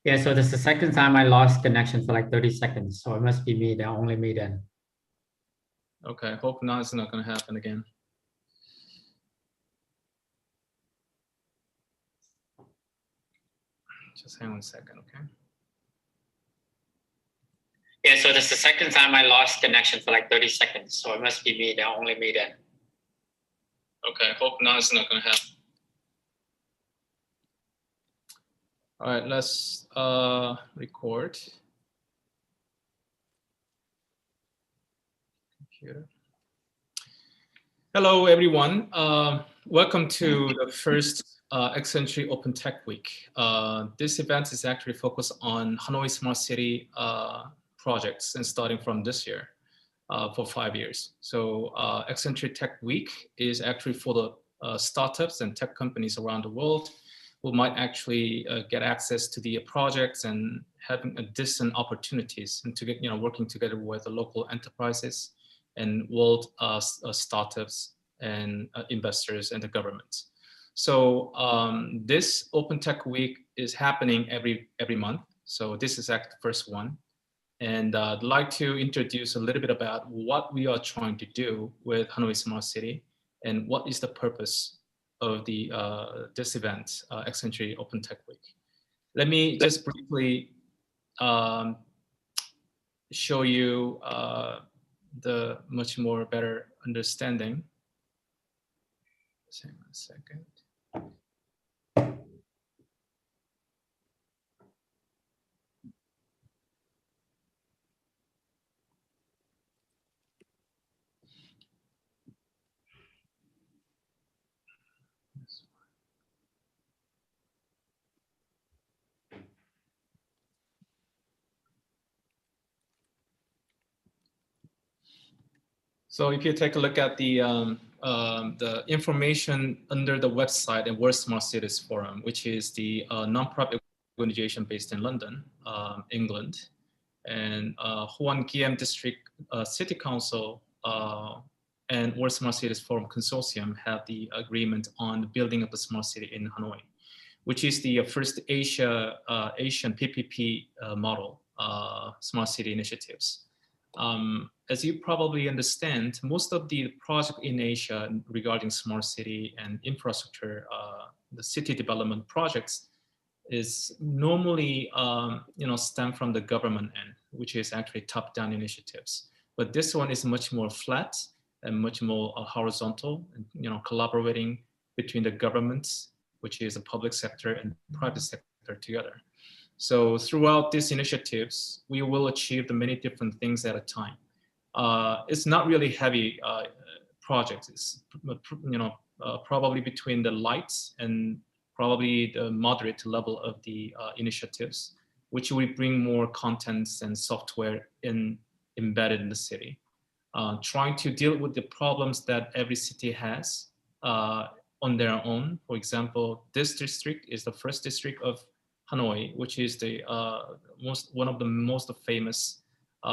Yeah, so this is the second time I lost connection for like 30 seconds. So it must be me, then only me then. Okay, hope now it's not going to happen again. Just hang on a second, okay? Yeah, so this is the second time I lost connection for like 30 seconds. So it must be me, then only me then. Okay, hope now it's not going to happen. All right, let's record. Computer. Hello, everyone. Welcome to the first XnTREE Open Tech Week. This event is actually focused on Hanoi Smart City projects and starting from this year for 5 years. So XnTREE Tech Week is actually for the startups and tech companies around the world who might actually get access to the projects and having decent opportunities and to get, working together with the local enterprises and world startups and investors and the government. So this Open Tech Week is happening every month. So this is actually the first one. And I'd like to introduce a little bit about what we are trying to do with Hanoi Smart City and what is the purpose of the this event, XnTREE Open Tech Week. Let me just briefly show you the much more better understanding. Just hang on a second. So if you take a look at the information under the website and World Smart Cities Forum, which is the nonprofit organization based in London, England, and Hoan Kiem District City Council and World Smart Cities Forum Consortium have the agreement on the building of the smart city in Hanoi, which is the first Asian PPP model smart city initiatives. As you probably understand, most of the projects in Asia regarding smart city and infrastructure, the city development projects, is normally stem from the government end, which is actually top-down initiatives. But this one is much more flat and much more horizontal, and collaborating between the governments, which is the public sector, and private sector together. So throughout these initiatives, we will achieve the many different things at a time. It's not really heavy projects. It's probably between the lights and probably the moderate level of the initiatives, which will bring more contents and software embedded in the city. Trying to deal with the problems that every city has on their own. For example, this district is the first district of Hanoi, which is the one of the most famous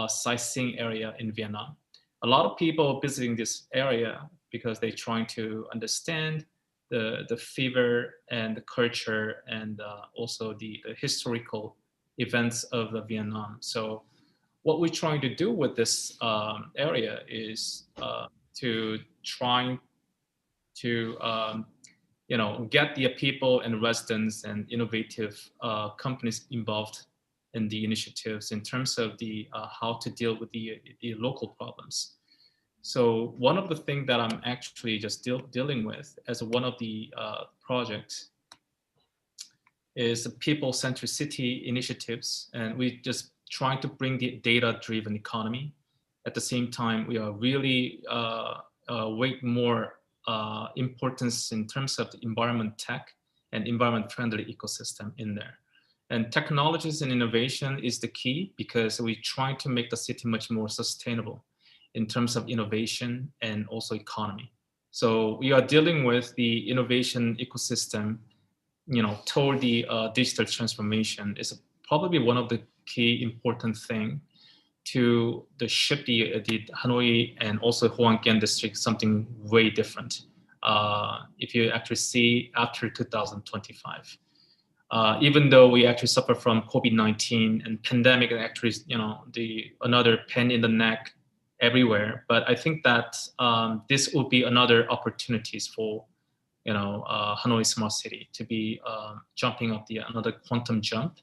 sightseeing area in Vietnam. A lot of people visiting this area because they're trying to understand the fever and the culture and also the historical events of Vietnam. So what we're trying to do with this area is to try to get the people and residents and innovative companies involved in the initiatives in terms of the how to deal with the local problems. So one of the things that I'm actually just dealing with as one of the projects is the People-Centric City initiatives, and we just trying to bring the data-driven economy. At the same time, we are really way more importance in terms of the environment tech and environment-friendly ecosystem in there. And technologies and innovation is the key because we try to make the city much more sustainable in terms of innovation and also economy. So we are dealing with the innovation ecosystem, toward the digital transformation is probably one of the key important thing to the shift the Hanoi and also Hoan Kiem district something way different. If you actually see after 2025. even though we actually suffer from COVID-19 and pandemic, and actually, another pain in the neck everywhere. But I think that this will be another opportunities for, Hanoi Smart City to be jumping up another quantum jump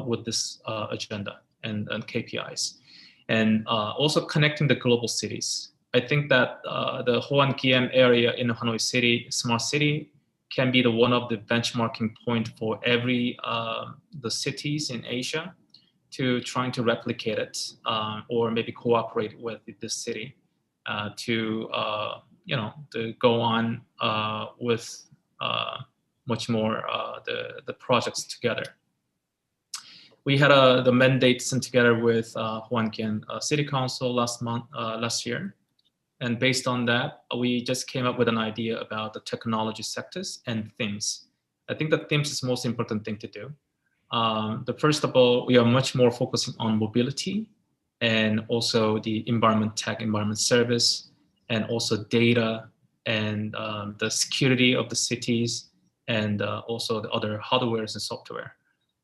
with this agenda and KPIs, and also connecting the global cities. I think that the Hoan Kiem area in Hanoi City, Smart City, can be one of the benchmarking point for every the cities in Asia to trying to replicate it or maybe cooperate with this city to go on with much more the projects together. We had the mandate sent together with Hoan Kiem City Council last year. And based on that, we just came up with an idea about the technology sectors and themes. I think that themes is the most important thing to do. First of all, we are much more focusing on mobility and also the environment tech, environment service, and also data and the security of the cities, and also the other hardwares and software.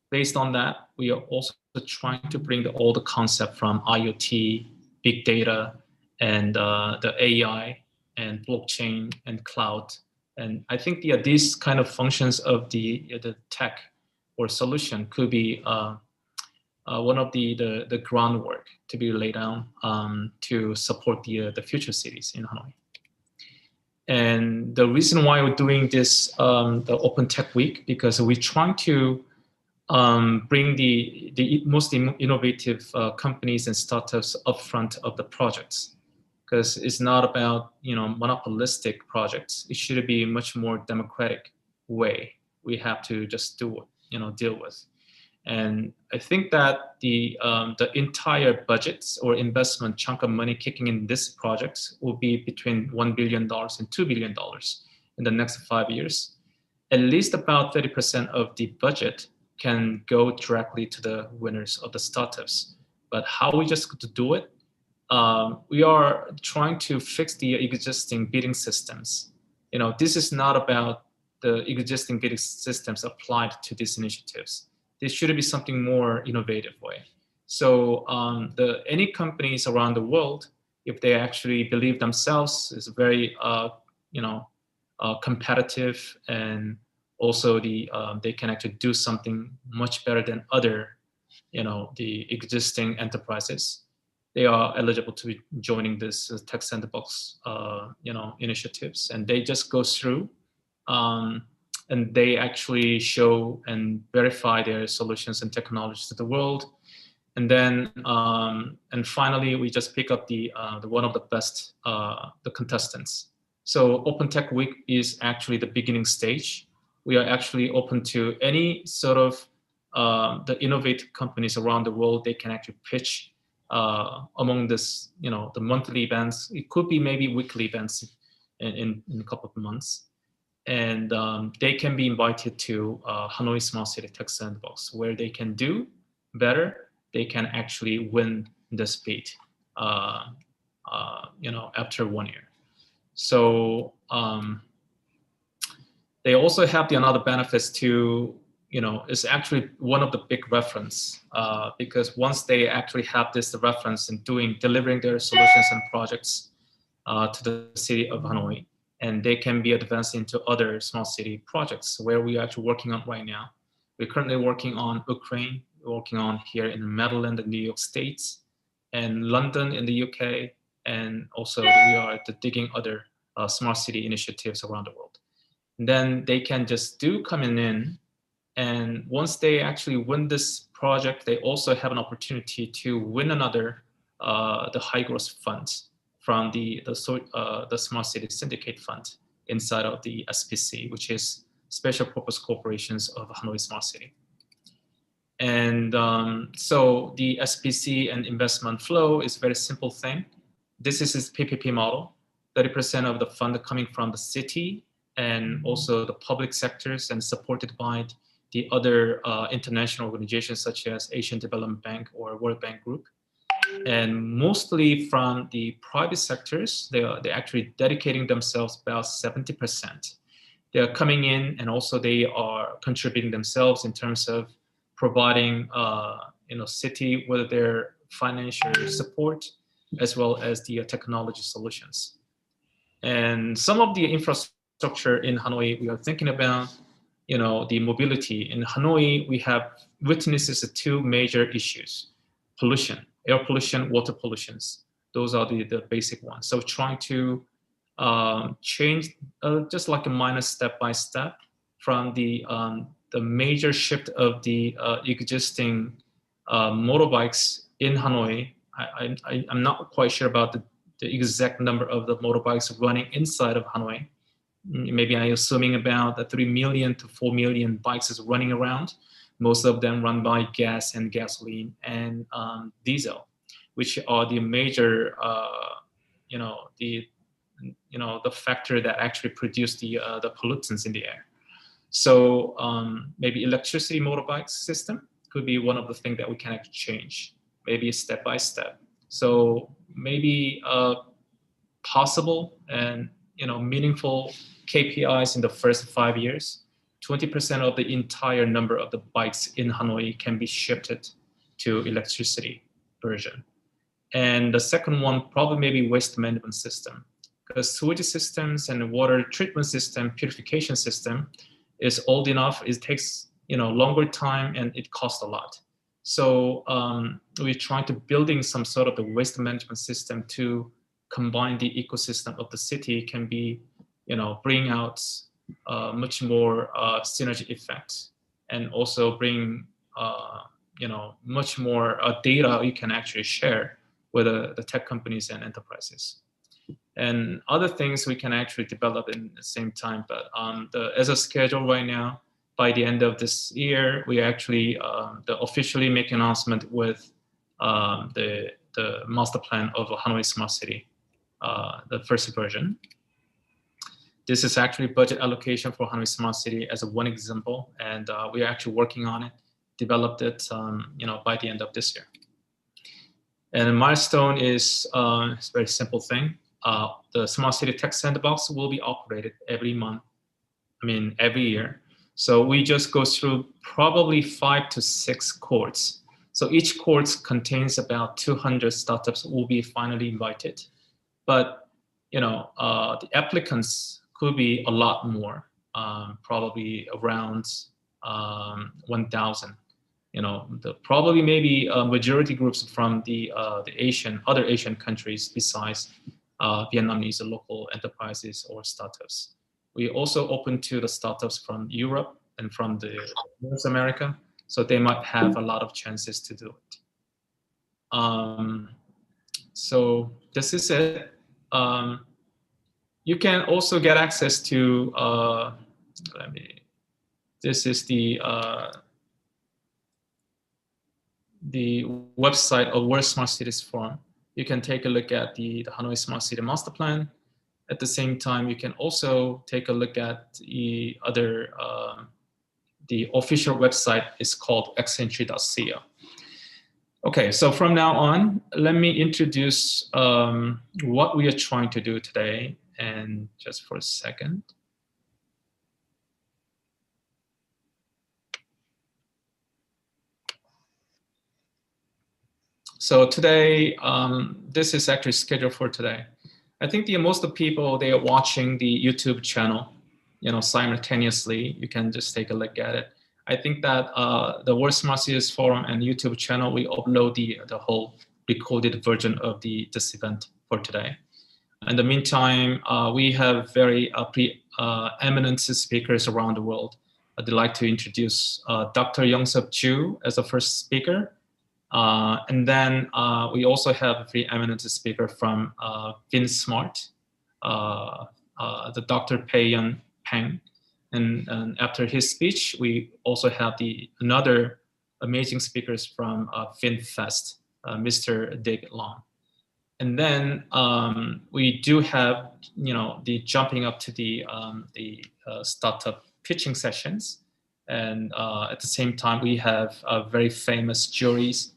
Based on that, we are also trying to bring all the concept from IoT, big data, and the AI and blockchain and cloud. And I think these kind of functions of the tech or solution could be one of the groundwork to be laid down to support the future cities in Hanoi. And the reason why we're doing this, the Open Tech Week, because we're trying to bring the most innovative companies and startups up front of the projects, because it's not about monopolistic projects. It should be a much more democratic way. We have to just deal with. And I think that the entire budgets or investment chunk of money kicking in this projects will be between $1 billion and $2 billion in the next 5 years. At least about 30% of the budget can go directly to the winners of the startups. But how we just to do it? We are trying to fix the existing bidding systems. This is not about the existing bidding systems applied to these initiatives. There should be something more innovative way. So any companies around the world, if they actually believe themselves is very competitive, and also they can actually do something much better than other the existing enterprises, they are eligible to be joining this Tech Sandbox initiatives, and they just go through and they actually show and verify their solutions and technologies to the world. And then and finally we just pick up the one of the best the contestants. So Open Tech Week is actually the beginning stage. We are actually open to any sort of the innovative companies around the world. They can actually pitch among this, the monthly events. It could be maybe weekly events in a couple of months. And they can be invited to Hanoi Smart City Tech Sandbox, where they can do better. They can actually win this bid, after 1 year. So they also have another benefits to, it's actually one of the big reference because once they actually have this reference in delivering their solutions and projects to the city of Hanoi, and they can be advanced into other small city projects where we are actually working on right now. We're currently working on Ukraine, we're working on here in Maryland and New York States, and London in the UK, and also we are digging other smart city initiatives around the world. And then they can just coming in, and once they actually win this project, they also have an opportunity to win another the high growth funds from the Smart City Syndicate Fund inside of the SPC, which is Special Purpose Corporations of Hanoi Smart City. And so the SPC and investment flow is a very simple thing. This is its PPP model. 30% of the fund coming from the city and also the public sectors, and supported by the other international organizations such as Asian Development Bank or World Bank Group. And mostly from the private sectors, they're actually dedicating themselves about 70%. they are coming in, and also they are contributing themselves in terms of providing city with their financial support as well as the technology solutions. And some of the infrastructure in Hanoi, we are thinking about, the mobility. In Hanoi, we have witnesses to two major issues: pollution, air pollution, water pollutions. Those are the basic ones. So trying to change just like a minor step by step from the major shift of the existing motorbikes in Hanoi. I'm not quite sure about the exact number of the motorbikes running inside of Hanoi. Maybe I'm assuming about 3 million to 4 million bikes is running around. Most of them run by gas and gasoline and diesel, which are the major, the factor that actually produce the pollutants in the air. So maybe electricity motorbike system could be one of the things that we can actually change, maybe step by step. So maybe possible and meaningful KPIs in the first 5 years. 20% of the entire number of the bikes in Hanoi can be shifted to electricity version. And the second one, probably maybe waste management system, because sewage systems and water treatment system, purification system is old enough. It takes longer time and it costs a lot. So we're trying to building some sort of the waste management system to combine the ecosystem of the city, can be, bring out much more synergy effects, and also bring, much more data you can actually share with the tech companies and enterprises. And other things we can actually develop in the same time. But as a schedule right now, by the end of this year, we actually officially make an announcement with the master plan of Hanoi Smart City, the first version. This is actually budget allocation for Hanoi Smart City as one example, and we are actually working on it, developed it, by the end of this year. And a milestone is a very simple thing. The Smart City Tech Sandbox will be operated every year. So we just go through probably 5 to 6 courts. So each court contains about 200 startups will be finally invited. But the applicants could be a lot more, probably around 1,000. Probably maybe majority groups from the other Asian countries besides Vietnamese local enterprises or startups. We also open to the startups from Europe and from the North America, so they might have a lot of chances to do it. So this is it. You can also get access to, this is the website of World Smart Cities Forum. You can take a look at the Hanoi Smart City Master Plan. At the same time, you can also take a look at the other, the official website is called XnTREE.co. Okay, so from now on, let me introduce what we are trying to do today. And just for a second. So today, this is actually scheduled for today. I think most of the people, they are watching the YouTube channel, simultaneously. You can just take a look at it. I think that the World Smart Cities Forum and YouTube channel, we upload the whole recorded version of this event for today. In the meantime, we have very eminent speakers around the world. I'd like to introduce Dr. Young-Sub Ju as the first speaker. And then we also have a very eminent speaker from FinSmart, the Dr. Pei-Yun Peng. And after his speech, we also have another amazing speakers from FinFest, Mr. David Long. And then we do have, the jumping up to the startup pitching sessions. And at the same time, we have very famous jurors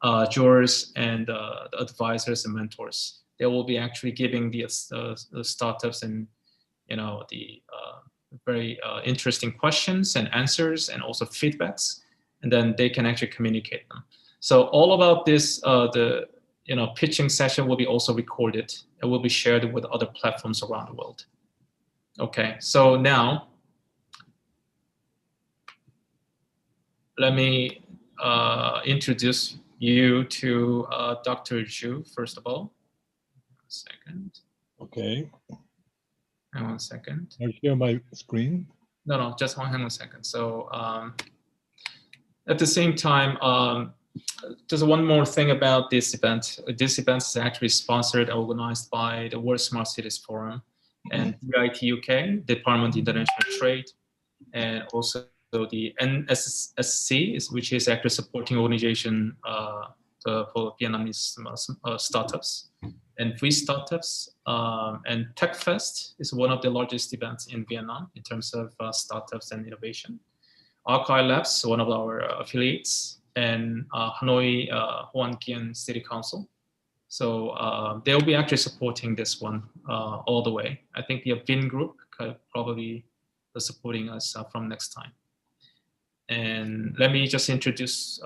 and the advisors and mentors. They will be actually giving the startups and, the very interesting questions and answers and also feedbacks, and then they can actually communicate them. So all about this, the pitching session will be also recorded and will be shared with other platforms around the world. Okay, so now let me introduce you to Dr. Zhu, first of all. 1 second. Okay. Hang on a second. I share my screen. No, just hang on a second. So at the same time, there's one more thing about this event. This event is actually sponsored and organized by the World Smart Cities Forum and Iot UK, Department of International Trade, and also the NSSC, which is actually supporting organization for Vietnamese startups and free startups. And TechFest is one of the largest events in Vietnam in terms of startups and innovation. Archive Labs, one of our affiliates, and Hanoi Hoan Kien City Council. So they'll be actually supporting this one all the way. I think the Vin Group probably supporting us from next time. And let me just introduce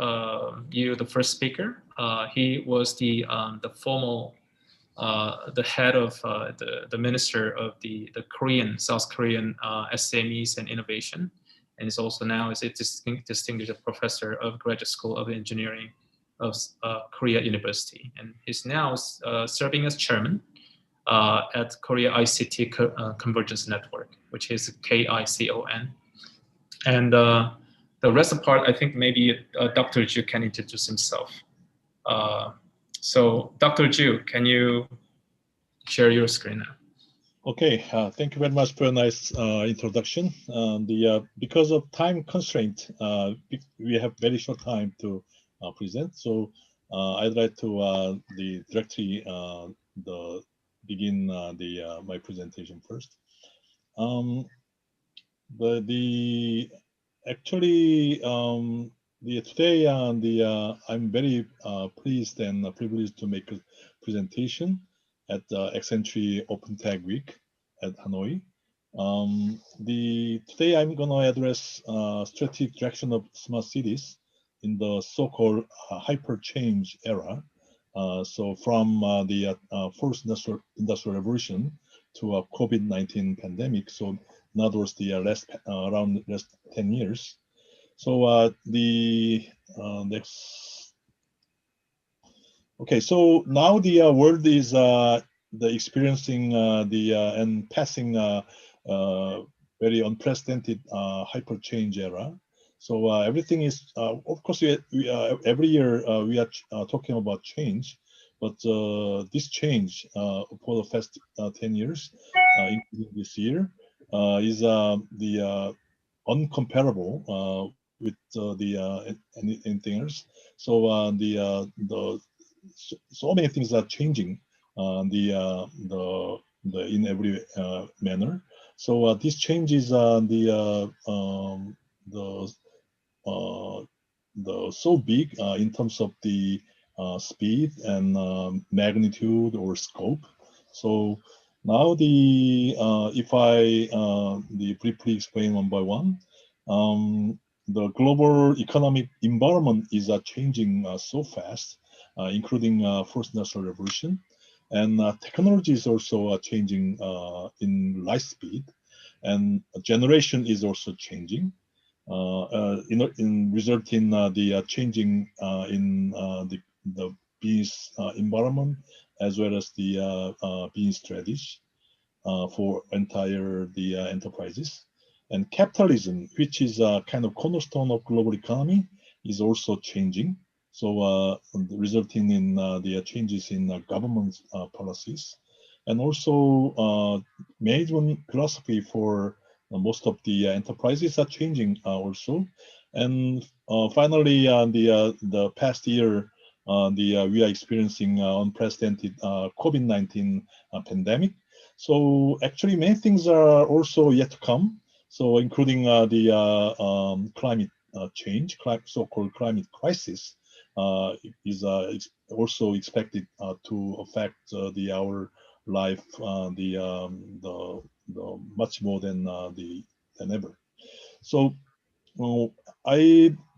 you the first speaker. He was the formal, the head of the minister of the Korean, South Korean SMEs and innovation. And is also now is a distinguished professor of Graduate School of Engineering of Korea University. And he's now serving as chairman at Korea ICT Convergence Network, which is KICON. And the rest of the part, I think maybe Dr. Zhu can introduce himself. So Dr. Zhu, can you share your screen now? Okay, thank you very much for a nice introduction. Because of time constraint, we have very short time to present. So I'd like to directly begin my presentation first. Today I'm very pleased and privileged to make a presentation at XnTREE Open Tech Week at Hanoi. Today I'm going to address strategic direction of smart cities in the so-called hyper change era. So from the fourth industrial revolution to a COVID-19 pandemic. So in other words, the around last 10 years. So next. Okay, so now the world is experiencing and passing very unprecedented hyper change era. So everything is, of course, every year we are talking about change, but this change for the past 10 years, including this year, is the uncomparable with anything else. So so many things are changing in every manner. So this changes so big in terms of the speed and magnitude or scope. So now if I briefly explain one by one, the global economic environment is changing so fast, including First Industrial Revolution, and technology is also changing in light speed, and generation is also changing. Result in the changing in the business environment as well as the business strategy for entire enterprises. And capitalism, which is a kind of cornerstone of global economy, is also changing. So resulting in the changes in government policies, and also management philosophy for most of the enterprises are changing also. And finally, the past year, we are experiencing unprecedented COVID-19 pandemic. So actually, many things are also yet to come. So including the climate change, so-called climate crisis, is also expected to affect our life, much more than than ever. So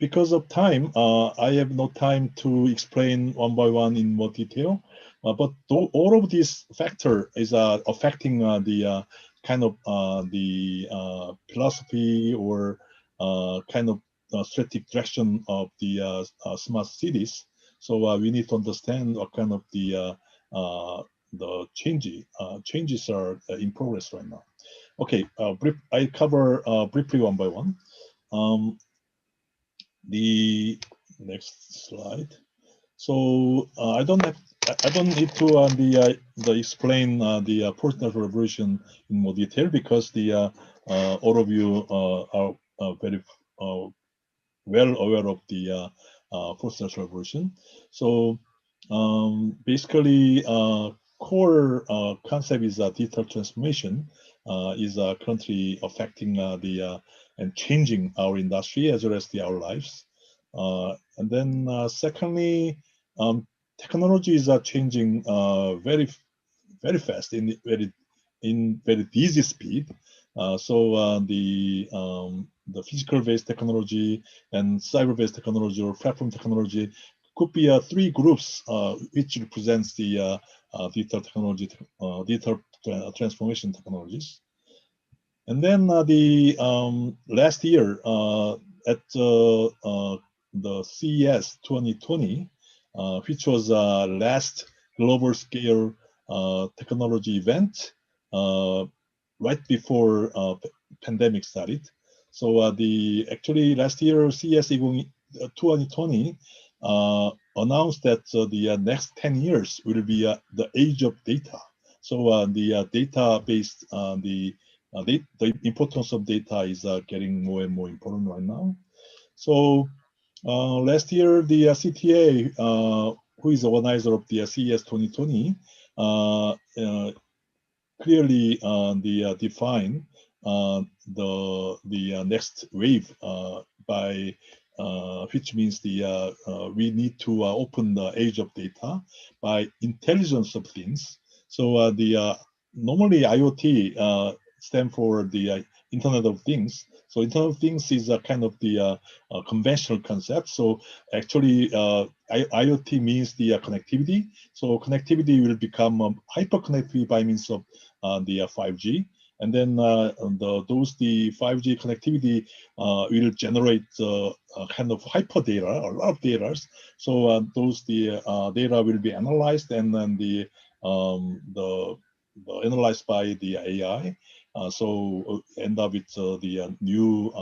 because of time, I have no time to explain one by one in more detail. But all of these factor is affecting the kind of the philosophy or kind of strategic direction of the smart cities. So we need to understand what kind of the changes are in progress right now. Okay, I cover briefly one by one. The next slide. So I don't need to explain the Fourth Revolution in more detail because the all of you are very well aware of the Fourth Revolution. So basically, core concept is digital transformation is currently affecting the and changing our industry as well as our lives. And then secondly, technology is changing very fast in very easy speed. So the physical-based technology and cyber-based technology or platform technology could be three groups which represents the digital technology, digital transformation technologies. And then the last year at the CES 2020, which was last global scale technology event right before pandemic started. So the actually last year CES 2020 announced that the next 10 years will be the age of data. So the data-based the importance of data is getting more and more important right now. So last year, the CTA, who is the organizer of the CES 2020, clearly define the next wave by which means the we need to open the age of data by intelligence of things. So the normally IoT stand for the Internet of Things. So Internet of Things is a kind of the conventional concept. So actually IoT means the connectivity. So connectivity will become hyper connectivity by means of the 5G. And then the 5G connectivity will generate kind of hyper data, a lot of data. So the data will be analyzed and then the analyzed by the AI. So end up with the new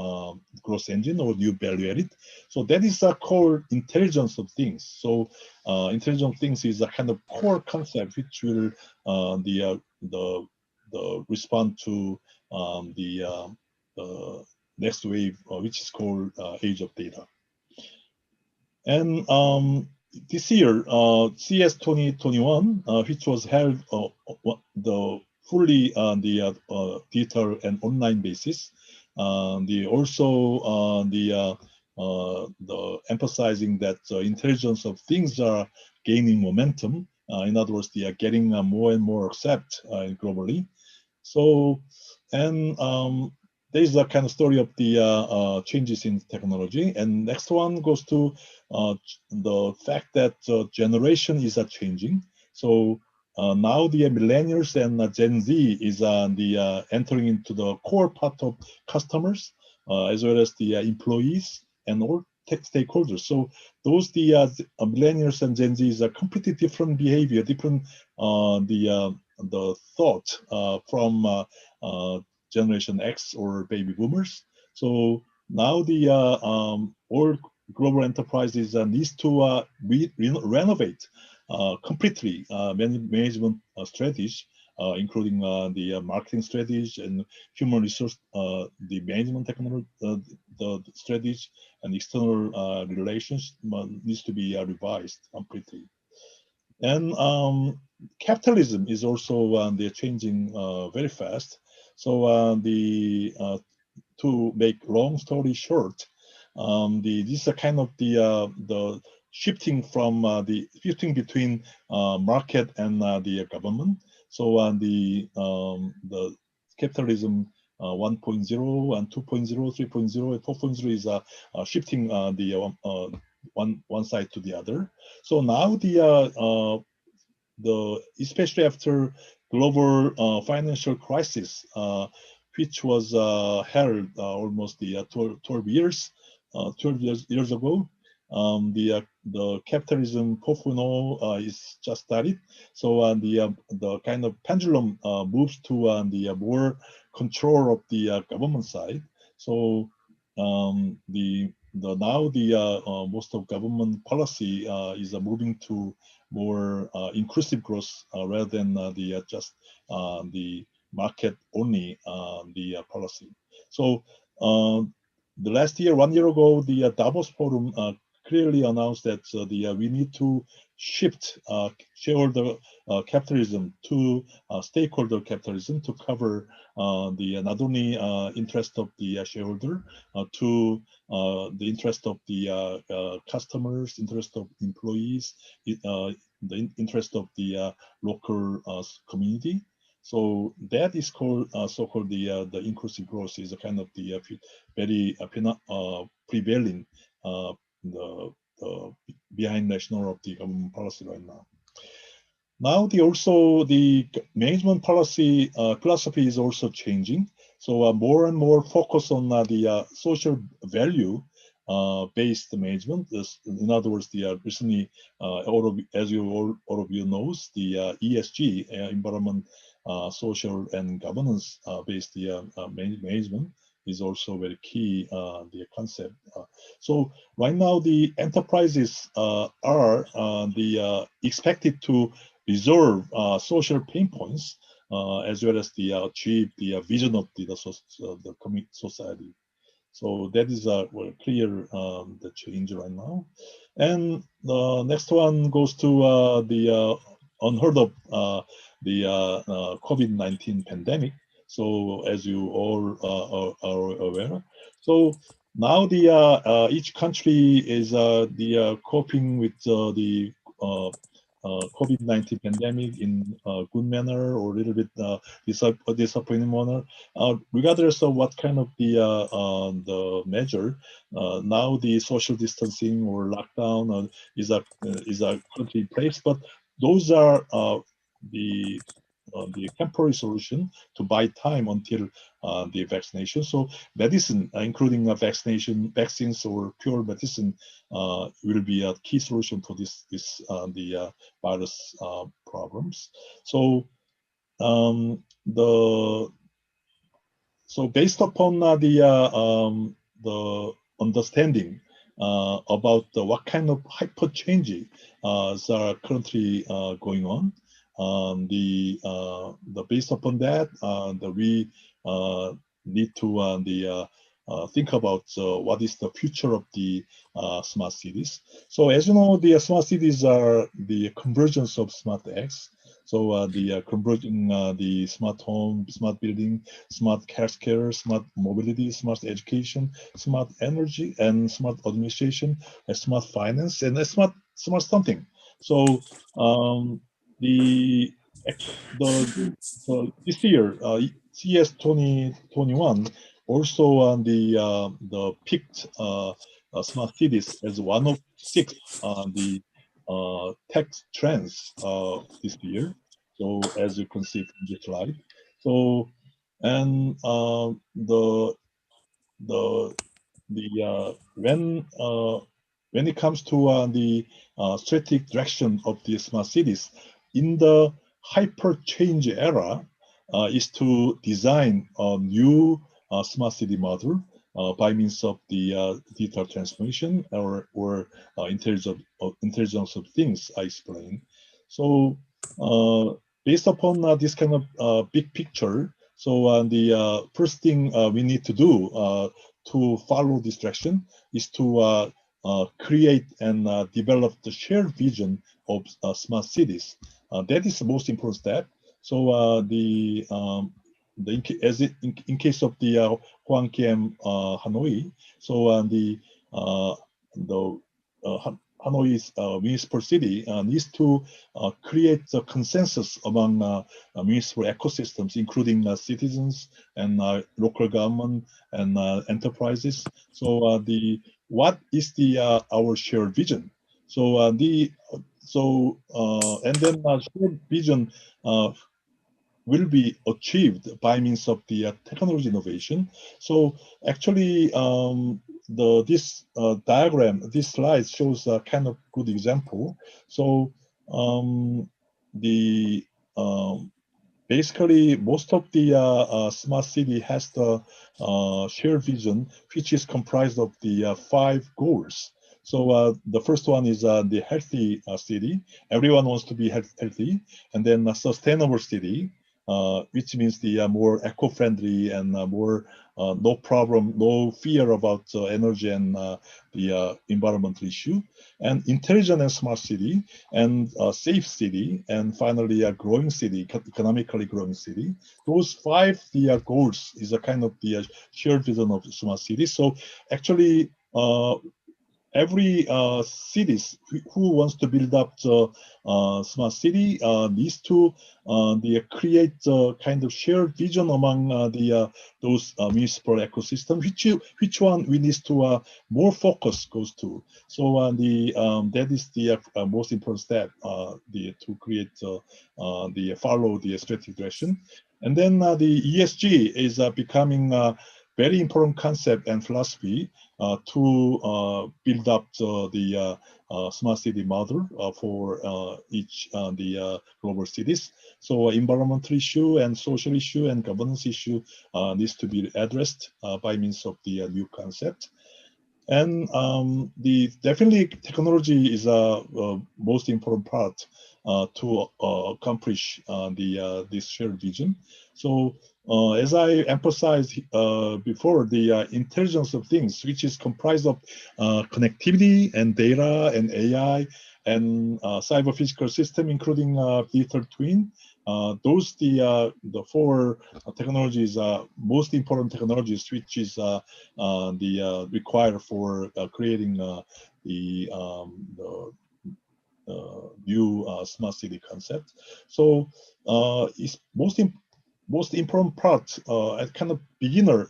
growth engine or new value added. So that is a core intelligence of things. So intelligence of things is a kind of core concept which will respond to the next wave, which is called age of data. And this year, CES 2021, which was held the fully on the digital and online basis, the also the emphasizing that intelligence of things are gaining momentum. In other words, they are getting more and more accept globally. So, and there is a kind of story of the changes in technology. And next one goes to the fact that generation is changing. So now the millennials and Gen Z is entering into the core part of customers as well as the employees and all stakeholders. So those the millennials and Gen Z is a completely different behavior, different the thought from Generation X or baby boomers. So now the all global enterprises needs to renovate completely management strategy, including the marketing strategy and human resource, the management technology, the strategy and external relations needs to be revised completely. And capitalism is also they're changing very fast. So to make long story short, this is a kind of the shifting from the shifting between market and the government. So the capitalism 1.0 and 2.0, 3.0, and 4.0 is shifting the one side to the other. So now the especially after global financial crisis, which was held almost 12 years ago. The capitalism 4.0 is just started, so the kind of pendulum moves to the more control of the government side. So now most of government policy is moving to more inclusive growth rather than the just the market only the policy. So the last year, 1 year ago, the Davos Forum clearly announced that we need to shift shareholder capitalism to stakeholder capitalism to cover not only interest of the shareholder to the interest of the customers, interest of employees, the interest of the local community. So that is called so-called the inclusive growth is a kind of the very prevailing the behind national of the government policy right now. Now also the management policy philosophy is also changing. So more and more focus on the social value based management. In other words, the recently, as all of you knows, the ESG, environment, social and governance based management is also very key the concept. So right now the enterprises are expected to resolve social pain points as well as the achieve the vision of the society. So that is clear the change right now. And the next one goes to the unheard of the COVID-19 pandemic. So as you all are aware, so now the each country is coping with the COVID-19 pandemic in a good manner or a little bit disappointing manner, regardless of what kind of the measure. Now the social distancing or lockdown is currently in place, but those are the temporary solution to buy time until the vaccination. So medicine, including vaccines or pure medicine, will be a key solution for the virus problems. So based upon the understanding about what kind of hyper changes are currently going on. Based upon that, we need to think about what is the future of the smart cities. So as you know, the smart cities are the convergence of smart X. So converging the smart home, smart building, smart healthcare, smart mobility, smart education, smart energy, and smart administration, smart finance, and smart something. So this year, CES 2021 also on the picked smart cities as one of 6 the tech trends this year. So as you can see from the slide. So and when it comes to the strategic direction of the smart cities in the hyper change era is to design a new smart city model by means of the digital transformation or intelligence of things I explained. So based upon this kind of big picture, so the first thing we need to do to follow this direction is to create and develop the shared vision of smart cities. That is the most important step. So in case of the Hoan Kiem Hanoi, so Hanoi's municipal city needs to create a consensus among municipal ecosystems, including citizens and local government and enterprises. So what is the our shared vision? So and then shared vision will be achieved by means of the technology innovation. So actually, this diagram, this slide shows a kind of good example. So the basically most of the smart city has the shared vision, which is comprised of the 5 goals. So the first one is the healthy city. Everyone wants to be healthy, and then a sustainable city, which means the more eco-friendly and more no problem, no fear about energy and the environmental issue, and intelligent and smart city, and a safe city, and finally a growing city, economically growing city. Those 5 the goals is a kind of the shared vision of smart city. So actually, every cities who wants to build up the smart city needs to create kind of shared vision among those municipal ecosystem, which one we need to more focus goes to. So that is the most important step to create the follow the strategic direction. And then the ESG is becoming very important concept and philosophy to build up the smart city model for each the global cities. So environmental issue and social issue and governance issue needs to be addressed by means of the new concept. And the definitely technology is a most important part to accomplish this shared vision. So as I emphasized before, the intelligence of things, which is comprised of connectivity and data and AI and cyber physical system, including digital twin. Those the 4 technologies, most important technologies, which is required for creating the new smart city concept. So it's most important part at kind of beginner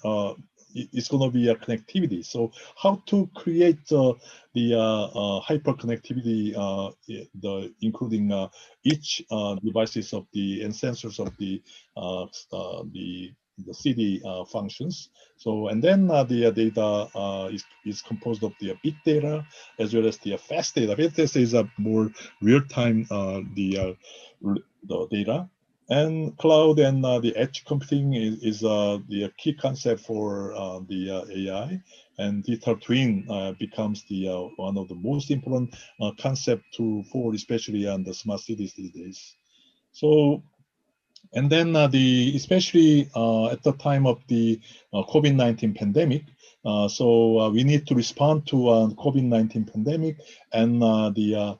it's going to be a connectivity. So how to create the hyper connectivity, including each devices of the and sensors of the city functions. So and then the data is composed of the big data as well as the fast data. Fast data is a more real time the data. And cloud and the edge computing is the key concept for the AI, and digital twin becomes the one of the most important concept for especially on the smart cities these days. So, and then especially at the time of the COVID-19 pandemic, so we need to respond to COVID-19 pandemic and the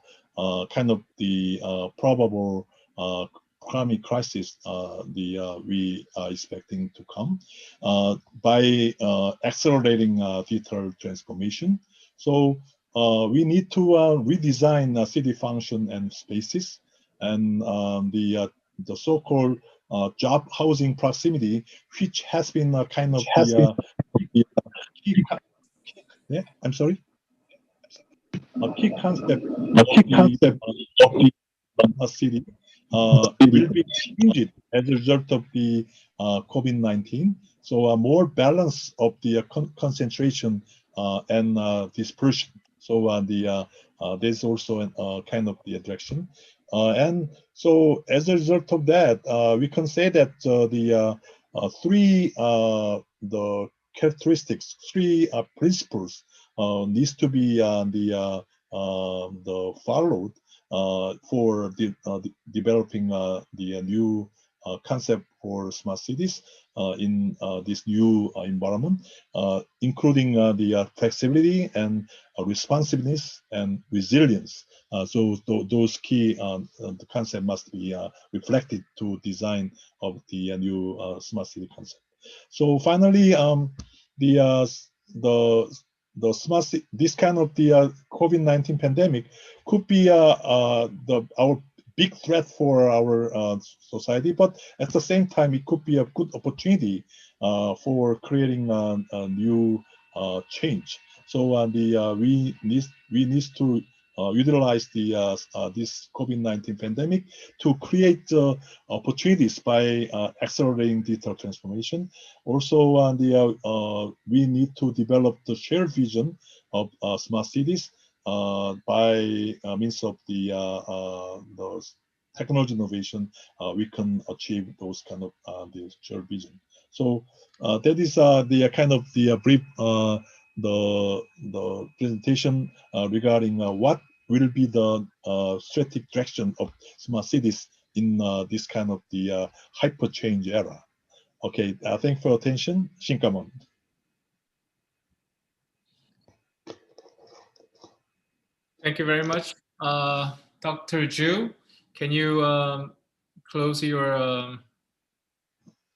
kind of the probable economic crisis we are expecting to come by accelerating digital transformation. So we need to redesign city function and spaces, and the so-called job housing proximity, which has been kind of yeah, I'm sorry, a key concept of the city will be changed as a result of the COVID-19. So a more balance of the concentration and dispersion. So there's also a kind of the direction. And so as a result of that, we can say that the 3 the characteristics, 3 principles needs to be the followed for developing the new concept for smart cities in this new environment, including the flexibility and responsiveness and resilience. So those key the concept must be reflected to design of the new smart city concept. So finally, the this kind of the COVID-19 pandemic could be our big threat for our society, but at the same time, it could be a good opportunity for creating a new change. So we need to utilize this COVID-19 pandemic to create opportunities by accelerating digital transformation. Also, we need to develop the shared vision of smart cities by means of the technology innovation. We can achieve those kind of the shared vision. So that is the kind of the brief the presentation regarding what will be the strategic direction of smart cities in this kind of the hyper change era. Okay, thanks for your attention. Shinkamon. Thank you very much. Dr. Ju, can you close your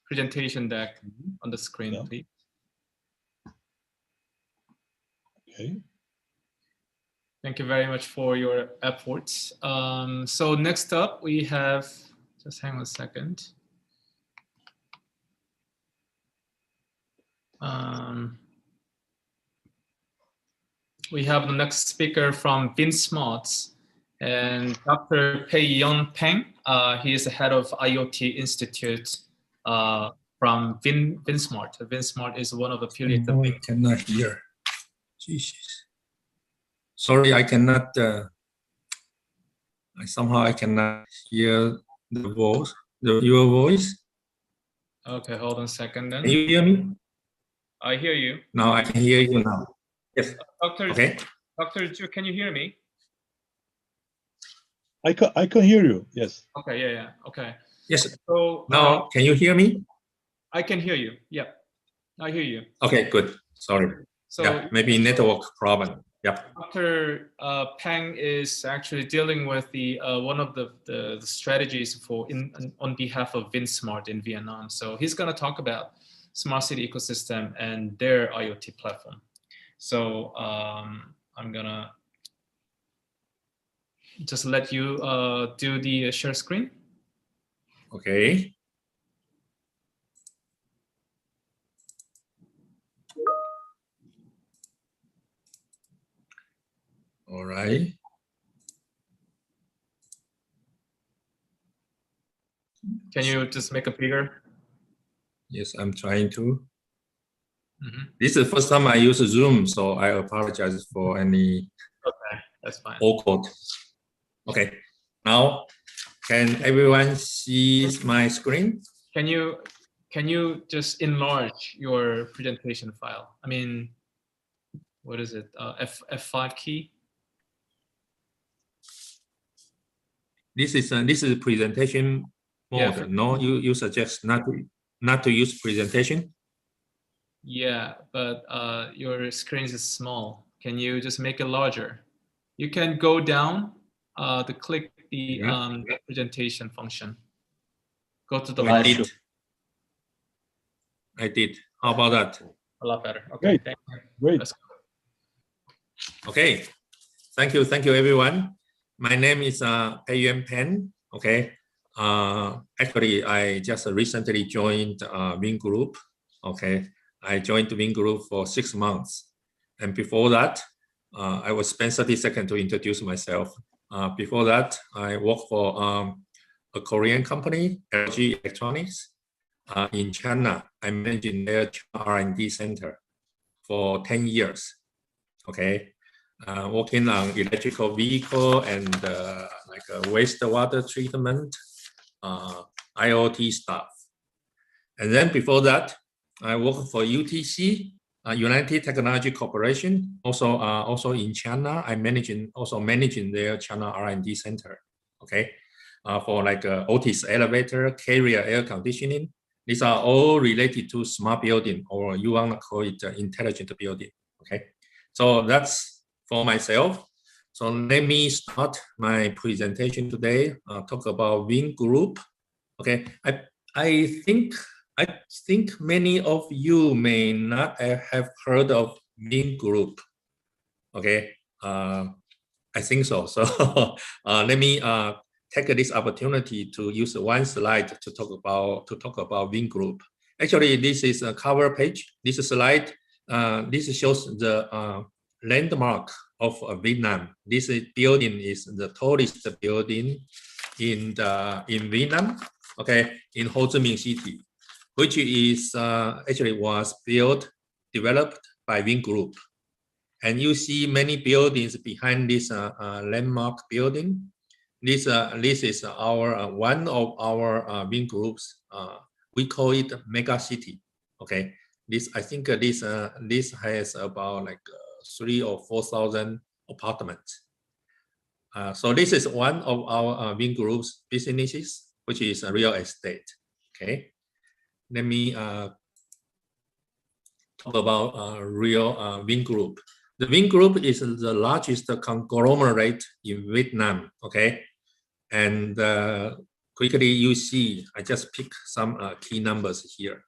presentation deck on the screen, Yeah. please? Okay. Thank you very much for your efforts. So next up, we have, just hang on a second. We have the next speaker from VinSmart, and Dr. Pei-Yon Peng. He is the head of IoT Institute from VinSmart. VinSmart is one of the affiliates. No, I cannot hear. Jesus. Sorry, I cannot. Somehow I cannot hear the voice, your voice. Okay, hold on a second then. Can you hear me? I hear you. Now I can hear you now. Yes. Dr. Ju, can you hear me? I can hear you. Yes. Okay. Yeah. Okay. Yes. So now, can you hear me? I can hear you. Yeah, I hear you. Okay, good. Sorry. So yeah, maybe network problem. Yep. Dr. Peng is actually dealing with the one of the strategies for on behalf of VinSmart in Vietnam. So he's going to talk about smart city ecosystem and their IoT platform. So I'm gonna just let you do the share screen. Okay. All right. Can you just make it bigger? Yes, I'm trying to. This is the first time I use Zoom, so I apologize for any that's fine. awkward. Okay, now can everyone see my screen? Can you just enlarge your presentation file? I mean, what is it? F5 key. This is presentation mode. Yeah, no, you suggest not to use presentation. Yeah, but your screen is small. Can you just make it larger? You can go down to click the presentation function. Go to the left. I did. How about that? A lot better. Okay. Great. Great. Okay. Thank you, everyone. My name is Pei-Yon Peng. Okay. Actually, I just recently joined Win Group. Okay. I joined the Win Group for 6 months. And before that, I will spend 30 seconds to introduce myself. Before that, I worked for a Korean company, LG Electronics, in China. I managed their R&D center for 10 years. Okay. Working on electrical vehicle and like wastewater treatment, IoT stuff. And then before that, I worked for UTC, United Technology Corporation, also in China. I also managing their China R&D center. Okay, for like Otis elevator, carrier air conditioning. These are all related to smart building, or you want to call it intelligent building. Okay, so that's for myself. So let me start my presentation today. Talk about Win Group. Okay, I think many of you may not have heard of Win Group. Okay, I think so. So let me take this opportunity to use one slide to talk about Wing Group. Actually, this is a cover page. This slide, this shows the landmark of Vietnam. This building is the tallest building in Vietnam. Okay, in Ho Chi Minh City, which is actually was developed by Wing Group. And you see many buildings behind this landmark building. This is our one of our Wing Groups. We call it Mega City. Okay, I think this has about like 3,000 or 4,000 apartments. So this is one of our Wing Group's businesses, which is real estate. Okay, let me talk about real Wing Group. The Wing Group is the largest conglomerate in Vietnam. Okay, and quickly you see, I just pick some key numbers here.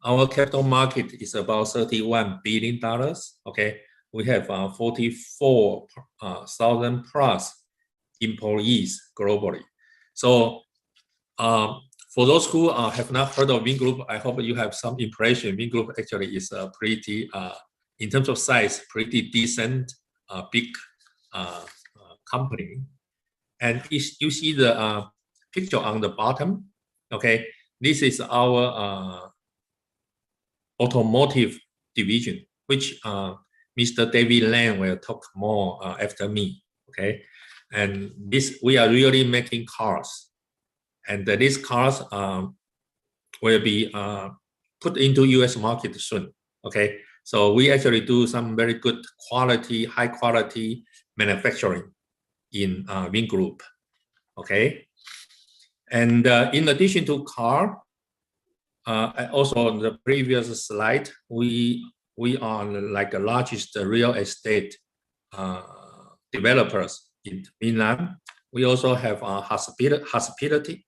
Our capital market is about $31 billion. Okay, we have 44,000 plus employees globally. So for those who have not heard of Wing Group, I hope you have some impression. Wing Group actually is a pretty, in terms of size, pretty decent, big company. And you see the picture on the bottom. Okay, this is our automotive division, which Mr. David Lang will talk more after me. Okay, and we are really making cars, and these cars will be put into US market soon. Okay, so we actually do some very good quality, high quality manufacturing in Wing Group. Okay, and in addition to car, also on the previous slide, we are like the largest real estate developers in Vietnam. We also have a hospitality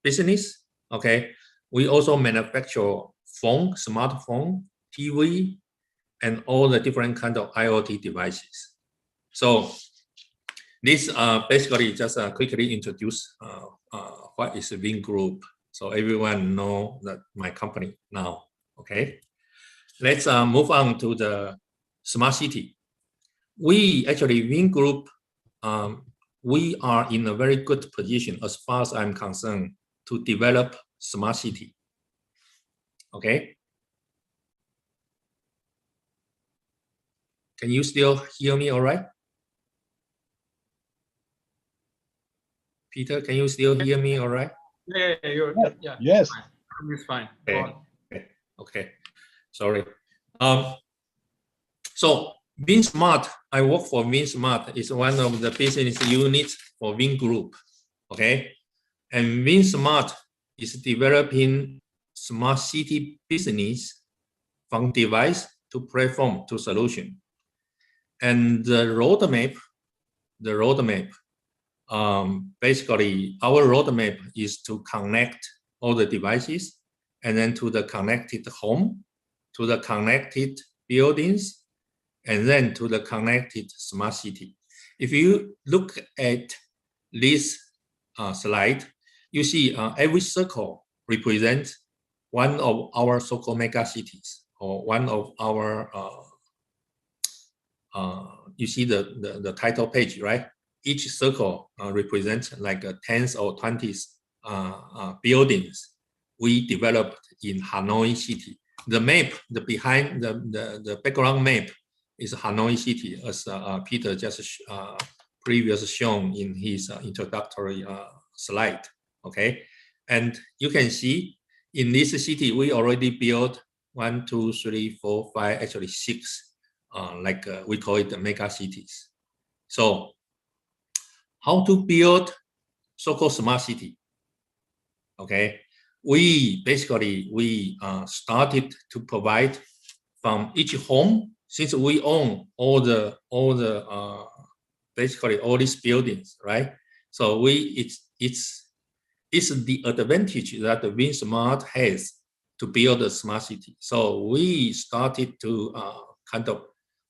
business. Okay, we also manufacture phone, smartphone, TV, and all the different kind of IoT devices. So this basically just quickly introduce what is Wing Group, so everyone know that my company now. Okay, let's move on to the smart city. We actually, Wing Group, we are in a very good position as far as I'm concerned to develop smart city. Okay, can you still hear me all right? Peter, can you still hear me all right? Yeah. Yes. It's fine. Okay. Okay. Sorry. So Wing Smart, I work for Wing Smart, is one of the business units for Wing Group. Okay, and Wing Smart is developing smart city business from device to platform to solution. And the roadmap, basically our roadmap is to connect all the devices and then to the connected home, to the connected buildings, and then to the connected smart city. If you look at this slide, you see every circle represents one of our so-called mega cities, or one of our, you see the title page, right? Each circle represents like tens or 20s buildings we developed in Hanoi City. The map, the background map is Hanoi City, as Peter just previously shown in his introductory slide. Okay, and you can see in this city we already built 1, 2, 3, 4, 5, actually 6, we call it the mega cities. So how to build so-called smart city? Okay, we started to provide from each home, since we own all the basically all these buildings, right? So it's the advantage that the Wing Smart has to build a smart city. So we started to kind of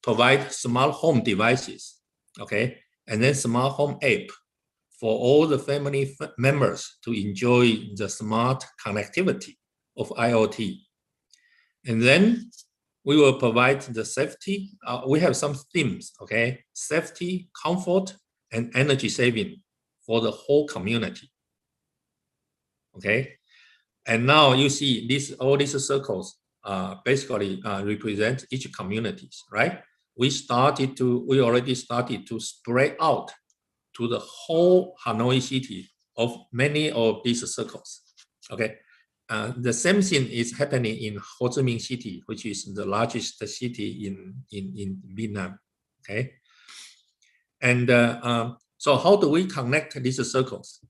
provide smart home devices, okay, and then smart home app for all the family members to enjoy the smart connectivity of IoT. And then we will provide the safety. We have some themes, okay? Safety, comfort, and energy saving for the whole community, okay? And now you see all these circles basically represent each communities, right? We already started to spread out to the whole Hanoi city of many of these circles, okay? The same thing is happening in Ho Chi Minh City, which is the largest city in Vietnam, okay? And so how do we connect these circles,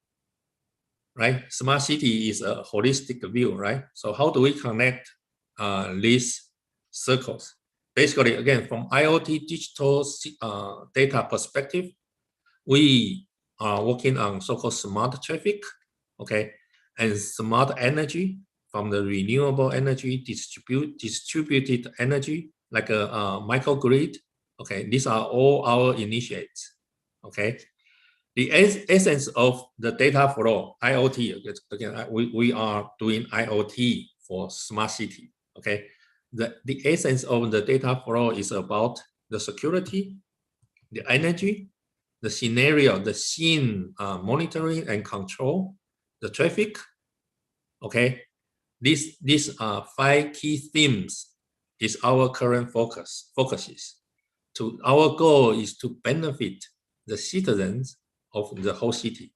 right? Smart city is a holistic view, right? So how do we connect these circles? Basically, again, from IoT digital data perspective, we are working on so-called smart traffic, okay, and smart energy from the renewable energy, distributed energy, like a microgrid, okay. These are all our initiates, okay. The essence of the data flow, IoT, again, we are doing IoT for smart city, okay. The essence of the data flow is about the security, the energy, the scenario, the scene monitoring and control, the traffic, okay. These 5 key themes is our current focuses. Our goal is to benefit the citizens of the whole city.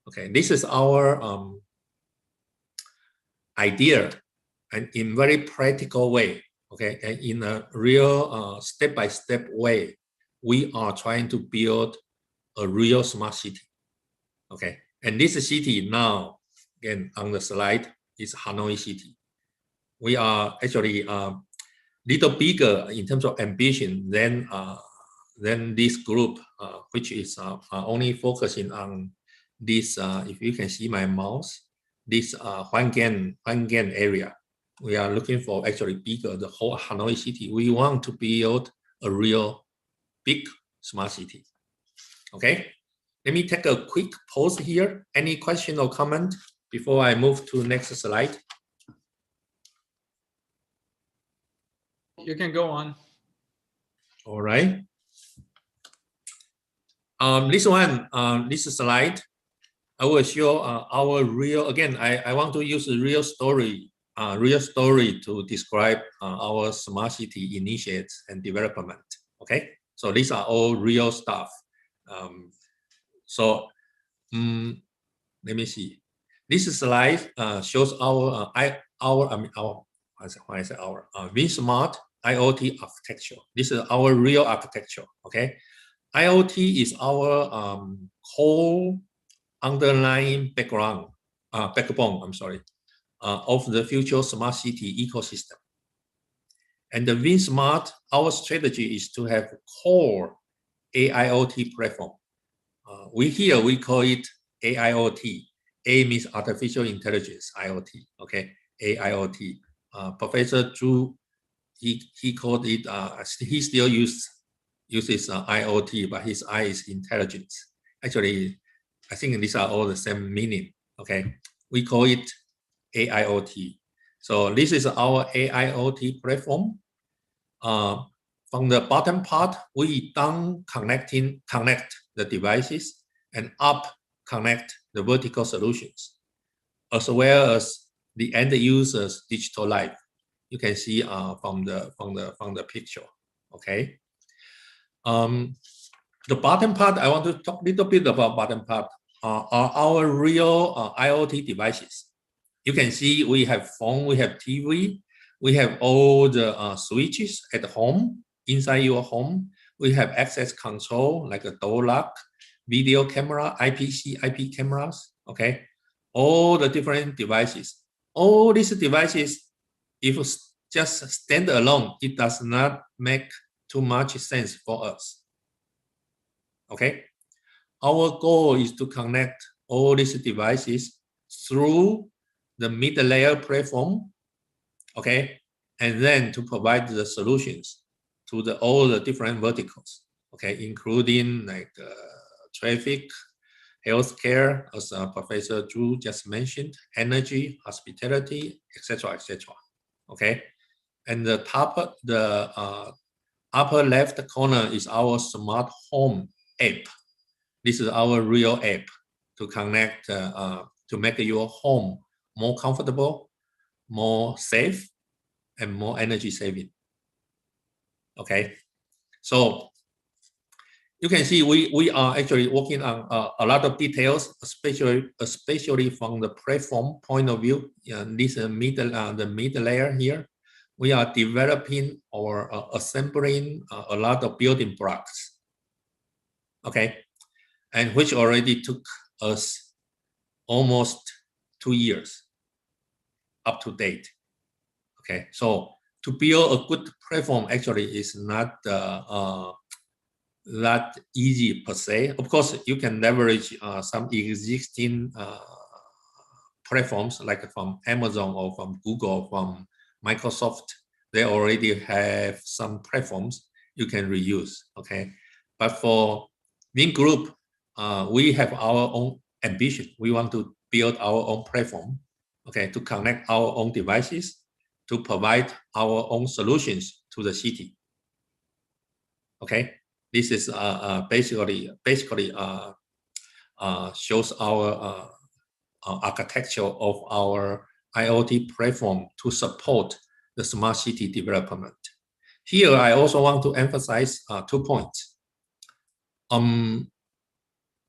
Okay, this is our idea, and in very practical way, okay, and in a real step-by-step way, we are trying to build a real smart city. Okay, and this city now, again, on the slide, is Hanoi City. We are actually little bigger in terms of ambition than this group, which is only focusing on this. If you can see my mouse, this Huanggang area. We are looking for actually bigger, the whole Hanoi City. We want to build a real big smart city. Okay, let me take a quick pause here. Any question or comment before I move to next slide? You can go on. All right. This slide, I will show our real. Again, I want to use a real story to describe our smart city initiates and development. Okay, so these are all real stuff. Let me see. This slide shows our VSmart IoT architecture. This is our real architecture. Okay, IoT is our whole underlying backbone. I'm sorry, of the future smart city ecosystem. And the VSmart, our strategy is to have core AIoT platform. We call it AIoT. A means artificial intelligence, IoT. Okay, AIoT. Professor Zhu, he called it. He still uses IoT, but his I is intelligence. Actually, I think these are all the same meaning. Okay, we call it AIoT. So this is our AIoT platform. From the bottom part, we down connect the devices, and up connect the vertical solutions, as well as the end user's digital life. You can see from the picture. Okay. The bottom part, I want to talk a little bit about bottom part. Are our real IoT devices. You can see we have phone, we have TV, we have all the switches at home, inside your home. We have access control like a door lock, video camera, IP cameras, okay? All the different devices. All these devices, if just stand alone, it does not make too much sense for us, okay? Our goal is to connect all these devices through the mid-layer platform, okay? And then to provide the solutions to all the different verticals, okay, including like traffic, healthcare, as Professor Zhu just mentioned, energy, hospitality, etc., etc. Okay, and the upper left corner is our smart home app. This is our real app to connect, to make your home more comfortable, more safe, and more energy saving. Okay, so you can see we are actually working on a lot of details, especially from the platform point of view. This the middle layer here, we are developing or assembling a lot of building blocks. Okay, and which already took us almost 2 years up to date. Okay, so to build a good platform actually is not that easy per se. Of course, you can leverage some existing platforms like from Amazon or from Google, from Microsoft. They already have some platforms you can reuse. Okay, but for Vingroup, we have our own ambition. We want to build our own platform, okay, to connect our own devices, to provide our own solutions to the city. Okay, this is basically shows our architecture of our IoT platform to support the smart city development. Here, I also want to emphasize 2 points.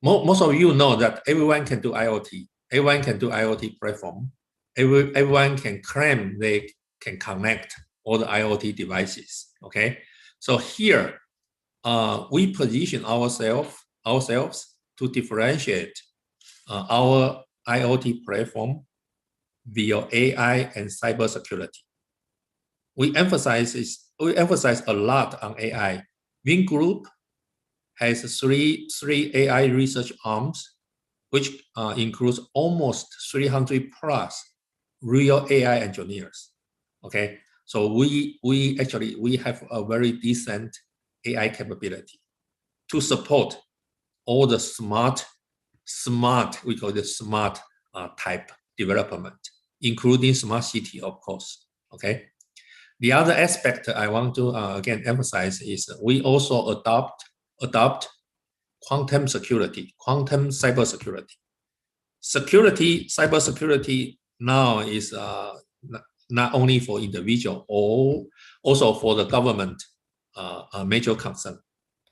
Most of you know that everyone can do IoT. Everyone can do IoT platform. Everyone can claim they can connect all the IoT devices. Okay, so here we position ourselves to differentiate our IoT platform via AI and cybersecurity. We emphasize a lot on AI. Vingroup has three AI research arms, which includes almost 300 plus real AI engineers. Okay, so we have a very decent AI capability to support all the smart, we call it smart type development, including smart city, of course. Okay. The other aspect I want to again emphasize is we also adopt quantum security, quantum cybersecurity. Cybersecurity now is not only for individual, or also for the government a major concern.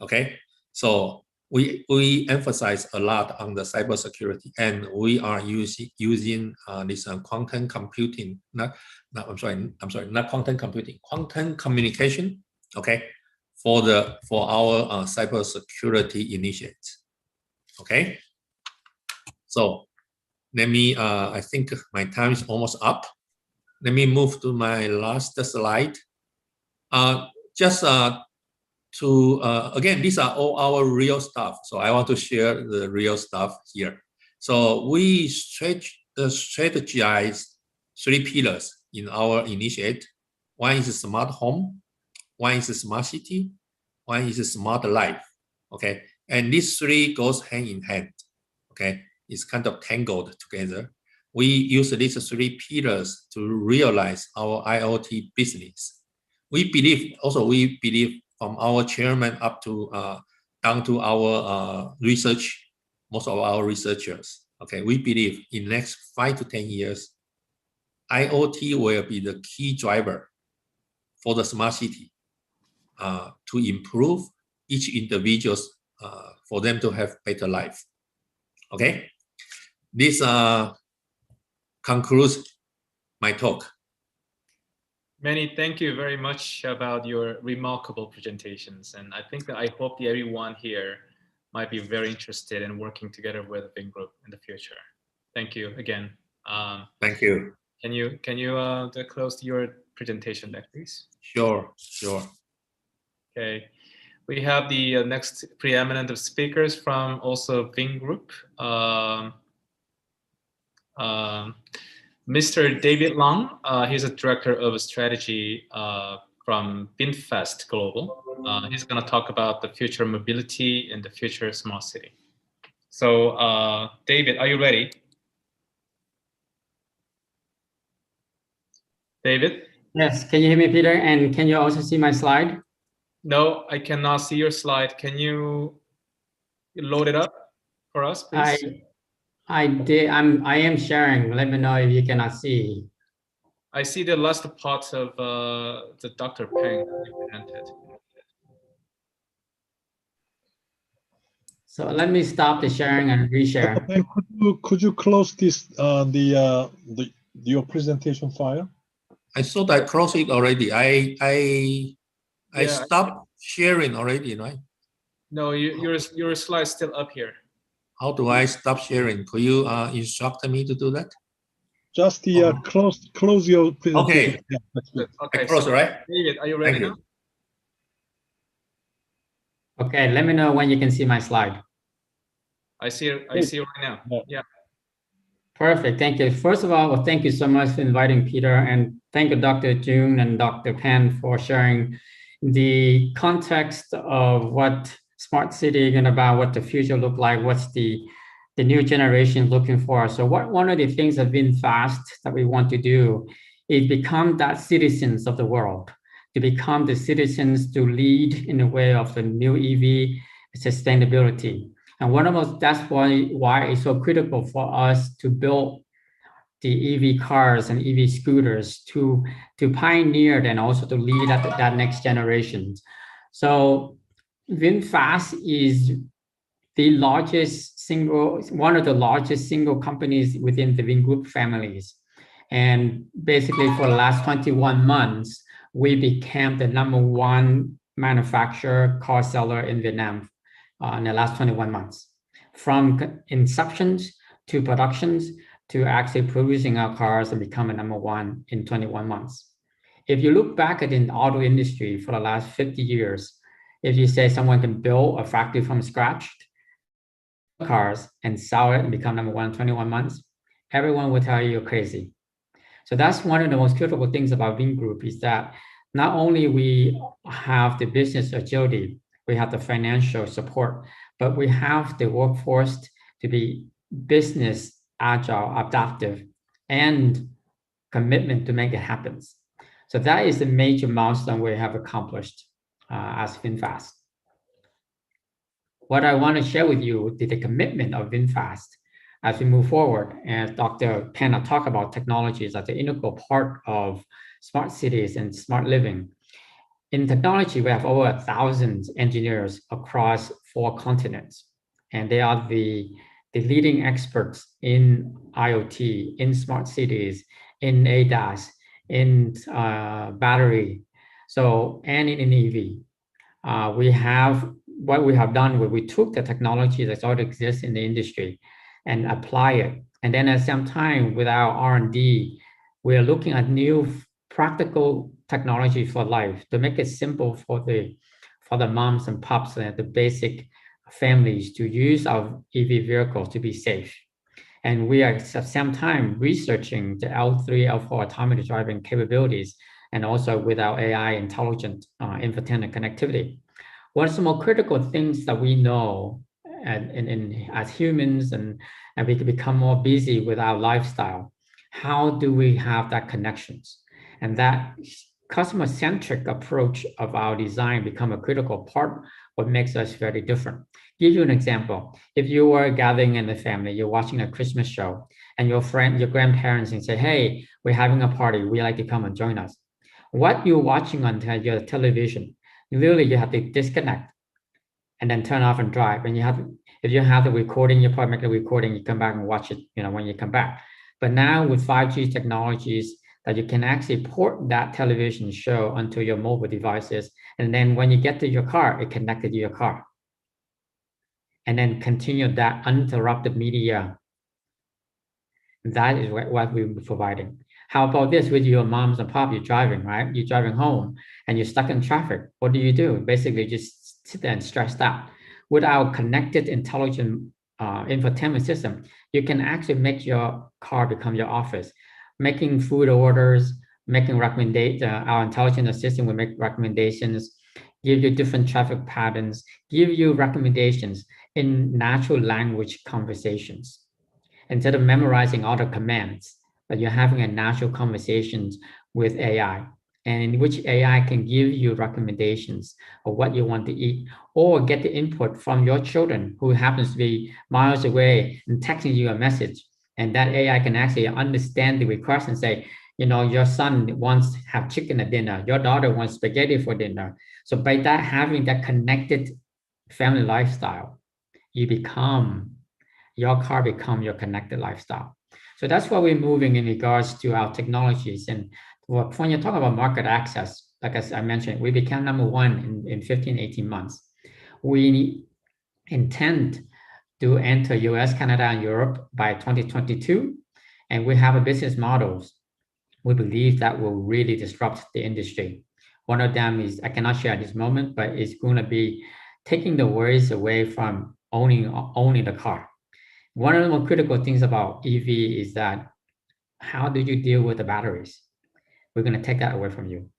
Okay, so we emphasize a lot on the cybersecurity, and we are using this quantum computing. Not quantum computing, quantum communication. Okay, for our cybersecurity initiatives. Okay, so let me. I think my time is almost up. Let me move to my last slide. Just to again, these are all our real stuff. So I want to share the real stuff here. So we strategize 3 pillars in our initiative. One is a smart home, one is a smart city, one is a smart life. Okay, and these 3 goes hand in hand. Okay, it's kind of tangled together. We use these 3 pillars to realize our IoT business. We believe from our chairman up to down to our research, most of our researchers. Okay, we believe in next 5 to 10 years, IoT will be the key driver for the smart city to improve each individual's for them to have better life. Okay, this concludes my talk. Manny, thank you very much about your remarkable presentations. And I think that I hope that everyone here might be very interested in working together with Vingroup in the future. Thank you again. Thank you. Can you close your presentation next, please? Sure. Okay. We have the next preeminent of speakers from also Vingroup. Mr. David Long, he's a director of strategy from VinFast Global. He's going to talk about the future of mobility and the future smart city. So, David, are you ready? David? Yes, can you hear me, Peter? And can you also see my slide? No, I cannot see your slide. Can you load it up for us, please? I did. I am sharing. Let me know if you cannot see. I see the last part of the Dr. Peng you presented. So let me stop the sharing and reshare. Could you close this your presentation file? I thought I closed it already. I stopped sharing already, right? No, your slide's still up here. How do I stop sharing? Could you instruct me to do that? Just close your presentation. Okay. Yeah, Okay, I close, so right? David, are you ready Thank now? Okay, let me know when you can see my slide. I see it right now. Yeah. Perfect. Thank you. First of all, thank you so much for inviting Peter, and thank you, Dr. Jung and Dr. Pan, for sharing the context of what smart city and about what the future look like, what's the new generation looking for. So one of the things that VinFast that we want to do is become that citizens of the world, to become the citizens to lead in the way of the new EV sustainability. And one of those, that's why it's so critical for us to build the EV cars and EV scooters to pioneer and also to lead that next generation. So VinFast is one of the largest single companies within the Vingroup families. And basically for the last 21 months, we became the #1 manufacturer car seller in Vietnam in the last 21 months. From inceptions to productions to actually producing our cars and becoming #1 in 21 months. If you look back at the auto industry for the last 50 years, if you say someone can build a factory from scratch, cars and sell it and become #1 in 21 months, everyone will tell you you're crazy. So that's one of the most critical things about Vingroup is that not only we have the business agility, we have the financial support, but we have the workforce to be business agile, adaptive, and commitment to make it happen. So that is the major milestone we have accomplished as VinFast. What I want to share with you is the commitment of VinFast as we move forward. And Dr. Penna talked about technologies as the integral part of smart cities and smart living. In technology, we have over 1,000 engineers across 4 continents, and they are the leading experts in IoT, in smart cities, in ADAS, in battery, and in EV. What we have done, we took the technology that already exists in the industry and apply it. And then at the same time, with our R&D, we are looking at new practical technology for life to make it simple for the moms and pops and the basic families to use our EV vehicles to be safe. And we are at the same time researching the L3, L4 autonomous driving capabilities, and also with our AI intelligent infotainment connectivity. One of the more critical things that we know as humans, and we can become more busy with our lifestyle, how do we have that connections? And that customer-centric approach of our design become a critical part, what makes us very different. Give you an example. If you were gathering in the family, you're watching a Christmas show, and your grandparents and say, hey, we're having a party, we'd like to come and join us. What you're watching on your television, literally you have to disconnect and then turn off and drive. And if you have the recording, you probably make a recording, you come back and watch it, when you come back. But now with 5G technologies, that you can actually port that television show onto your mobile devices. And then when you get to your car, it connected to your car. And then continue that uninterrupted media. That is what we're providing. How about this with your moms and pop? You're driving, right? You're driving home and you're stuck in traffic. What do? Basically, just sit there and stressed out. With our connected, intelligent infotainment system, you can actually make your car become your office, making food orders, making recommendations. Our intelligent assistant will make recommendations, give you different traffic patterns, give you recommendations in natural language conversations. Instead of memorizing all the commands, but you're having a natural conversations with AI, and in which AI can give you recommendations of what you want to eat, or get the input from your children who happens to be miles away and texting you a message. And that AI can actually understand the request and say, you know, your son wants to have chicken at dinner, your daughter wants spaghetti for dinner. So by that, having that connected family lifestyle, your car become your connected lifestyle. So that's what we're moving in regards to our technologies. And when you talk about market access, like as I mentioned, we became #1 in 15, 18 months. We intend to enter US, Canada, and Europe by 2022. And we have a business models we believe that will really disrupt the industry. One of them is, I cannot share at this moment, but it's going to be taking the worries away from owning the car. One of the more critical things about EV is that how do you deal with the batteries? We're going to take that away from you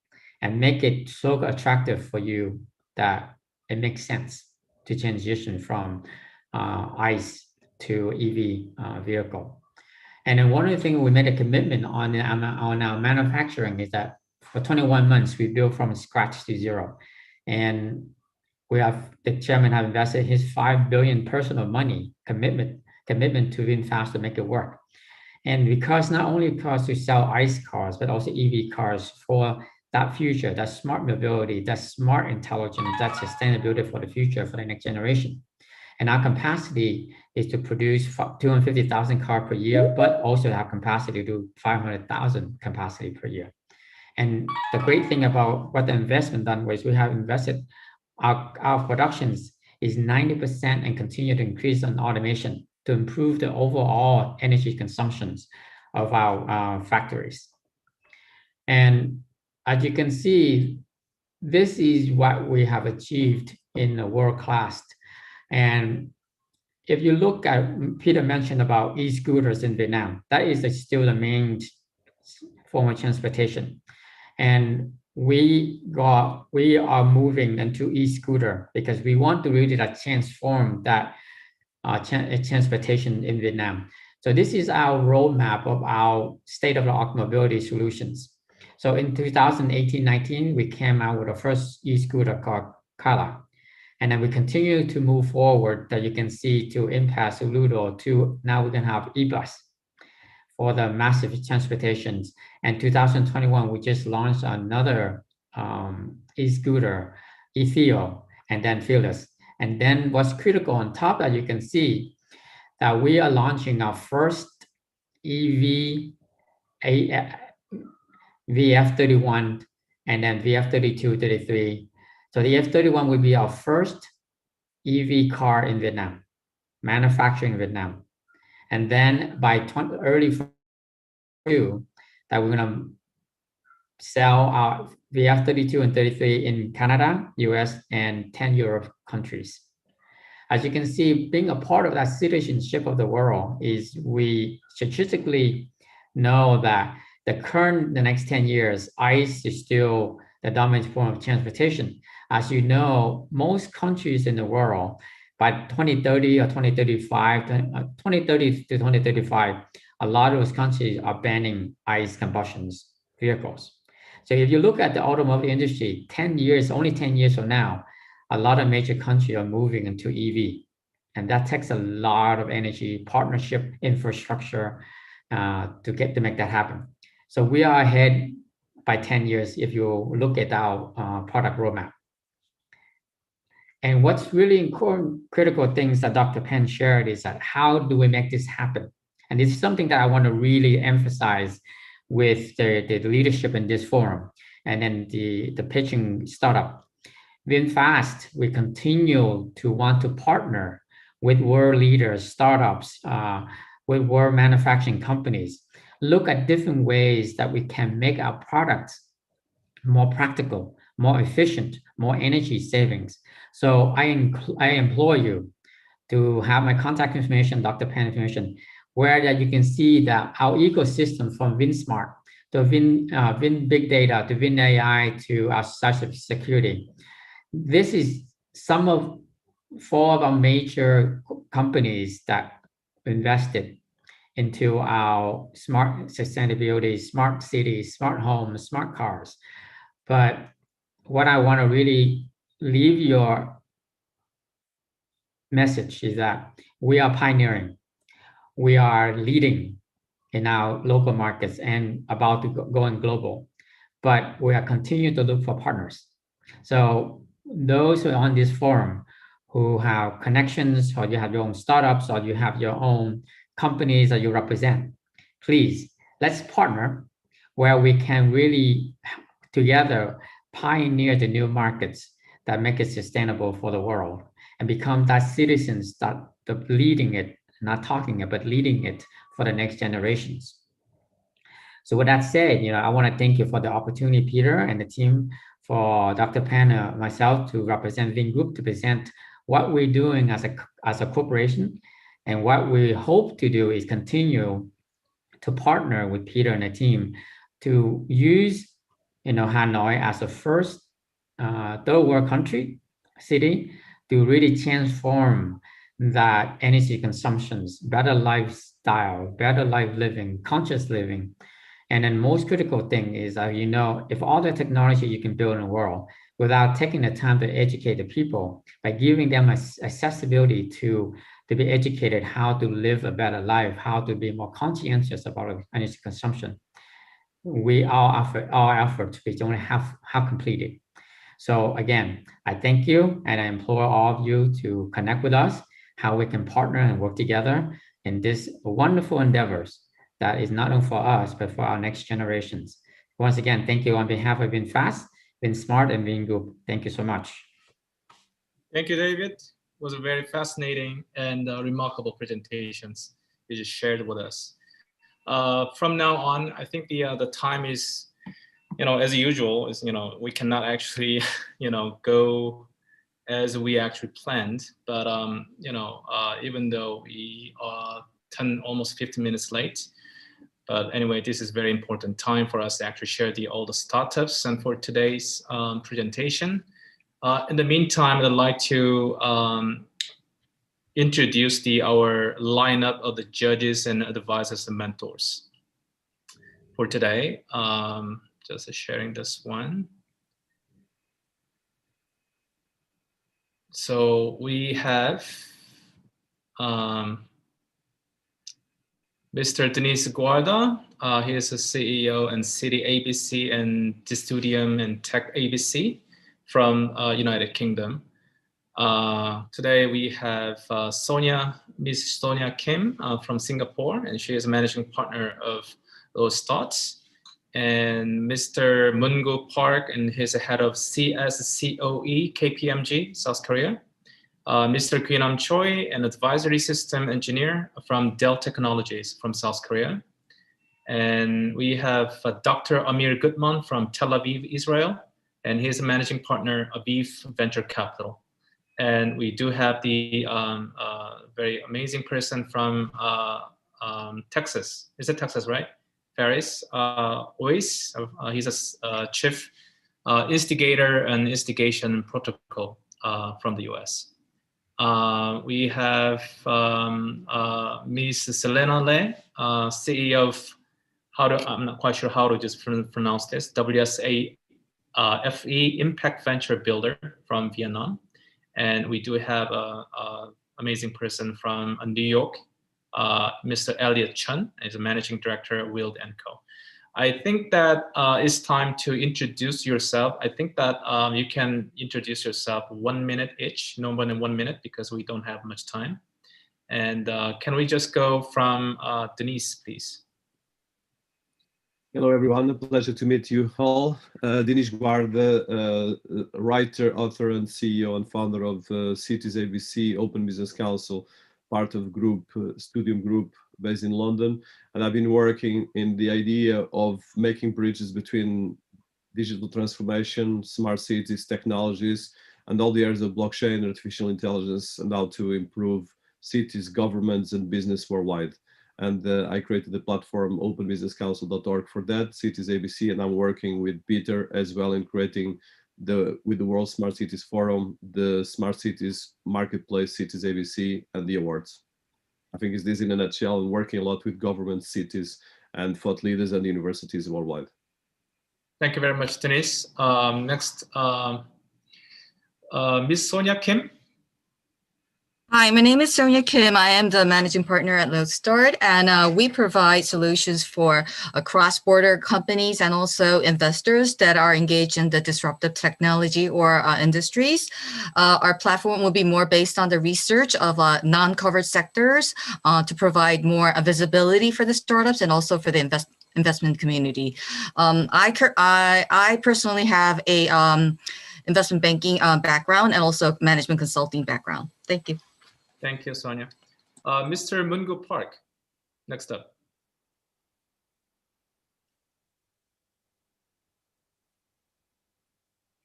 and make it so attractive for you that it makes sense to transition from ICE to EV vehicle. And then one of the things we made a commitment on our manufacturing is that for 21 months, we built from scratch to zero. And the chairman have invested his $5 billion personal money commitment to VinFast to make it work. And because not only because to sell ICE cars, but also EV cars for that future, that smart mobility, that smart intelligence, that sustainability for the future, for the next generation. And our capacity is to produce 250,000 cars per year, but also have capacity to do 500,000 capacity per year. And the great thing about what the investment done was we have invested our productions is 90% and continue to increase on automation to improve the overall energy consumptions of our factories. And as you can see, this is what we have achieved in the world class. And if you look at, Peter mentioned about e-scooters in Vietnam, that is still the main form of transportation. And we are moving into e-scooter because we want to really transform that transportation in Vietnam. So this is our roadmap of our state-of-the-art mobility solutions. So in 2018-19, we came out with the first e-scooter called Kala. And then we continue to move forward that you can see to Impact, Ludo, to now we can have e-bus for the massive transportations. And 2021, we just launched another e-scooter, Ethio, and then Fearless. And then what's critical on top that you can see that we are launching our first EV VF31 and then VF32, 33. So the F31 will be our first EV car in Vietnam, manufacturing in Vietnam. And then by early 2022, that we're going to sell our VF32 and 33 in Canada, US, and 10 Europe countries. As you can see, being a part of that citizenship of the world is we strategically know that the next 10 years, ICE is still the dominant form of transportation. As you know, most countries in the world, by 2030 or 2035, 2030 to 2035, a lot of those countries are banning ICE combustion vehicles. So if you look at the automobile industry, 10 years, only 10 years from now, a lot of major countries are moving into EV. And that takes a lot of energy, partnership, infrastructure to make that happen. So we are ahead by 10 years if you look at our product roadmap. And what's really important, critical things that Dr. Penn shared is that how do we make this happen? And this is something that I want to really emphasize with the leadership in this forum and then the pitching startup. VinFast, we continue to want to partner with world leaders, startups, with world manufacturing companies, look at different ways that we can make our products more practical, more efficient, more energy savings. So I implore you to have my contact information, Dr. Penn information, where that you can see that our ecosystem from VinSmart to win big data, to win AI, to cybersecurity. This is some of 4 of our major companies that invested into our smart sustainability, smart cities, smart homes, smart cars. But what I want to really leave your message is that we are pioneering. We are leading in our local markets and about to going global, but we are continuing to look for partners. So those who are on this forum who have connections, or you have your own startups, or you have your own companies that you represent, please, let's partner where we can really together pioneer the new markets that make it sustainable for the world and become that citizens that leading it, not talking it, but leading it for the next generations. So with that said, I want to thank you for the opportunity, Peter, and the team, for Dr. Pan and myself to represent Vingroup, to present what we're doing as a corporation. And what we hope to do is continue to partner with Peter and the team to use Hanoi as a first third world city to really transform that energy consumptions, better lifestyle, better life living, conscious living. And then most critical thing is, if all the technology you can build in the world without taking the time to educate the people, by giving them accessibility to be educated how to live a better life, how to be more conscientious about energy consumption, our efforts is only half completed. So again, I thank you, and I implore all of you to connect with us, how we can partner and work together in this wonderful endeavors that is not only for us, but for our next generations. Once again, thank you on behalf of VinFast, VinSmart, and Vingroup. Thank you so much. Thank you, David. It was a very fascinating and remarkable presentations you just shared with us. From now on, I think the time is, as usual, is, we cannot actually, go as we actually planned. But, even though we are almost 15 minutes late, but anyway, this is very important time for us to actually share all the startups and for today's presentation. In the meantime, I'd like to introduce our lineup of the judges and advisors and mentors for today. Just sharing this one. So we have Mr. Dennis Guarda. He is the CEO and City ABC and Distudium and Tech ABC from United Kingdom. Today we have Miss Sonia Kim from Singapore, and she is managing partner of those thoughts. And Mr. Mungo Park, and he's the head of CSCOE KPMG, South Korea. Mr. Kwinam Choi, an advisory system engineer from Dell Technologies from South Korea. And we have Dr. Amir Gutman from Tel Aviv, Israel, and he's a managing partner of Aviv Venture Capital. And we do have the very amazing person from Texas. Is it Texas, right? Faris Ois. He's a chief instigator and instigation protocol from the US. We have Ms. Selena Le, CEO of, I'm not quite sure how to just pronounce this, WSA FE Impact Venture Builder from Vietnam. And we do have an amazing person from New York, Mr. Elliot Chun, is a managing director at Wild & Co. I think that it's time to introduce yourself. I think that you can introduce yourself 1 minute each, no more than 1 minute, because we don't have much time. And can we just go from Denise, please? Hello, everyone. A pleasure to meet you all. Dinesh Guarda, writer, author, and CEO and founder of Cities ABC, Open Business Council, part of Studium Group based in London. And I've been working in the idea of making bridges between digital transformation, smart cities, technologies, and all the areas of blockchain, artificial intelligence, and how to improve cities, governments, and business worldwide. And I created the platform openbusinesscouncil.org for that, Cities ABC, and I'm working with Peter as well in creating with the World Smart Cities Forum, the Smart Cities Marketplace, Cities ABC, and the awards. I think it's this in a nutshell, and working a lot with government, cities, and thought leaders and universities worldwide. Thank you very much, Denise. Next, Ms. Sonia Kim. Hi, my name is Sonia Kim. I am the managing partner at Lodestart, and we provide solutions for cross-border companies and also investors that are engaged in the disruptive technology or industries. Our platform will be more based on the research of non-covered sectors to provide more visibility for the startups and also for the investment community. I personally have a investment banking background and also management consulting background. Thank you. Thank you, Sonia. Mr. Mungo Park, next up.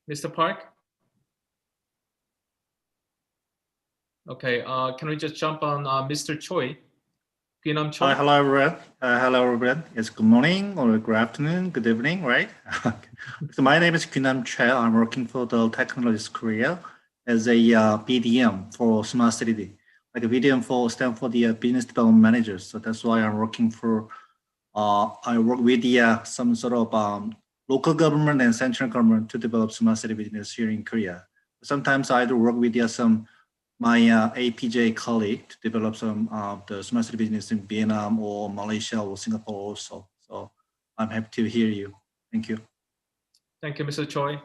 Mr. Park? Okay, can we just jump on Mr. Choi? Pinam Choi? Hello, everyone. Hello, everyone. It's good morning or good afternoon, good evening, right? So my name is Kunam Choi. I'm working for the Technologies Korea as a BDM for Smart City. Like a BDM stand for the business development managers. So that's why I'm working for, I work with some sort of local government and central government to develop smart city business here in Korea. Sometimes I do work with my APJ colleague to develop some the smart city business in Vietnam or Malaysia or Singapore also. So I'm happy to hear you. Thank you. Thank you, Mr. Choi.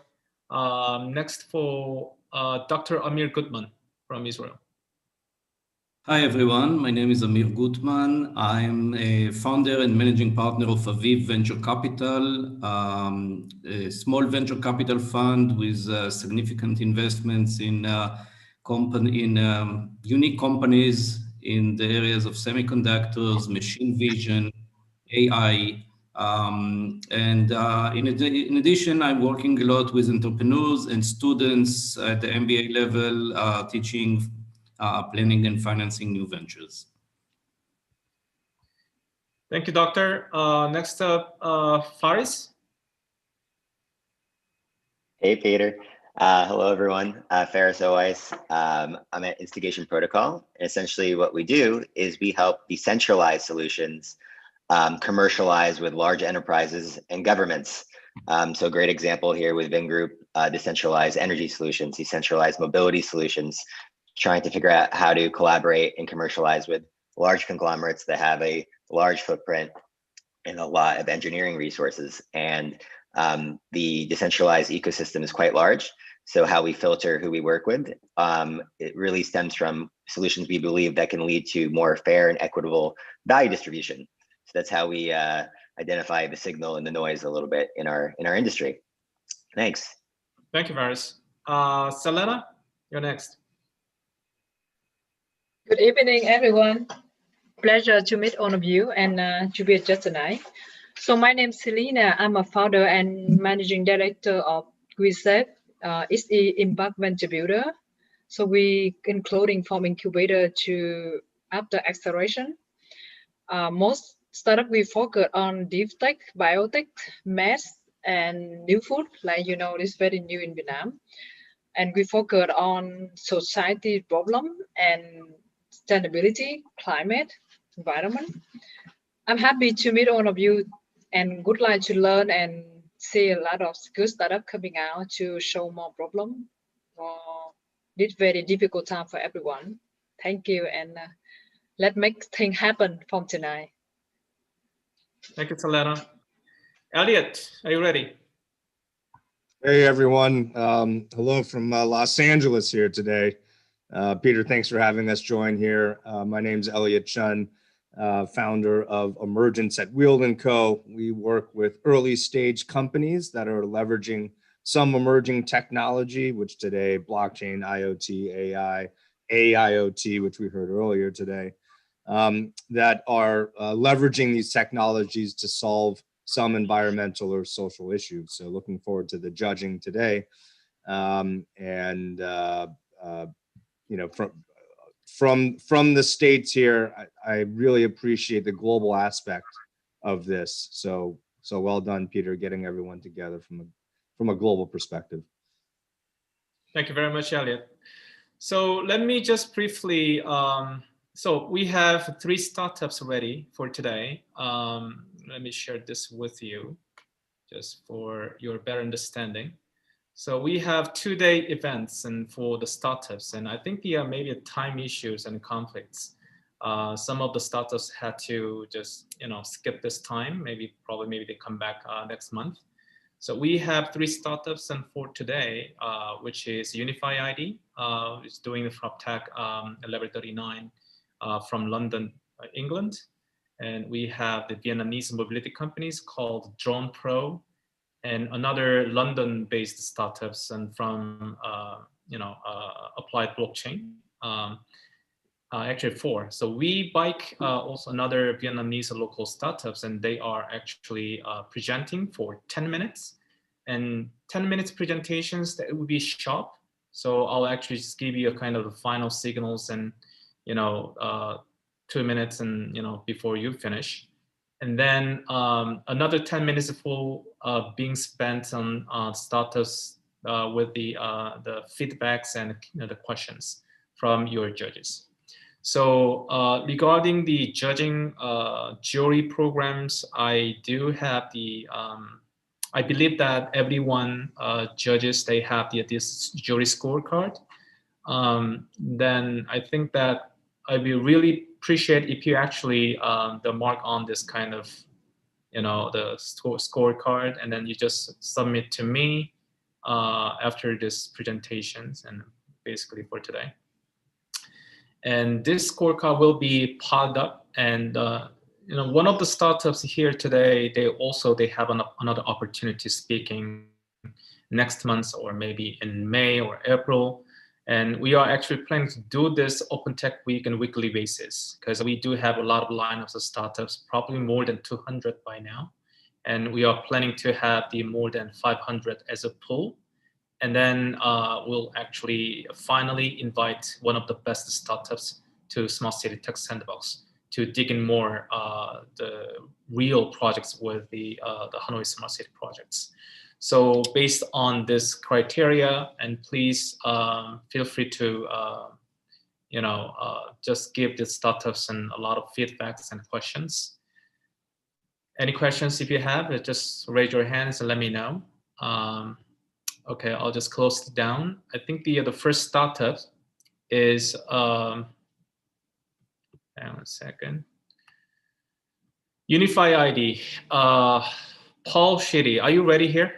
Next for Dr. Amir Goodman from Israel. Hi, everyone. My name is Amir Gutman. I'm a founder and managing partner of Aviv Venture Capital, a small venture capital fund with significant investments in unique companies in the areas of semiconductors, machine vision, AI. In addition, I'm working a lot with entrepreneurs and students at the MBA level, teaching planning and financing new ventures. Thank you, Doctor. Next up, Faris. Hey, Peter. Hello, everyone. Faris Owais. I'm at Instigation Protocol. And essentially what we do is we help decentralized solutions commercialize with large enterprises and governments. So a great example here with Vingroup, decentralized energy solutions, decentralized mobility solutions, trying to figure out how to collaborate and commercialize with large conglomerates that have a large footprint and a lot of engineering resources. And the decentralized ecosystem is quite large. So how we filter who we work with, it really stems from solutions we believe that can lead to more fair and equitable value distribution. So that's how we identify the signal and the noise a little bit in our industry. Thanks. Thank you, Faris. Selena, you're next. Good evening, everyone. Pleasure to meet all of you and to be a guest tonight. So my name is Selena. I'm a founder and managing director of GuiSafe. It's an impact venture builder. So we including from incubator to after acceleration. Most startup we focus on deep tech, biotech, math, and new food. Like it's very new in Vietnam. And we focus on society problem and sustainability, climate, environment. I'm happy to meet all of you and would like to learn and see a lot of good startup coming out to show more problem for this very difficult time for everyone. Thank you, and let's make things happen from tonight. Thank you, Selena. Elliot, are you ready? Hey, everyone. Hello from Los Angeles here today. Peter, thanks for having us join here. My name's Elliot Chun, founder of Emergence at Wield & Co. We work with early stage companies that are leveraging some emerging technology, which today, blockchain, IoT, AI, AIoT, which we heard earlier today, that are leveraging these technologies to solve some environmental or social issues. So looking forward to the judging today. from the States here, I really appreciate the global aspect of this. So well done, Peter, getting everyone together from a global perspective. Thank you very much, Elliot. So let me just briefly, so we have 3 startups ready for today. Let me share this with you just for your better understanding. So we have 2-day events and for the startups, and I think there are maybe time issues and conflicts. Some of the startups had to just skip this time. Maybe they come back next month. So we have 3 startups and for today, which is Unify ID, is doing the PropTech level 39 from London, England. And we have the Vietnamese mobility companies called Drone Pro, and another London-based startups and from Applied Blockchain. Actually 4. So We Bike, also another Vietnamese local startups, and they are actually presenting for 10 minutes. And 10 minutes presentations, that would be sharp. So I'll actually just give you a kind of the final signals and 2 minutes and before you finish. And then another 10 minutes full being spent on startups with the feedbacks and the questions from your judges. So regarding the judging jury programs, I do have the, I believe that everyone judges, they have this jury scorecard. Then I think that I will really appreciate if you actually the mark on this kind of, the scorecard, and then you just submit to me after this presentations and basically for today. And this scorecard will be piled up, and one of the startups here today, they have another opportunity speaking next month or maybe in May or April. And we are actually planning to do this Open Tech Week on a weekly basis because we do have a lot of lineups of startups, probably more than 200 by now. And we are planning to have the more than 500 as a pool. And then we'll actually finally invite one of the best startups to Smart City Tech Sandbox to dig in more the real projects with the Hanoi Smart City projects. So based on this criteria, and please feel free to just give the startups and a lot of feedbacks and questions. Any questions if you have, just raise your hands and let me know. Okay, I'll just close it down. I think the first startup is, hang on a second. Unify ID. Paul Shitty, are you ready here?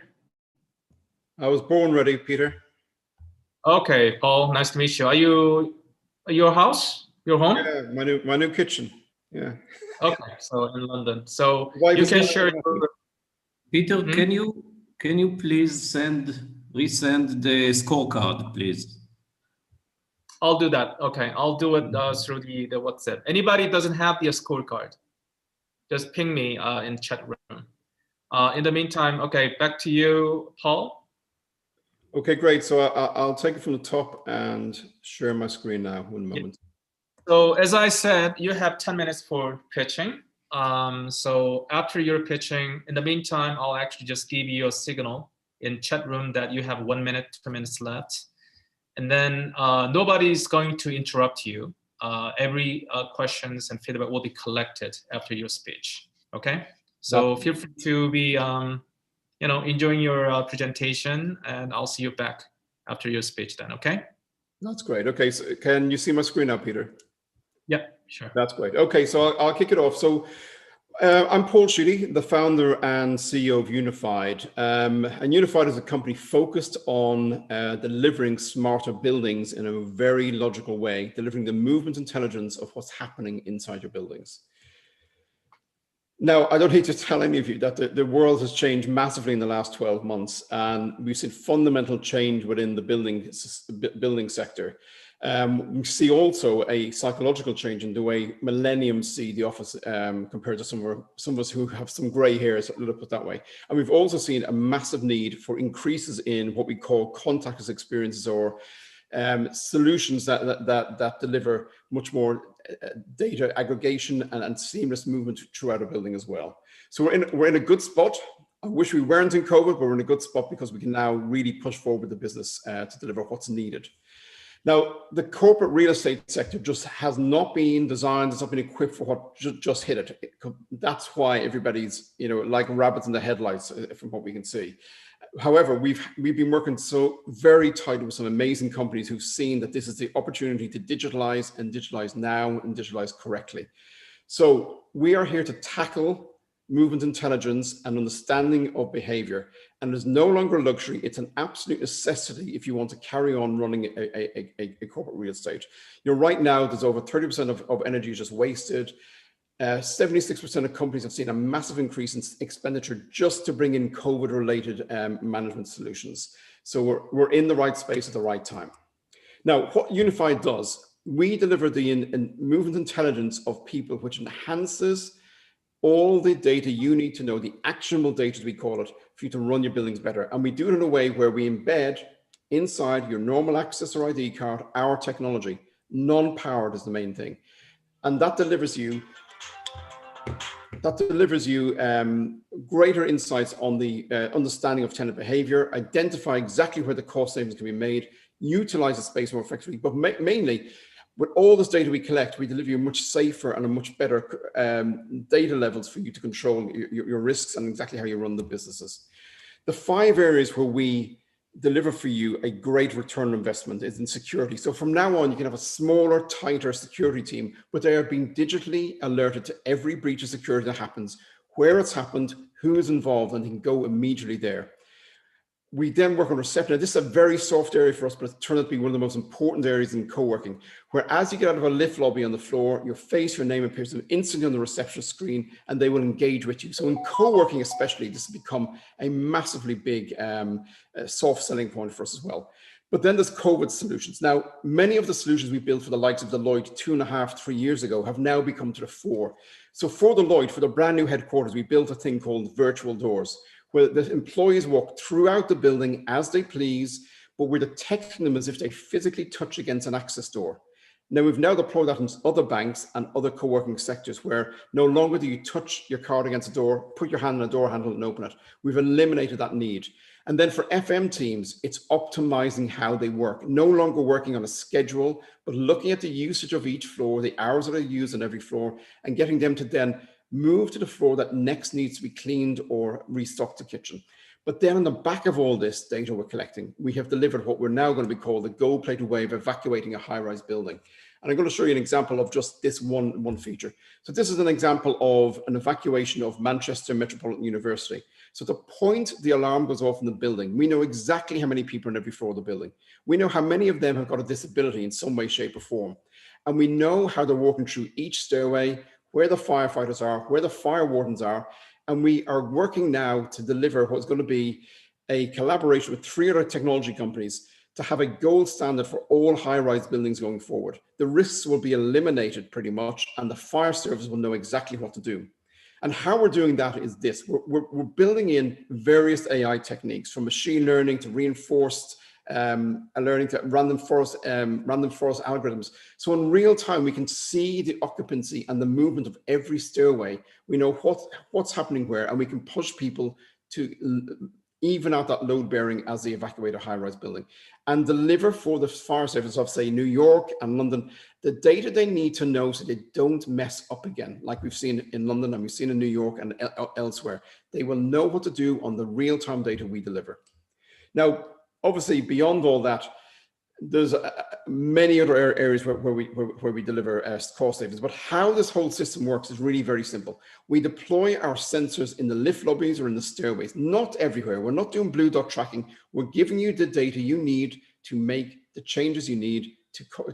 I was born ready, Peter. Okay, Paul, nice to meet you. Are you at your house, your home? Yeah, my new kitchen. Yeah. Okay, so in London. So you can share. Peter, can you please resend the scorecard, please? I'll do that. Okay, I'll do it through the WhatsApp. Anybody doesn't have the scorecard, just ping me in chat room. In the meantime, okay, back to you, Paul. Okay, great. So I'll take it from the top and share my screen now. One moment. So as I said, you have 10 minutes for pitching. So after your pitching, in the meantime, I'll actually just give you a signal in chat room that you have 1 minute, 2 minutes left. And then nobody's going to interrupt you. Every questions and feedback will be collected after your speech, okay? So feel free to be enjoying your presentation, and I'll see you back after your speech then, okay? That's great. Okay, so can you see my screen now, Peter? Yeah, sure. That's great. Okay, so I'll kick it off. So I'm Paul Sheedy, the founder and CEO of Unified. And Unified is a company focused on delivering smarter buildings in a very logical way, delivering the movement intelligence of what's happening inside your buildings. Now, I don't need to tell any of you that the world has changed massively in the last 12 months, and we've seen fundamental change within the building sector. We see also a psychological change in the way millennials see the office compared to some of us who have some gray hairs, let's put it that way. And we've also seen a massive need for increases in what we call contactless experiences, or solutions that deliver much more data aggregation and seamless movement throughout a building as well. So we're in a good spot. I wish we weren't in COVID, but we're in a good spot because we can now really push forward the business to deliver what's needed. Now, the corporate real estate sector just has not been designed, it's not been equipped for what just hit it. That's why everybody's, like rabbits in the headlights from what we can see. However, we've been working so very tight with some amazing companies who've seen that this is the opportunity to digitalize and digitalize now and digitalize correctly. So we are here to tackle movement intelligence and understanding of behavior. And there's no longer a luxury, it's an absolute necessity if you want to carry on running a corporate real estate. Right now, there's over 30% of energy just wasted. 76% of companies have seen a massive increase in expenditure just to bring in COVID-related management solutions. So we're in the right space at the right time. Now, what Unified does, we deliver the movement intelligence of people, which enhances all the data you need to know, the actionable data, as we call it, for you to run your buildings better. And we do it in a way where we embed inside your normal access or ID card our technology. Non-powered is the main thing. And that delivers you greater insights on the understanding of tenant behavior, identify exactly where the cost savings can be made, utilize the space more effectively, but mainly, with all this data we collect, we deliver you much safer and a much better data levels for you to control your risks and exactly how you run the businesses. The 5 areas where we deliver for you a great return on investment is in security. So from now on, you can have a smaller, tighter security team, but they are being digitally alerted to every breach of security that happens, where it's happened, who is involved, and they can go immediately there. We then work on reception. Now, this is a very soft area for us, but it's turned out to be one of the most important areas in co-working, where as you get out of a lift lobby on the floor, your face, your name appears instantly on the reception screen, and they will engage with you. So in co-working especially, this has become a massively big soft selling point for us as well. But then there's COVID solutions. Now, many of the solutions we built for the likes of Deloitte 2.5, 3 years ago have now become to the fore. So for Deloitte, for the brand new headquarters, we built a thing called virtual doors, where the employees walk throughout the building as they please, but we're detecting them as if they physically touch against an access door. Now, we've now deployed that in other banks and other co-working sectors where no longer do you touch your card against a door, put your hand on a door handle and open it. We've eliminated that need. And then for FM teams, it's optimizing how they work, no longer working on a schedule, but looking at the usage of each floor, the hours that are used on every floor, and getting them to then move to the floor that next needs to be cleaned or restocked the kitchen. But then on the back of all this data we're collecting, we have delivered what we're now going to be called the gold-plated way of evacuating a high-rise building. And I'm going to show you an example of just this one feature. So this is an example of an evacuation of Manchester Metropolitan University. So the point the alarm goes off in the building, we know exactly how many people are on every floor of the building. We know how many of them have got a disability in some way, shape, or form. And we know how they're walking through each stairway, where the firefighters are, where the fire wardens are. And we are working now to deliver what's going to be a collaboration with 3 other technology companies to have a gold standard for all high-rise buildings going forward. The risks will be eliminated pretty much, and the fire service will know exactly what to do. And how we're doing that is this. We're building in various AI techniques, from machine learning to reinforced learning to random forest algorithms. So in real time, we can see the occupancy and the movement of every stairway. We know what's happening where, and we can push people to even out that load bearing as they evacuate a high-rise building, and deliver for the fire service of, say, New York and London, the data they need to know so they don't mess up again, like we've seen in London and we've seen in New York and elsewhere. They will know what to do on the real-time data we deliver. Now, obviously, beyond all that, there's many other areas where we deliver cost savings. But how this whole system works is really very simple. We deploy our sensors in the lift lobbies or in the stairways, not everywhere. We're not doing blue dot tracking. We're giving you the data you need to make the changes you need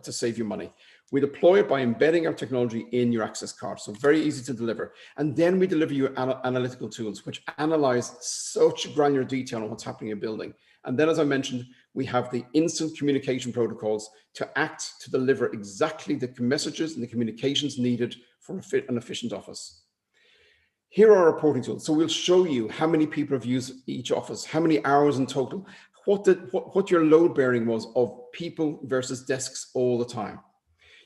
to save you money. We deploy it by embedding our technology in your access card, so very easy to deliver. And then we deliver you analytical tools which analyze such granular detail on what's happening in a building. And then, as I mentioned, we have the instant communication protocols to act to deliver exactly the messages and the communications needed for an efficient office. Here are our reporting tools. So we'll show you how many people have used each office, how many hours in total, what your load bearing was of people versus desks all the time.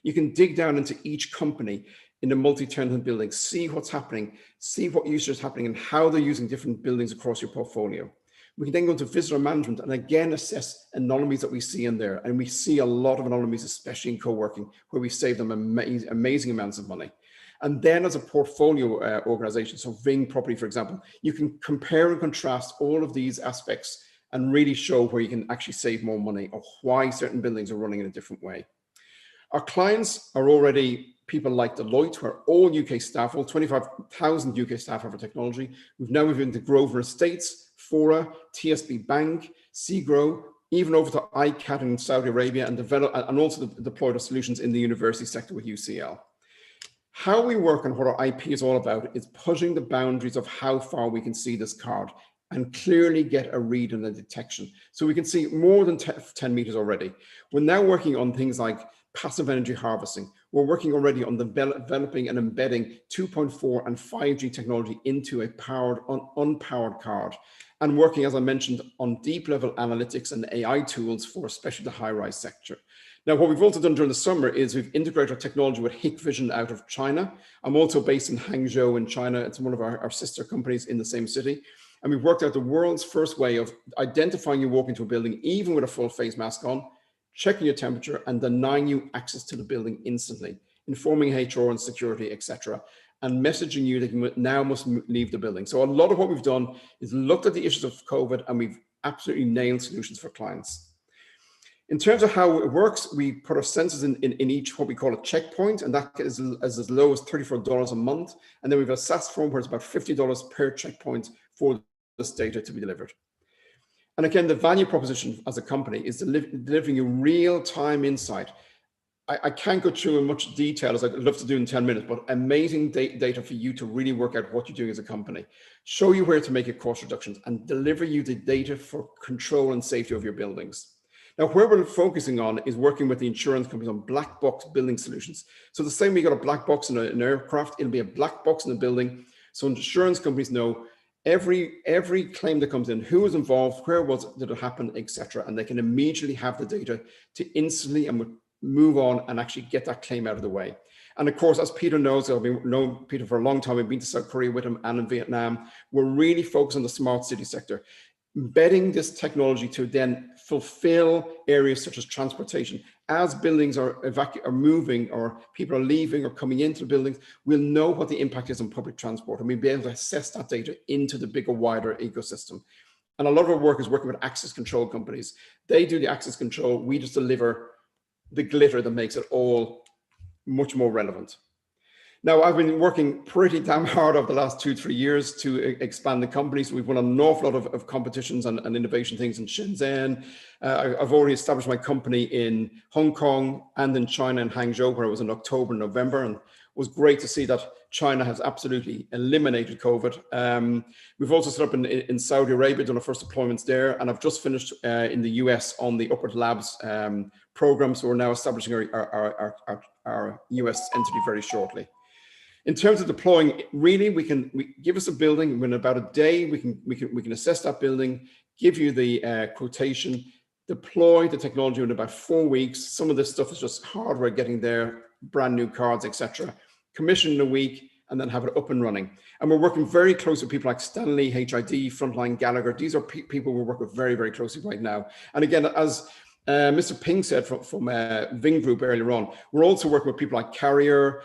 You can dig down into each company in a multi-tenant building, see what's happening, see what usage is happening and how they're using different buildings across your portfolio. We can then go into visitor management and again assess anomalies that we see in there. And we see a lot of anomalies, especially in co-working, where we save them amazing amounts of money. And then as a portfolio organization, so Ving Property, for example, you can compare and contrast all of these aspects and really show where you can actually save more money or why certain buildings are running in a different way. Our clients are already people like Deloitte, who are all UK staff, all 25,000 UK staff have our technology. We've now moved into Grosvenor Estates, Fora, TSB Bank, Segro, even over to ICAT in Saudi Arabia, and also deployed our solutions in the university sector with UCL. How we work and what our IP is all about is pushing the boundaries of how far we can see this card and clearly get a read and a detection. So we can see more than 10 meters already. We're now working on things like passive energy harvesting. We're working already on developing and embedding 2.4 and 5G technology into a unpowered card, and working, as I mentioned, on deep level analytics and AI tools for especially the high-rise sector. Now, what we've also done during the summer is we've integrated our technology with Hikvision out of China. I'm also based in Hangzhou in China. It's one of our sister companies in the same city. And we've worked out the world's first way of identifying you walk into a building, even with a full face mask on, checking your temperature and denying you access to the building instantly, informing HR and security, etc., and messaging you that you now must leave the building. So a lot of what we've done is looked at the issues of COVID and we've absolutely nailed solutions for clients. In terms of how it works, we put our sensors in each what we call a checkpoint, and that is as low as $34 a month. And then we have a SaaS form where it's about $50 per checkpoint for this data to be delivered. And again, the value proposition as a company is delivering you real-time insight. I can't go through in much detail as I'd love to do in 10 minutes, but amazing data for you to really work out what you're doing as a company, show you where to make your cost reductions, and deliver you the data for control and safety of your buildings. Now, where we're focusing on is working with the insurance companies on black box building solutions. So the same way you got a black box in an aircraft, it'll be a black box in a building. So insurance companies know every claim that comes in, who was involved, where did it happen, etc., and they can immediately have the data to instantly and move on and actually get that claim out of the way. And of course, as Peter knows, I've known Peter for a long time. I've been to South Korea with him and in Vietnam. We're really focused on the smart city sector, embedding this technology to then fulfill areas such as transportation. As buildings are moving, or people are leaving or coming into the buildings, we'll know what the impact is on public transport, and we'll be able to assess that data into the bigger, wider ecosystem. And a lot of our work is working with access control companies. They do the access control. We just deliver the glitter that makes it all much more relevant. Now, I've been working pretty damn hard over the last 2-3 years to expand the company. So we've won an awful lot of competitions and innovation things in Shenzhen. I've already established my company in Hong Kong and in China and Hangzhou, where I was in October, November, and it was great to see that China has absolutely eliminated COVID. We've also set up in Saudi Arabia, done our first deployments there, and I've just finished in the US on the Upward Labs program. So we're now establishing our US entity very shortly. In terms of deploying, really, we give us a building. In about a day, we can assess that building, give you the quotation, deploy the technology in about 4 weeks. Some of this stuff is just hardware getting there, brand new cards, etc. Commission in a week, and then have it up and running. And we're working very close with people like Stanley, HID, Frontline, Gallagher. These are people we work with very, very closely right now. And again, as Mr. Ping said from Ving Group earlier on, we're also working with people like Carrier,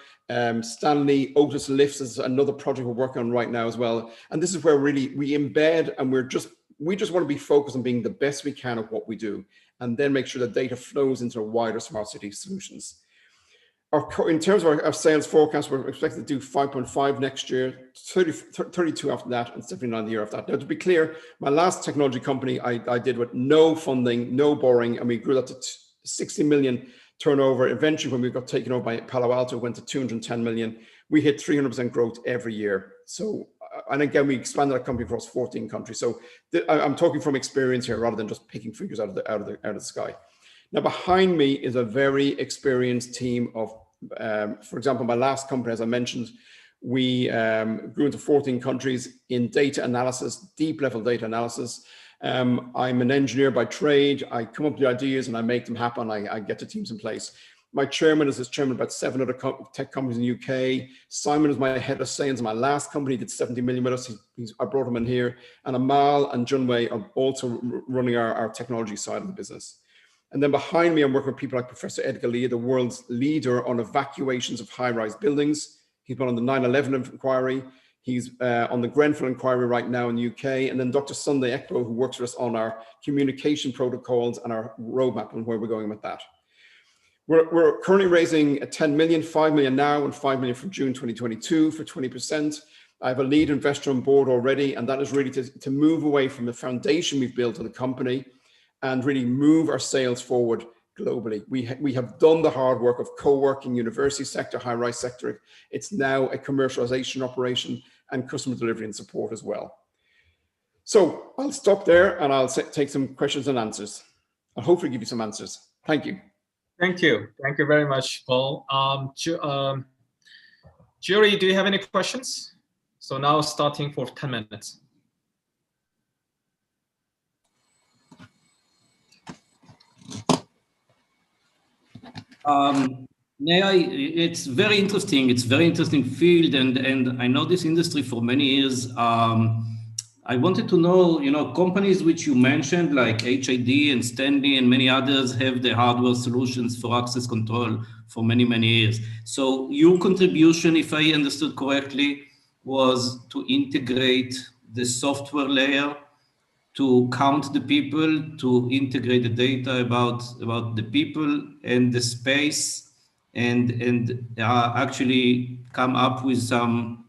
Stanley, Otis Lifts is another project we're working on right now as well. And this is where really we embed, and we just want to be focused on being the best we can at what we do, and then make sure that data flows into wider smart city solutions. In terms of our sales forecast, we're expected to do 5.5 next year, 32 after that, and 79 the year after that. Now, to be clear, my last technology company I did with no funding, no borrowing, and we grew that to 60 million turnover. Eventually, when we got taken over by Palo Alto, went to 210 million. We hit 300% growth every year. So, and again, we expanded our company across 14 countries. So I'm talking from experience here rather than just picking figures out of the sky. Now, behind me is a very experienced team of, for example, my last company, as I mentioned, we grew into 14 countries in data analysis, deep level data analysis. I'm an engineer by trade. I come up with the ideas and I make them happen. I get the teams in place. My chairman is chairman of about 7 other tech companies in the UK. Simon is my head of sales. My last company did 70 million with us. I brought him in here. And Amal and Junwei are also running our technology side of the business. And then behind me, I'm working with people like Professor Edgar Lee, the world's leader on evacuations of high-rise buildings. He's been on the 9/11 inquiry. He's on the Grenfell inquiry right now in the UK. And then Dr. Sunday Ekbo, who works with us on our communication protocols and our roadmap and where we're going with that. We're currently raising 10 million, 5 million now and 5 million from June 2022 for 20%. I have a lead investor on board already, and that is really to move away from the foundation we've built in the company and really move our sales forward globally. We have done the hard work of co-working, university sector, high-rise sector. It's now a commercialization operation and customer delivery and support as well. So I'll stop there and I'll take some questions and answers. I'll hopefully give you some answers. Thank you. Thank you. Thank you very much, Paul. Jury, do you have any questions? So now starting for 10 minutes. It's very interesting. It's a very interesting field, and I know this industry for many years. I wanted to know, companies which you mentioned, like HID and Stanley and many others, have the hardware solutions for access control for many, many years. So your contribution, if I understood correctly, was to integrate the software layer, to count the people, to integrate the data about the people and the space, and actually come up with some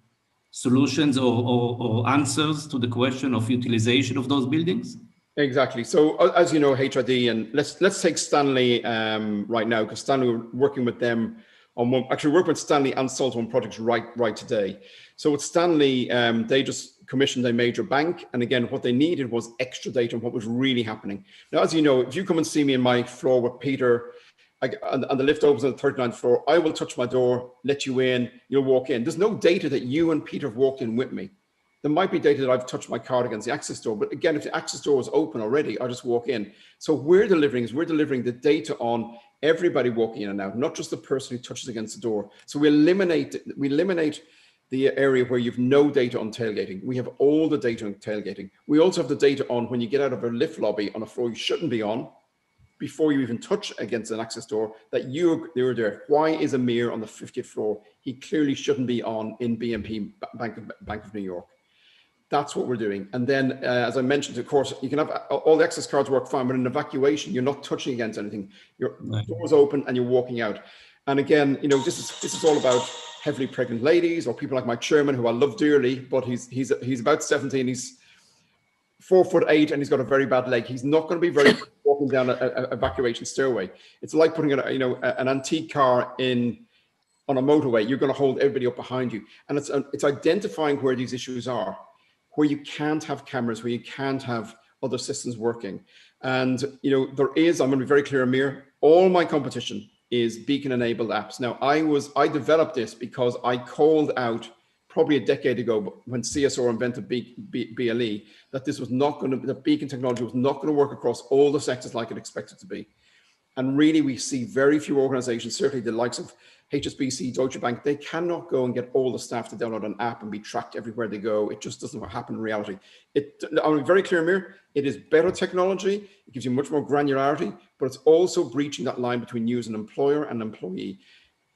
solutions or answers to the question of utilization of those buildings? Exactly. So as you know, HID, and let's take Stanley right now, because Stanley, we're working with them on one, actually working with Stanley and Salt on projects right today. So with Stanley, they just commissioned a major bank. And again, what they needed was extra data on what was really happening. Now, as you know, if you come and see me in my floor with Peter, and the lift opens on the 39th floor, I will touch my door, let you in, you'll walk in. There's no data that you and Peter have walked in with me. There might be data that I've touched my card against the access door, but again, if the access door was open already, I'll just walk in. So we're delivering the data on everybody walking in and out, not just the person who touches against the door. So we eliminate the area where you've no data on tailgating. We have all the data on tailgating. We also have the data on when you get out of a lift lobby on a floor you shouldn't be on, before you even touch against an access door, that you're there. Why is Amir on the 50th floor? He clearly shouldn't be on in BNP, Bank of New York. That's what we're doing. And then, as I mentioned, of course, you can have all the access cards work fine, but in evacuation, you're not touching against anything. Your door's open and you're walking out. And again, this is all about heavily pregnant ladies or people like my chairman, who I love dearly, but he's about 17. He's 4'8" and he's got a very bad leg. He's not going to be very good walking down an evacuation stairway. It's like putting an antique car on a motorway. You're going to hold everybody up behind you, and it's identifying where these issues are, where you can't have cameras, where you can't have other systems working. And there is, I'm going to be very clear, Amir, all my competition is beacon enabled apps. Now I developed this because I called out probably a decade ago, when CSR invented BLE, that this was not going to, the beacon technology was not going to work across all the sectors like it expected to be. And really, we see very few organizations, certainly the likes of HSBC, Deutsche Bank, they cannot go and get all the staff to download an app and be tracked everywhere they go. It just doesn't happen in reality. I'm very clear, Amir, it is better technology. It gives you much more granularity, but it's also breaching that line between you as an employer and employee.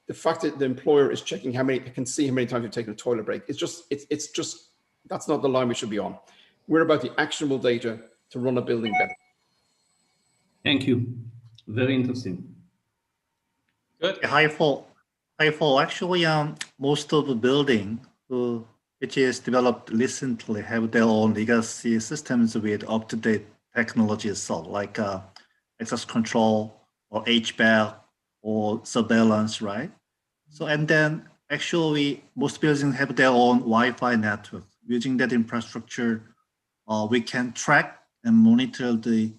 The fact that the employer is checking how many times you've taken a toilet break, it's just, that's not the line we should be on. We're about the actionable data to run a building better. Thank you. Very interesting. Good. Hi, Paul. Actually, most of the building which is developed recently have their own legacy systems with up-to-date technology itself, like access control or HVAC or surveillance, right? So, and then actually most buildings have their own Wi-Fi network. Using that infrastructure, we can track and monitor the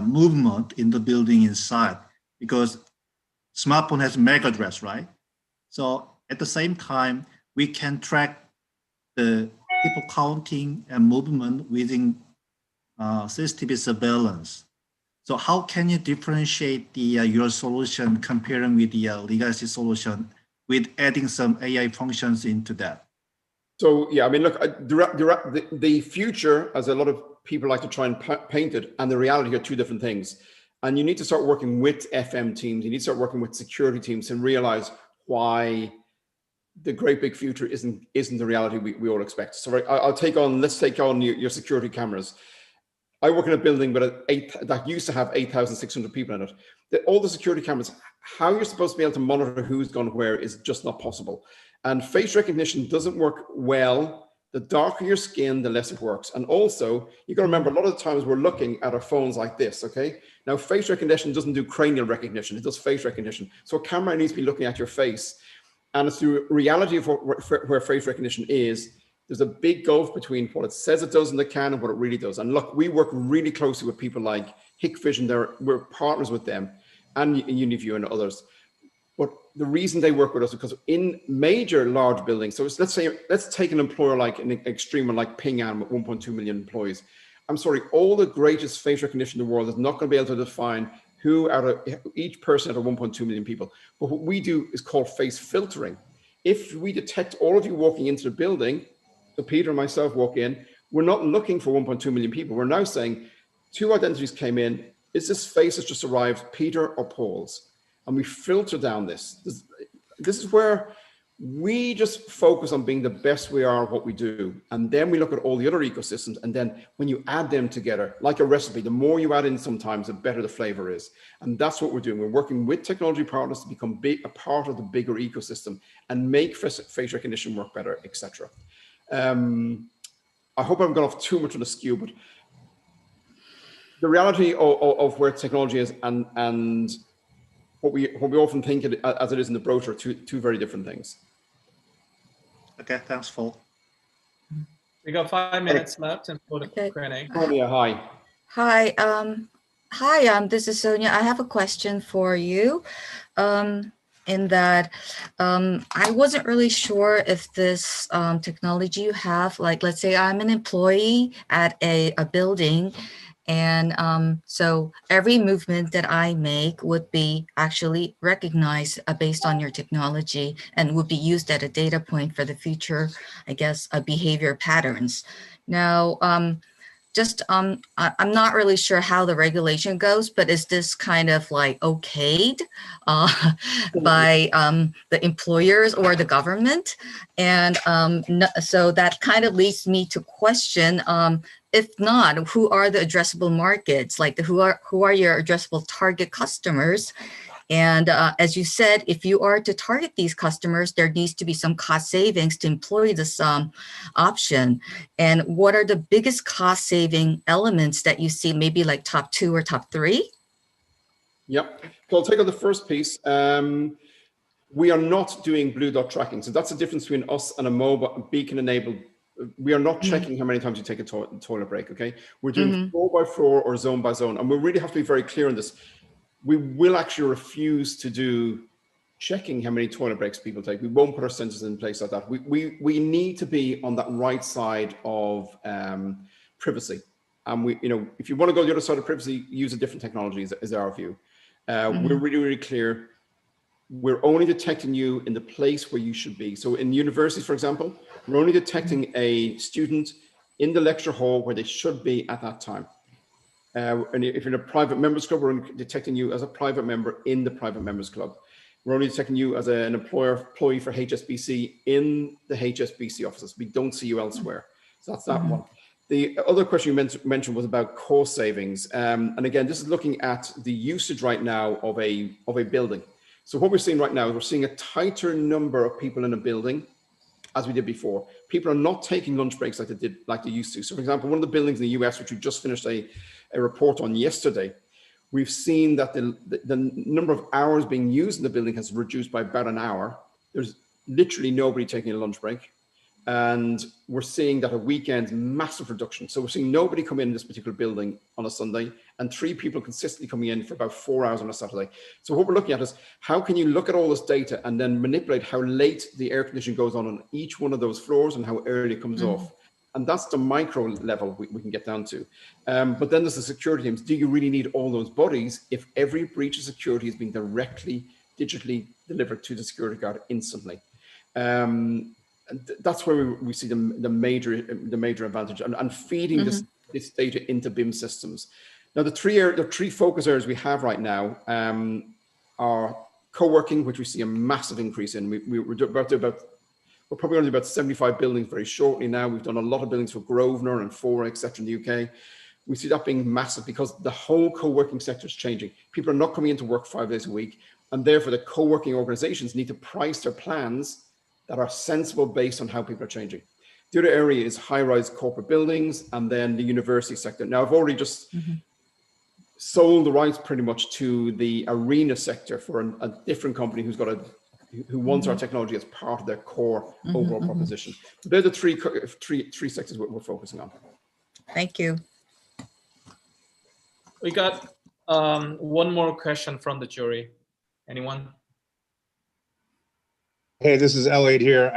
movement in the building inside, because smartphone has MAC address, right? So at the same time, we can track the people counting and movement within CCTV surveillance. So how can you differentiate your solution comparing with the legacy solution with adding some AI functions into that? So yeah, I mean, look, the future, as a lot of people like to try and paint it, and the reality are two different things. And you need to start working with FM teams. You need to start working with security teams and realize why the great big future isn't the reality we all expect. So let's take on your security cameras. I work in a building that used to have 8,600 people in it. All the security cameras, how you're supposed to be able to monitor who's gone where is just not possible. And face recognition doesn't work well. The darker your skin, the less it works. And also, you got to remember, a lot of the times we're looking at our phones like this, okay? Now, face recognition doesn't do cranial recognition. It does face recognition. So a camera needs to be looking at your face. And it's the reality of where face recognition is. There's a big gulf between what it says it does in the can and what it really does. And look, we work really closely with people like Hikvision. We're partners with them and Uniview and others. But the reason they work with us is because in major large buildings, so let's take an employer like an extreme one like Ping An with 1.2 million employees. I'm sorry, all the greatest face recognition in the world is not going to be able to define who out of each person out of 1.2 million people. But what we do is called face filtering. If we detect all of you walking into the building, so Peter and myself walk in, we're not looking for 1.2 million people. We're now saying 2 identities came in. Is this face that's just arrived Peter or Paul's? And we filter down this. This is where we just focus on being the best we are at what we do. And then we look at all the other ecosystems. And then when you add them together, like a recipe, the more you add in sometimes, the better the flavor is. And that's what we're doing. We're working with technology partners to become a part of the bigger ecosystem and make face recognition work better, etc. I hope I haven't gone off too much on the skew, but the reality of where technology is and what we often think as it is in the brochure, two very different things. Okay, thanks, Paul. We got 5 minutes left and for the Q&A. Sonia, hi. Hi, hi. This is Sonia. I have a question for you. In that I wasn't really sure if this technology you have, like, let's say I'm an employee at a building, and so every movement that I make would be actually recognized based on your technology and would be used as a data point for the future, I guess, behavior patterns. Now, I'm not really sure how the regulation goes, but is this kind of like okayed by the employers or the government? And so that kind of leads me to question, if not, who are the addressable markets? Like who are your addressable target customers? And as you said, if you are to target these customers, there needs to be some cost savings to employ this option. And what are the biggest cost saving elements that you see, maybe like top 2 or top 3? Yep. So I'll take on the first piece. We are not doing blue dot tracking. So that's the difference between us and a mobile beacon enabled. We are not checking how many times you take a toilet break, okay? We're doing floor by floor or zone by zone. And we really have to be very clear on this. We will actually refuse to do checking how many toilet breaks people take. We won't put our sensors in place like that. We need to be on that right side of privacy. And if you want to go the other side of privacy, use a different technology is our view. We're really, really clear. We're only detecting you in the place where you should be. So in universities, for example, we're only detecting a student in the lecture hall where they should be at that time. And if you're in a private members club, we're only detecting you as a private member in the private members club. We're only detecting you as an employee for HSBC in the HSBC offices. We don't see you elsewhere. So that's that one. The other question you mentioned was about cost savings. And again, this is looking at the usage right now of a building. So what we're seeing right now is we're seeing a tighter number of people in a building as we did before. People are not taking lunch breaks like they used to. So for example, one of the buildings in the US, which we just finished a report on yesterday, we've seen that the number of hours being used in the building has reduced by about an hour. There's literally nobody taking a lunch break. And we're seeing that a weekend, massive reduction. So we're seeing nobody come in this particular building on a Sunday and 3 people consistently coming in for about 4 hours on a Saturday. So what we're looking at is how can you look at all this data and then manipulate how late the air conditioning goes on each one of those floors and how early it comes off. And that's the micro level we can get down to. But then there's the security teams. Do you really need all those bodies if every breach of security is being directly, digitally delivered to the security guard instantly? That's where we see the major advantage, and feeding this data into BIM systems. Now, the three focus areas we have right now are co-working, which we see a massive increase in. We're probably going to do about 75 buildings very shortly now. We've done a lot of buildings for Grosvenor and Fora, etc. in the UK. We see that being massive because the whole co-working sector is changing. People are not coming into work 5 days a week, and therefore the co-working organizations need to price their plans that are sensible based on how people are changing. The other area is high-rise corporate buildings, and then the university sector. Now, I've already just sold the rights pretty much to the arena sector for a different company who wants our technology as part of their core overall proposition. They're the three sectors we're focusing on. Thank you. We got one more question from the jury. Anyone? Hey, this is Elliot here.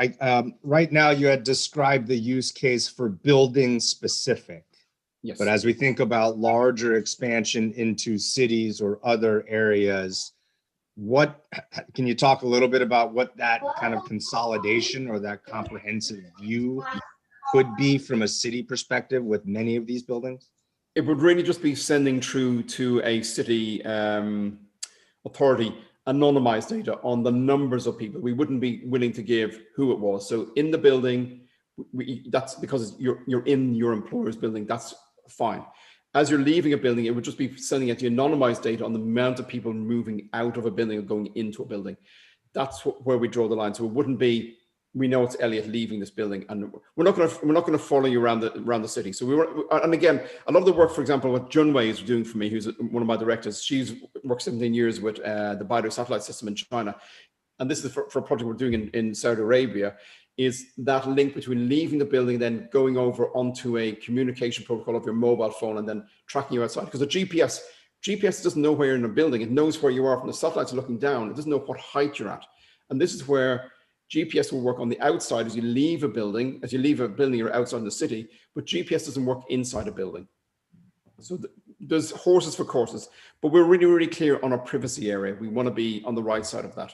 Right now you had described the use case for building specific. Yes. But as we think about larger expansion into cities or other areas, can you talk a little bit about what that kind of consolidation or that comprehensive view could be from a city perspective with many of these buildings? It would really just be sending through to a city authority anonymized data on the numbers of people. We wouldn't be willing to give who it was. So in the building, that's because you're in your employer's building, that's fine. As you're leaving a building, it would just be sending out the anonymized data on the amount of people moving out of a building or going into a building. That's where we draw the line. So it wouldn't be, we know it's Elliot leaving this building, and we're not going to follow you around the city. So and again, a lot of the work, for example, what Junwei is doing for me, who's one of my directors, she's worked 17 years with the Baidu satellite system in China, and this is for a project we're doing in Saudi Arabia. Is that link between leaving the building, then going over onto a communication protocol of your mobile phone, and then tracking you outside? Because the GPS doesn't know where you're in a building. It knows where you are from the satellites looking down. It doesn't know what height you're at. And this is where GPS will work on the outside as you leave a building. As you leave a building, you're outside in the city, but GPS doesn't work inside a building. So there's horses for courses, but we're really, really clear on our privacy area. We want to be on the right side of that.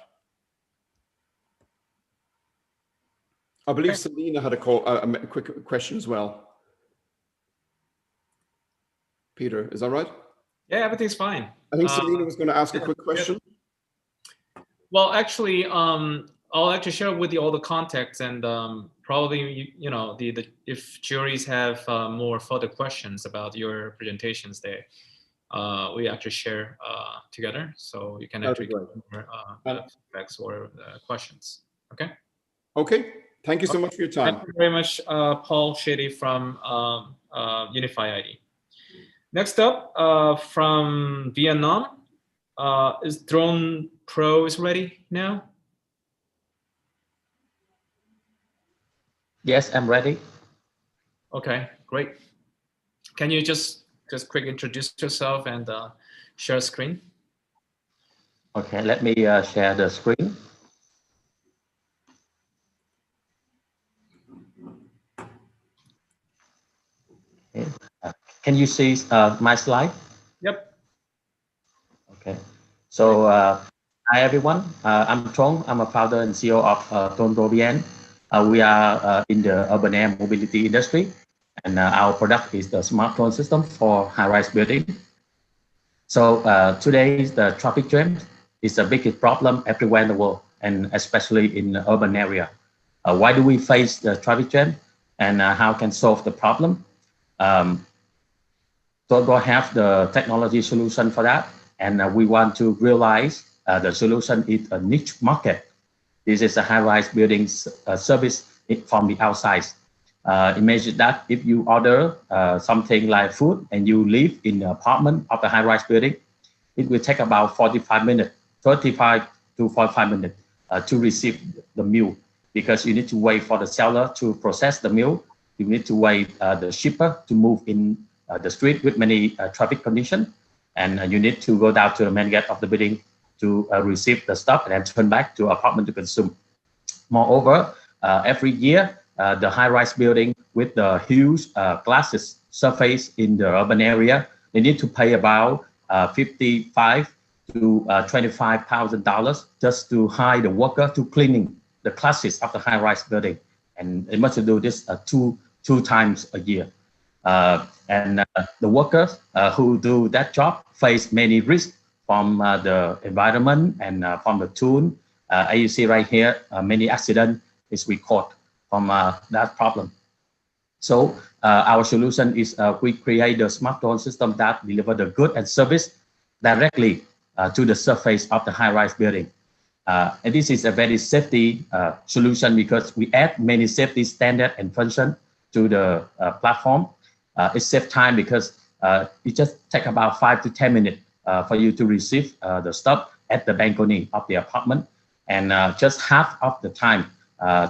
I believe Selena had a quick question as well. Peter, is that right? Yeah, everything's fine. I think Selena was going to ask a quick question. Well, actually, I'll actually share with you all the context, and probably, if juries have more further questions about your presentations there, we actually share together, so you can actually get more feedbacks or questions. Okay. Okay. Thank you so much for your time. Thank you very much, Paul Shady from Unify ID. Next up, from Vietnam, is Drone Pro is ready now? Yes, I'm ready. Okay, great. Can you just quick introduce yourself and share screen? Okay, let me share the screen. Okay. Can you see my slide? Yep. Okay. So hi everyone. I'm Trong. I'm a founder and CEO of Drone Pro VN. We are in the urban air mobility industry, and our product is the smart drone system for high-rise building. So today, the traffic jam is the biggest problem everywhere in the world, and especially in the urban area. Why do we face the traffic jam, and how can solve the problem? So we have the technology solution for that, and we want to realize the solution is a niche market. This is a high-rise building service from the outside. Imagine that if you order something like food and you live in the apartment of the high-rise building, it will take about 35 minutes, 35 to 45 minutes to receive the meal, because you need to wait for the seller to process the meal. You need to wait the shipper to move in the street with many traffic conditions, and you need to go down to the main gate of the building to receive the stuff and then turn back to apartment to consume. Moreover, every year the high-rise building with the huge glasses surface in the urban area, they need to pay about $55,000 to $25,000 just to hire the worker to cleaning the classes of the high-rise building, and they must do this two times a year. And the workers who do that job face many risks from the environment and from the tool. As you see right here, many accidents is recorded from that problem. So our solution is we create the smart drone system that deliver the goods and service directly to the surface of the high-rise building. And this is a very safety solution because we add many safety standards and functions to the platform. It saves time because it just takes about 5 to 10 minutes for you to receive the stuff at the balcony of the apartment, and just half of the time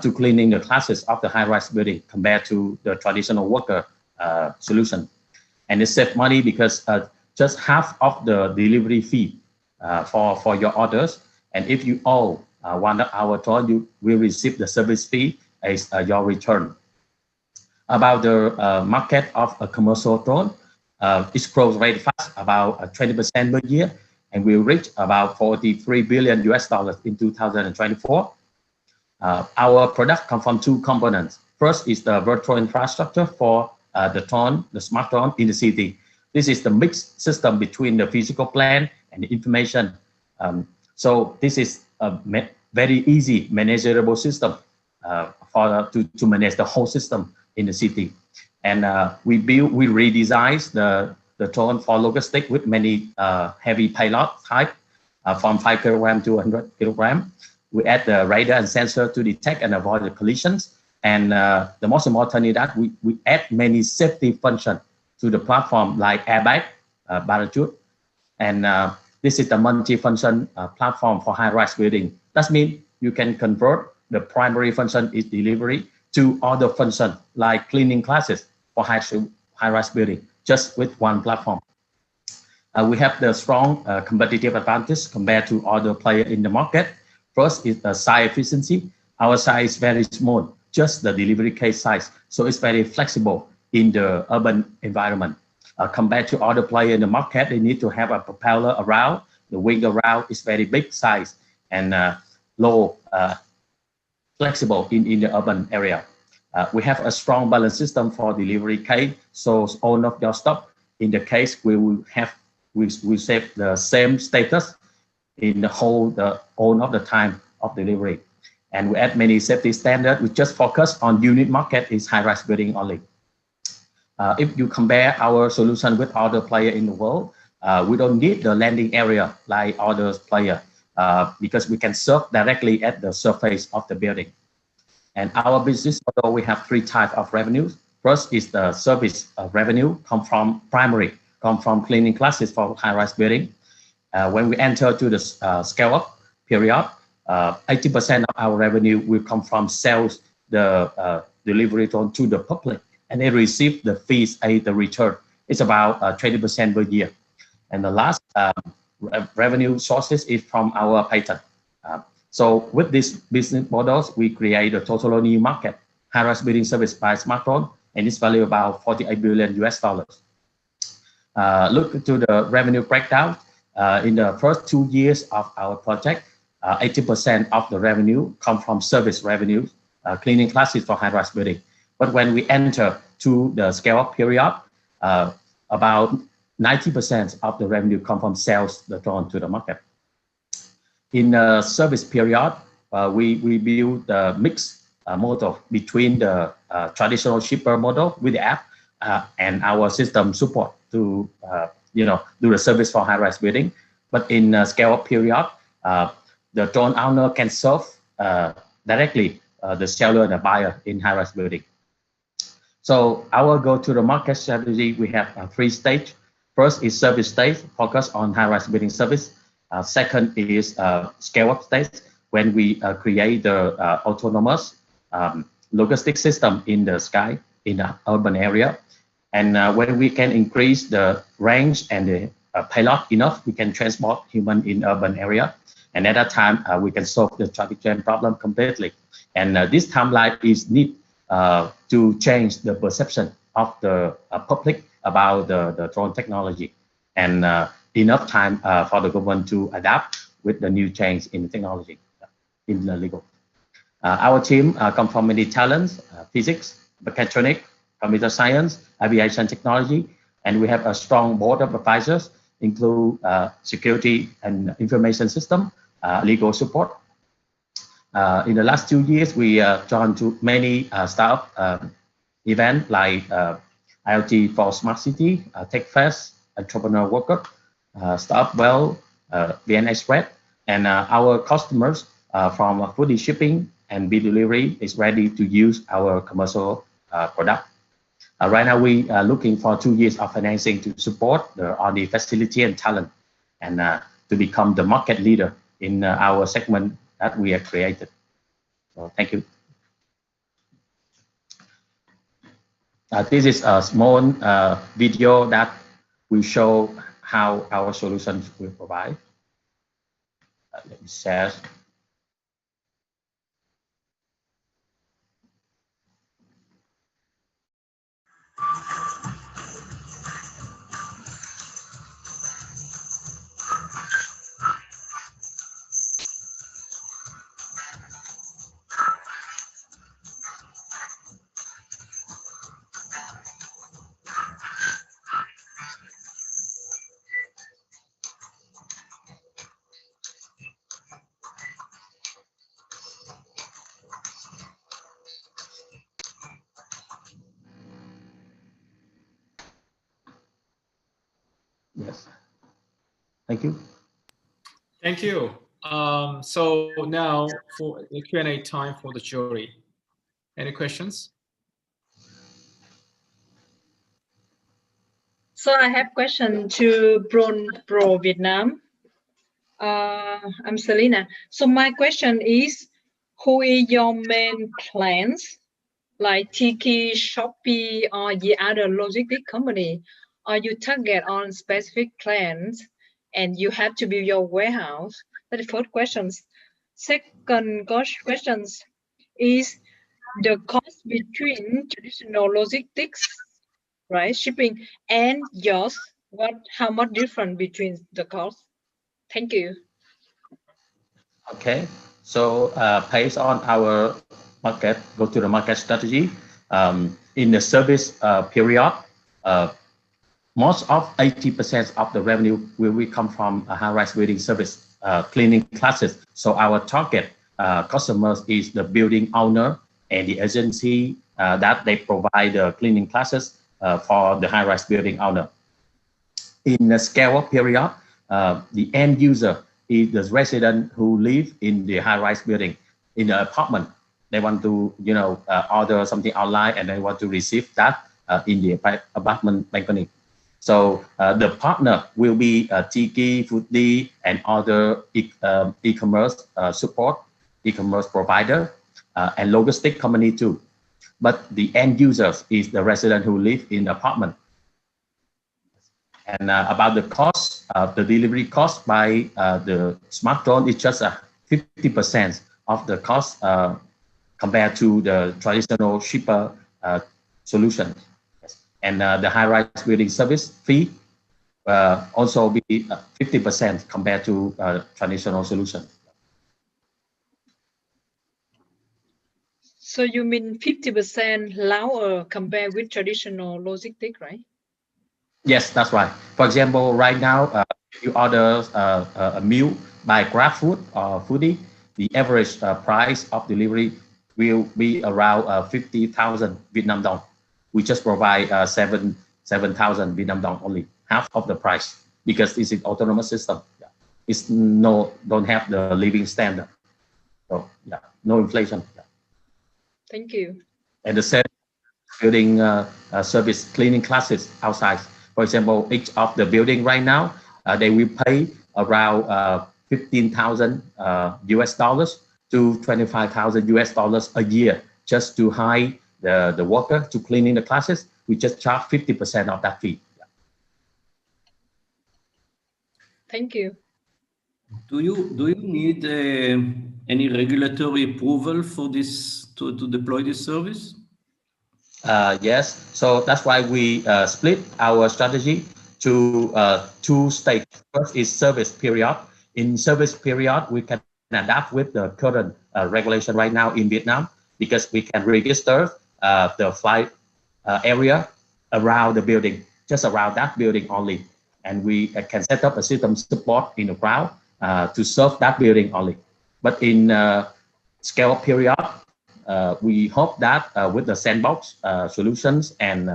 to cleaning the classes of the high-rise building compared to the traditional worker solution. And it saves money because just half of the delivery fee for your orders. And if you owe 1 hour drone, you will receive the service fee as your return. About the market of a commercial drone, it grows very fast, about 20% per year, and will reach about $43 billion in 2024. Our product comes from two components. First is the virtual infrastructure for the drone, the smart drone in the city. This is the mixed system between the physical plan and the information. So this is a very easy manageable system to manage the whole system in the city. And we redesign the drone for logistics with many heavy payload type from 5 kilogram to 100 kilogram. We add the radar and sensor to detect and avoid the collisions. And the most important is that we add many safety functions to the platform like airbag, parachute. And this is the multi-function platform for high-rise building. That means you can convert the primary function is delivery to other functions like cleaning classes for high-rise building just with one platform. We have the strong competitive advantage compared to other players in the market. First is the size efficiency. Our size is very small, just the delivery case size. So it's very flexible in the urban environment. Compared to other players in the market, they need to have a propeller around. The wing around is very big size and low flexible in the urban area. We have a strong balance system for delivery case. So all of your stuff in the case we save the same status in the whole all of the time of delivery. And we add many safety standards. We just focus on unit market is high-rise building only. If you compare our solution with other players in the world, we don't need the landing area like other players because we can serve directly at the surface of the building. And our business model, we have 3 types of revenues. First is the service revenue, come from cleaning classes for high-rise building. When we enter to the scale-up period, 80% of our revenue will come from sales, the delivery to the public, and they receive the fees as the return. It's about 20% per year. And the last revenue sources is from our patent. So with these business models, we create a totally new market, high-rise building service by smart drone, and it's valued about $48 billion. Look to the revenue breakdown. In the first 2 years of our project, 80% of the revenue come from service revenues, cleaning classes for high-rise building. But when we enter to the scale-up period, about 90% of the revenue come from sales that drawn to the market. In the service period, we build the mixed model between the traditional shipper model with the app and our system support to do the service for high-rise building. But in a scale-up period, the drone owner can serve directly the seller and the buyer in high-rise building. So our go-to-the-market strategy, we have 3 stages. First is service stage, focus on high-rise building service. Second is scale-up stage, when we create the autonomous logistic system in the sky, in the urban area. And when we can increase the range and the payload enough, we can transport human in urban area. And at that time, we can solve the traffic jam problem completely. And this timeline is need to change the perception of the public about the drone technology, and enough time for the government to adapt with the new change in technology in the legal. Our team comes from many talents: physics, mechatronics, computer science, aviation technology, and we have a strong board of advisors, include security and information system, legal support. In the last 2 years, we joined to many startup events like IoT for Smart City, Tech Fest, Entrepreneur World Cup, Startup Well, VN Express, and our customers from foodie shipping and B delivery is ready to use our commercial product. Right now, we are looking for 2 years of financing to support the R&D facility and talent, and to become the market leader in our segment that we have created. So thank you. This is a small video that will show how our solutions will provide. Let me share. Yes. Thank you. Thank you. So now for the Q&A time for the jury. Any questions? So I have question to Pro Vietnam. I'm Selena. So my question is, who is your main clients, like Tiki, Shopee, or the other logistic company? Or you target on specific clients and you have to build your warehouse? That's the first question. Second question is the cost between traditional logistics, right, shipping, and yours. How much different between the cost? Thank you. Okay, so based on our market, go-to-the-market strategy, in the service period, most of 80% of the revenue will come from a high-rise building service, cleaning classes. So our target customers is the building owner and the agency that they provide the cleaning classes for the high-rise building owner. In the scale-up period, the end user is the resident who live in the high-rise building, in the apartment. They want to, order something online and they want to receive that in the apartment balcony. So the partner will be Tiki, Foodie, and other e-commerce support, e-commerce provider, and logistic company too. But the end users is the resident who live in the apartment. And about the cost, the delivery cost by the smart drone is just 50% of the cost compared to the traditional shipper solution. And the high-rise building service fee also be 50% compared to traditional solution. So you mean 50% lower compared with traditional logistics, right? Yes, that's right. For example, right now, if you order a meal by GrabFood or Foodie, the average price of delivery will be around 50,000 Vietnam dong. We just provide 7,000 Vietnam dong only, half of the price, because it's an autonomous system. Yeah. It's don't have the living standard. So yeah, no inflation. Yeah. Thank you. And the same building service cleaning classes outside. For example, each of the building right now, they will pay around 15,000 US dollars to 25,000 US dollars a year just to hire the worker to cleaning the classes. We just charge 50% of that fee. Yeah. Thank you. Do you need any regulatory approval for this to deploy this service? Yes, so that's why we split our strategy to two stages. First is service period. In service period, we can adapt with the current regulation right now in Vietnam, because we can register the flight area around the building, just around that building only. And we can set up a system support in the ground to serve that building only. But in scale up period, we hope that with the sandbox solutions and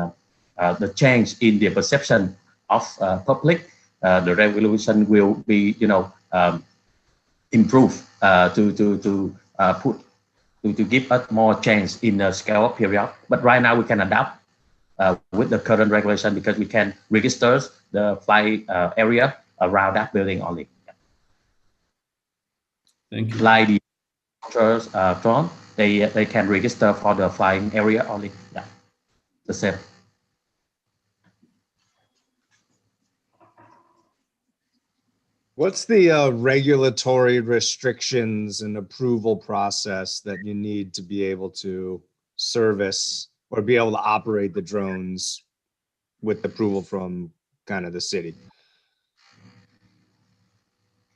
the change in the perception of public, the regulation will be, improved to give us more change in the scale up period. But right now we can adapt with the current regulation because we can register the flight area around that building only. Thank you. Like the drone, they can register for the flying area only. Yeah, the same. What's the regulatory restrictions and approval process that you need to be able to service or be able to operate the drones with approval from kind of the city?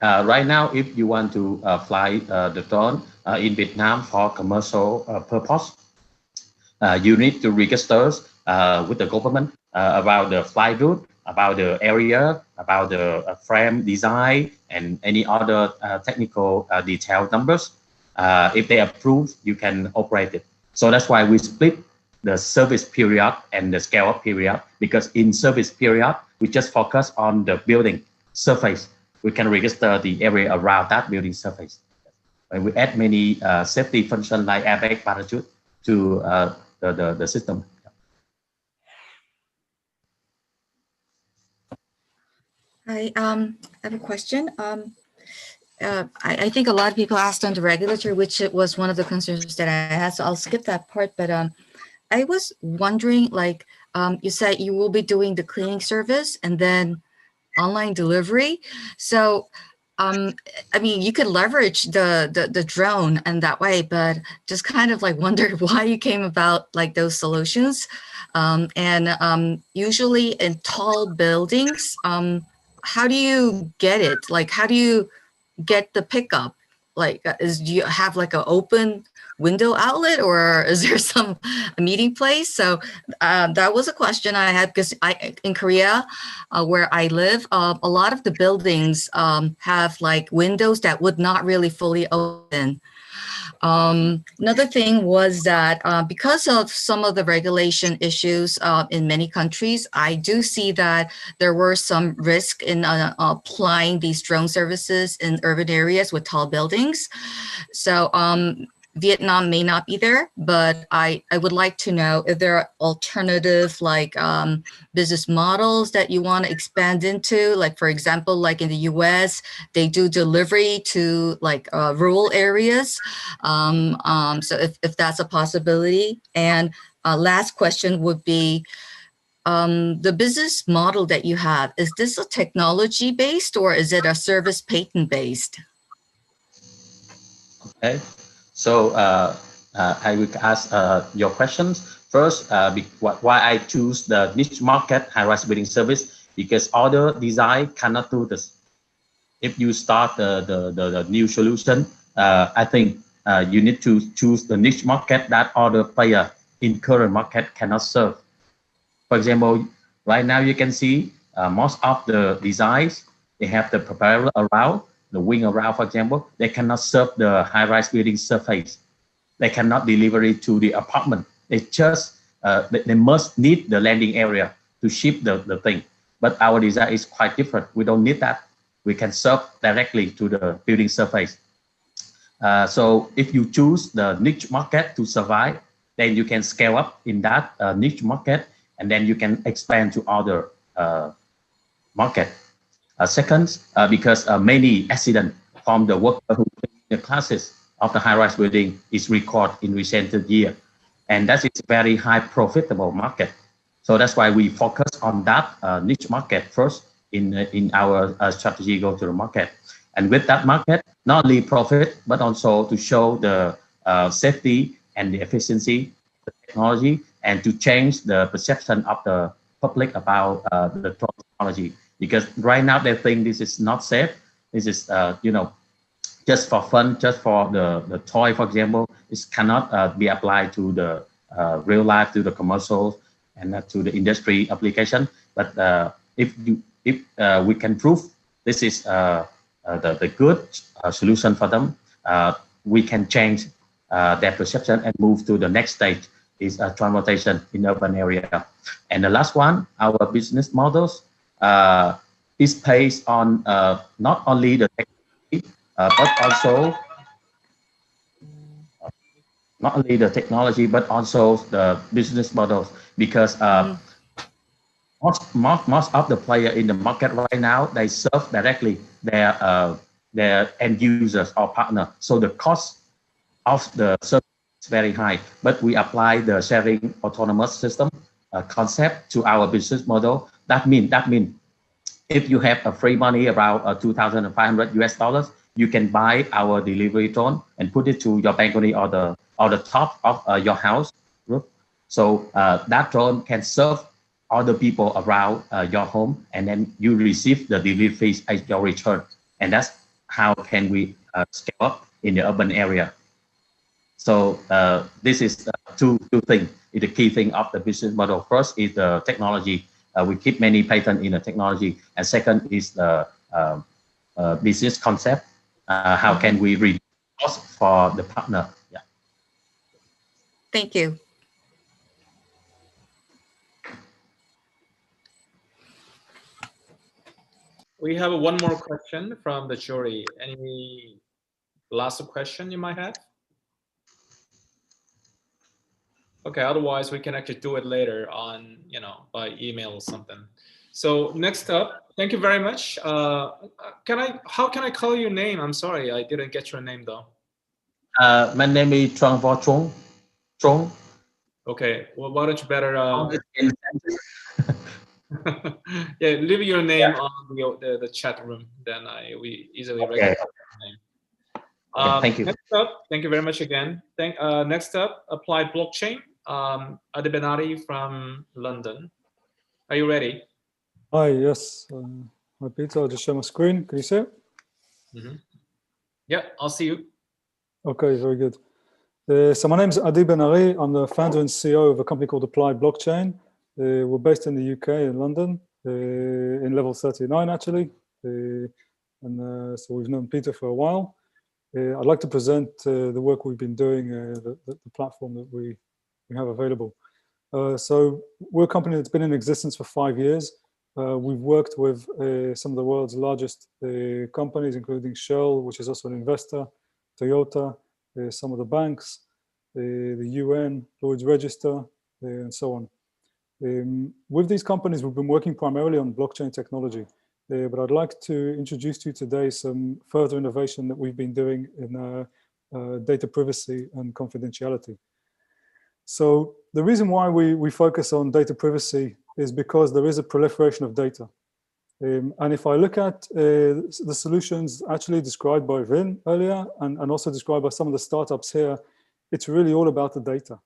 Right now, if you want to fly the drone in Vietnam for commercial purpose, you need to register with the government about the flight route, about the area, about the frame design, and any other technical detailed numbers. If they approve, you can operate it. So that's why we split the service period and the scale up period, because in service period, we just focus on the building surface. We can register the area around that building surface. And we add many safety functions like airbag, parachute to the system. I have a question. I think a lot of people asked on the regulatory, which it was one of the concerns that I had, so I'll skip that part. But I was wondering, like, you said you will be doing the cleaning service and then online delivery. So, I mean, you could leverage the drone and that way, but just kind of like wondered why you came about like those solutions. Usually in tall buildings, how do you get it? Like, how do you get the pickup? Like, do you have like an open window outlet, or is there some meeting place? So that was a question I had, because in Korea, where I live, a lot of the buildings have like windows that would not really fully open. Another thing was that because of some of the regulation issues in many countries, I do see that there were some risk in applying these drone services in urban areas with tall buildings. So Vietnam may not be there, but I would like to know if there are alternative like business models that you want to expand into. Like, for example, like in the US, they do delivery to like rural areas. So if that's a possibility. And last question would be, the business model that you have, is this a technology based or is it a service patent based? Okay. So I will ask your questions. First, why I choose the niche market high-rise building service, because other design cannot do this. If you start the new solution, I think you need to choose the niche market that other player in current market cannot serve. For example, right now you can see most of the designs, they have the propeller around, the wing around, for example, they cannot serve the high-rise building surface. They cannot deliver it to the apartment. They just, they must need the landing area to ship the thing. But our design is quite different. We don't need that. We can serve directly to the building surface. So if you choose the niche market to survive, then you can scale up in that niche market, and then you can expand to other market. Second, because many accidents from the worker who the classes of the high-rise building is recorded in recent year, and that is a very high profitable market. So that's why we focus on that niche market first in our strategy go to the market. And with that market, not only profit, but also to show the safety and the efficiency, the technology, and to change the perception of the public about the drone technology. Because right now they think this is not safe. This is, you know, just for fun, just for the toy, for example. It cannot be applied to the real life, to the commercial, and to the industry application. But if we can prove this is the good solution for them, we can change their perception and move to the next stage, is transportation in urban area. And the last one, our business models is based on not only the technology, but also not only the technology, but also the business models, because most of the players in the market right now, they serve directly their end users or partner. So the cost of the service is very high, but we apply the sharing autonomous system concept to our business model. That means if you have a free money around 2,500 US dollars, you can buy our delivery drone and put it to your balcony or the top of your house roof. So that drone can serve other people around your home, and then you receive the delivery fees as your return. And that's how can we scale up in the urban area. So this is two things. The key thing of the business model. First is the technology. We keep many patents in the technology, and second is the business concept. How can we reduce cost for the partner? Yeah. Thank you. We have one more question from the jury. Any last question you might have? Okay, otherwise we can actually do it later on, you know, by email or something. So next up, thank you very much. How can I call your name? I'm sorry, I didn't get your name though. My name is Trong Vo Trung. Trung. Okay, well, why don't you better yeah, leave your name on the chat room, then we easily recognize your name. Thank you. Next up, thank you very much again. Next up, Applied Blockchain, Adebenari from London. Are you ready? Hi, yes. Hi, Peter. I'll just share my screen. Can you see it? Yeah, I'll see you. Okay, very good. So my name is Adi Ben-Ari. I'm the founder and CEO of a company called Applied Blockchain. We're based in the UK, in London, in level 39, actually. So we've known Peter for a while. I'd like to present the work we've been doing, the platform that we have available. So we're a company that's been in existence for 5 years. We've worked with some of the world's largest companies, including Shell, which is also an investor, Toyota, some of the banks, the UN, Lloyd's Register, and so on. With these companies, we've been working primarily on blockchain technology, but I'd like to introduce to you today some further innovation that we've been doing in data privacy and confidentiality. So the reason why we focus on data privacy is because there is a proliferation of data. And if I look at the solutions actually described by Vin earlier, and also described by some of the startups here, it's really all about the data.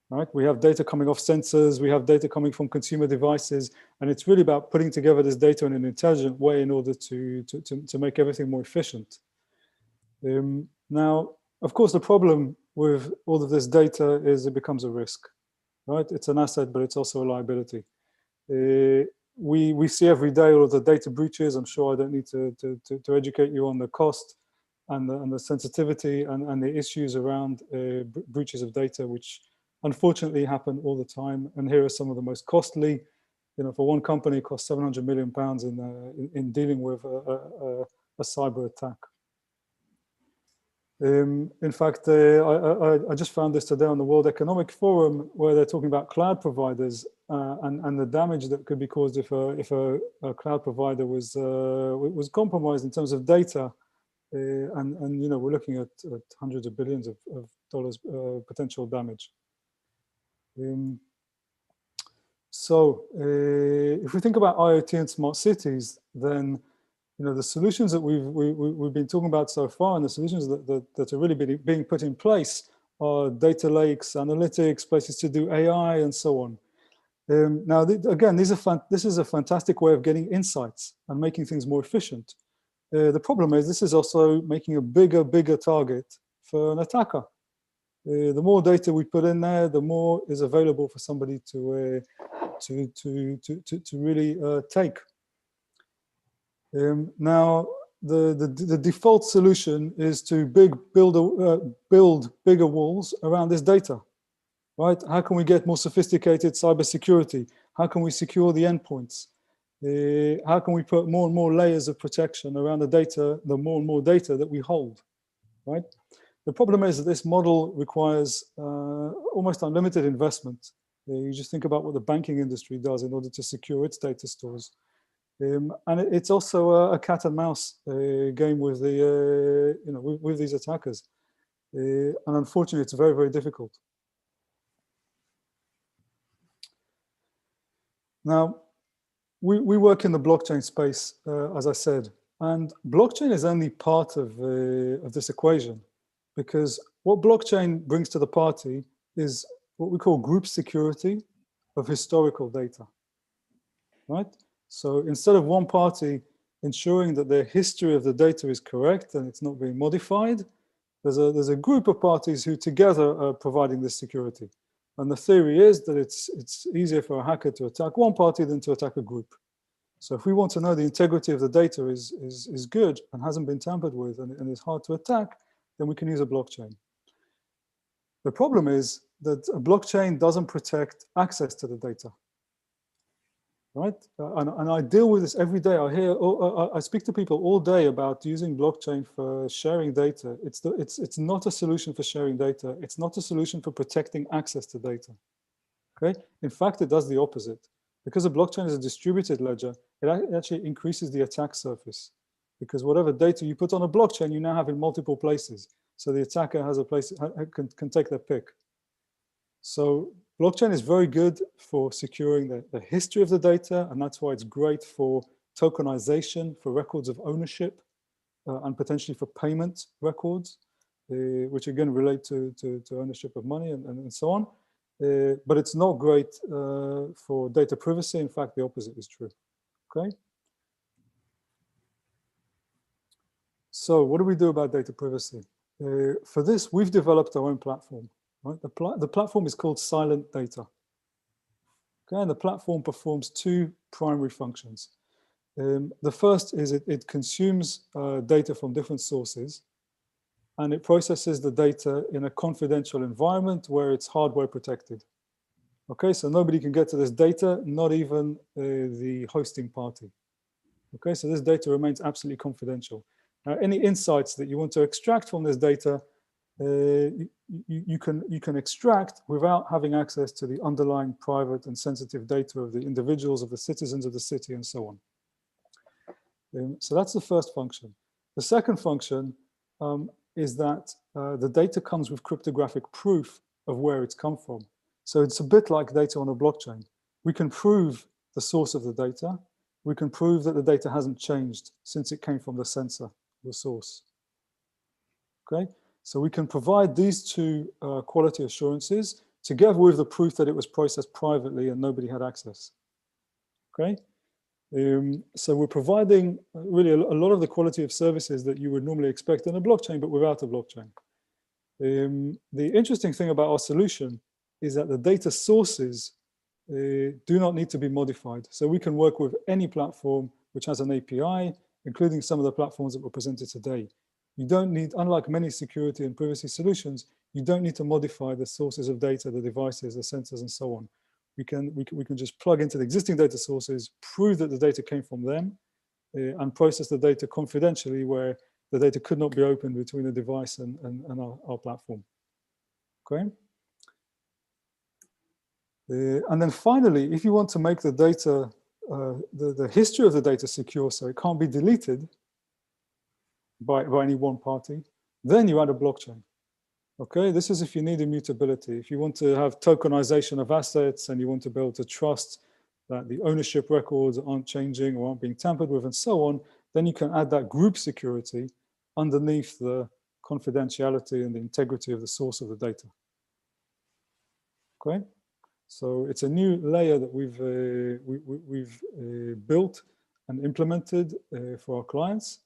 Right? We have data coming off sensors, we have data coming from consumer devices, and it's really about putting together this data in an intelligent way in order to make everything more efficient. Now, of course, the problem with all of this data is it becomes a risk, right? It's an asset, but it's also a liability. We see every day all of the data breaches. I'm sure I don't need to educate you on the cost and the sensitivity and the issues around breaches of data, which unfortunately happen all the time. And here are some of the most costly. You know, for one company, it costs £700 million in dealing with a cyber attack. In fact, I just found this today on the World Economic Forum, where they're talking about cloud providers and the damage that could be caused if a cloud provider was compromised in terms of data. And you know, we're looking at hundreds of billions of dollars potential damage. So if we think about IoT and smart cities, then you know the solutions that we've been talking about so far, and the solutions that are really being put in place, are data lakes, analytics, places to do AI, and so on. Now, again, this is a fantastic way of getting insights and making things more efficient. The problem is this is also making a bigger target for an attacker. The more data we put in there, the more is available for somebody to really take. Now, the default solution is to build bigger walls around this data, right? How can we get more sophisticated cybersecurity? How can we secure the endpoints? How can we put more and more layers of protection around the data, the more and more data that we hold, right? The problem is that this model requires almost unlimited investment. You just think about what the banking industry does in order to secure its data stores. And it's also a cat and mouse game with the with these attackers, and unfortunately, it's very difficult. Now, we work in the blockchain space, as I said, and blockchain is only part of this equation, because what blockchain brings to the party is what we call group security of historical data, right? So instead of one party ensuring that the history of the data is correct and it's not being modified, there's a group of parties who together are providing this security. And the theory is that it's easier for a hacker to attack one party than to attack a group. So if we want to know the integrity of the data is good and hasn't been tampered with and is hard to attack, then we can use a blockchain. The problem is that a blockchain doesn't protect access to the data, right? And I deal with this every day. I speak to people all day about using blockchain for sharing data. It's not a solution for sharing data. It's not a solution for protecting access to data, okay? In fact, it does the opposite. Because a blockchain is a distributed ledger, it actually increases the attack surface, because whatever data you put on a blockchain, you now have in multiple places. So the attacker has a place, can take their pick. So blockchain is very good for securing the history of the data, and that's why it's great for tokenization, for records of ownership, and potentially for payment records, which again relate to ownership of money and so on. But it's not great for data privacy. In fact, the opposite is true, okay? So what do we do about data privacy? For this, we've developed our own platform, right? The platform is called Silent Data. Okay, and the platform performs two primary functions. The first is it consumes data from different sources, and it processes the data in a confidential environment where it's hardware protected. Okay, so nobody can get to this data, not even the hosting party. Okay, so this data remains absolutely confidential. Now, any insights that you want to extract from this data, you can extract without having access to the underlying private and sensitive data of the individuals, of the citizens of the city, and so on. So that's the first function. The second function is that the data comes with cryptographic proof of where it's come from. So it's a bit like data on a blockchain. We can prove the source of the data. We can prove that the data hasn't changed since it came from the sensor, the source. Okay, so we can provide these two quality assurances together with the proof that it was processed privately and nobody had access. Okay, so we're providing really a lot of the quality of services that you would normally expect in a blockchain, but without a blockchain. The interesting thing about our solution is that the data sources do not need to be modified. So we can work with any platform which has an API, including some of the platforms that were presented today. You don't need, unlike many security and privacy solutions, you don't need to modify the sources of data, the devices, the sensors, and so on. We can just plug into the existing data sources, prove that the data came from them, and process the data confidentially where the data could not be opened between the device and our platform. Okay. And then finally, if you want to make the data, the history of the data secure so it can't be deleted by any one party, then you add a blockchain. Okay, this is if you need immutability. If you want to have tokenization of assets and you want to be able to trust that the ownership records aren't changing or aren't being tampered with and so on, then you can add that group security underneath the confidentiality, and the integrity of the source of the data. Okay, so it's a new layer that we've built and implemented for our clients,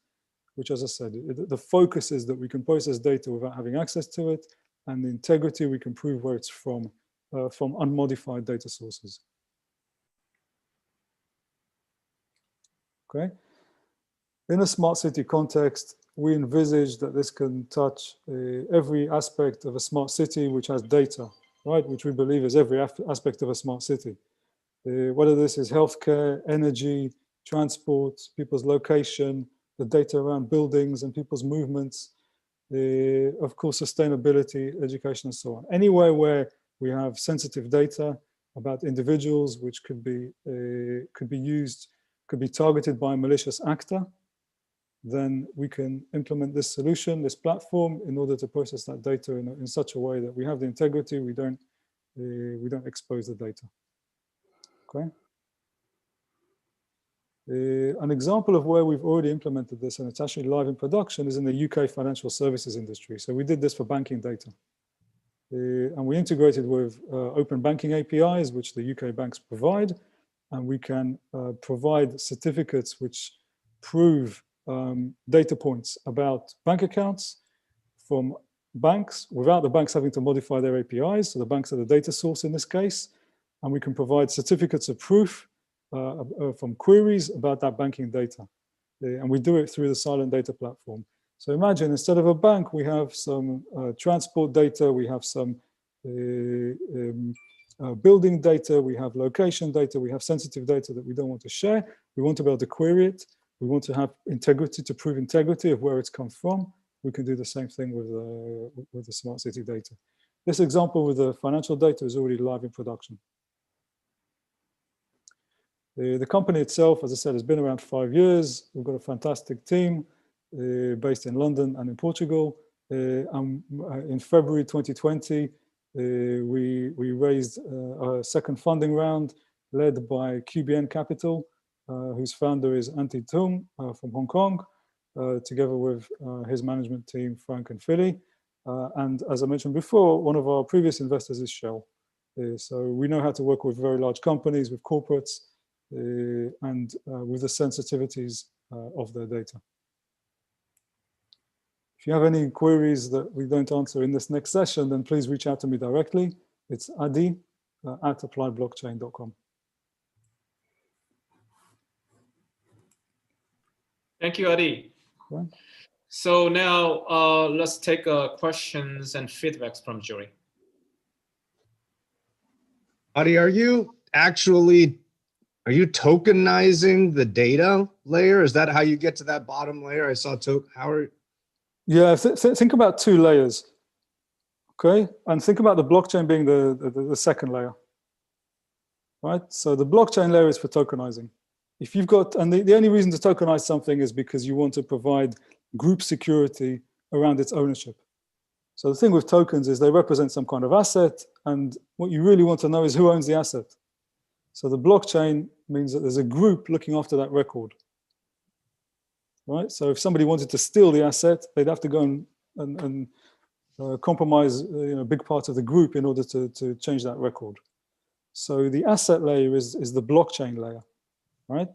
which, as I said, the focus is that we can process data without having access to it, and the integrity, we can prove where it's from unmodified data sources. Okay. In a smart city context, we envisage that this can touch every aspect of a smart city which has data, right? Which we believe is every aspect of a smart city. Whether this is healthcare, energy, transport, people's location, the data around buildings and people's movements, of course, sustainability, education, and so on. Anywhere where we have sensitive data about individuals, which could be used, could be targeted by a malicious actor, then we can implement this solution, this platform, in order to process that data in such a way that we have the integrity, we don't expose the data. Okay. An example of where we've already implemented this, and it's actually live in production, is in the UK financial services industry. So we did this for banking data. And we integrated with open banking APIs, which the UK banks provide, and we can provide certificates which prove data points about bank accounts from banks without the banks having to modify their APIs. So the banks are the data source in this case, and we can provide certificates of proof from queries about that banking data. And we do it through the Silent Data platform. So imagine, instead of a bank, we have some transport data, we have some building data, we have location data, we have sensitive data that we don't want to share. We want to be able to query it. We want to have integrity, to prove integrity of where it's come from. We can do the same thing with the smart city data. This example with the financial data is already live in production. The company itself, as I said, has been around 5 years. We've got a fantastic team based in London and in Portugal. In February 2020, we raised a second funding round led by QBN Capital, whose founder is Antti Tung from Hong Kong, together with his management team, Frank and Philly. And as I mentioned before, one of our previous investors is Shell. So we know how to work with very large companies, with corporates, and with the sensitivities of their data. If you have any queries that we don't answer in this next session, then please reach out to me directly. It's adi at appliedblockchain.com. Thank you, Adi. Okay. So now let's take questions and feedbacks from jury. Adi, are you tokenizing the data layer? Is that how you get to that bottom layer? I saw Yeah, think about two layers, okay? And think about the blockchain being the second layer, right? So the blockchain layer is for tokenizing. If you've got, and the only reason to tokenize something is because you want to provide group security around its ownership. So the thing with tokens is they represent some kind of asset, and what you really want to know is who owns the asset. So the blockchain means that there's a group looking after that record. Right? So if somebody wanted to steal the asset, they'd have to go and compromise a big part of the group in order to change that record. So the asset layer is the blockchain layer, right?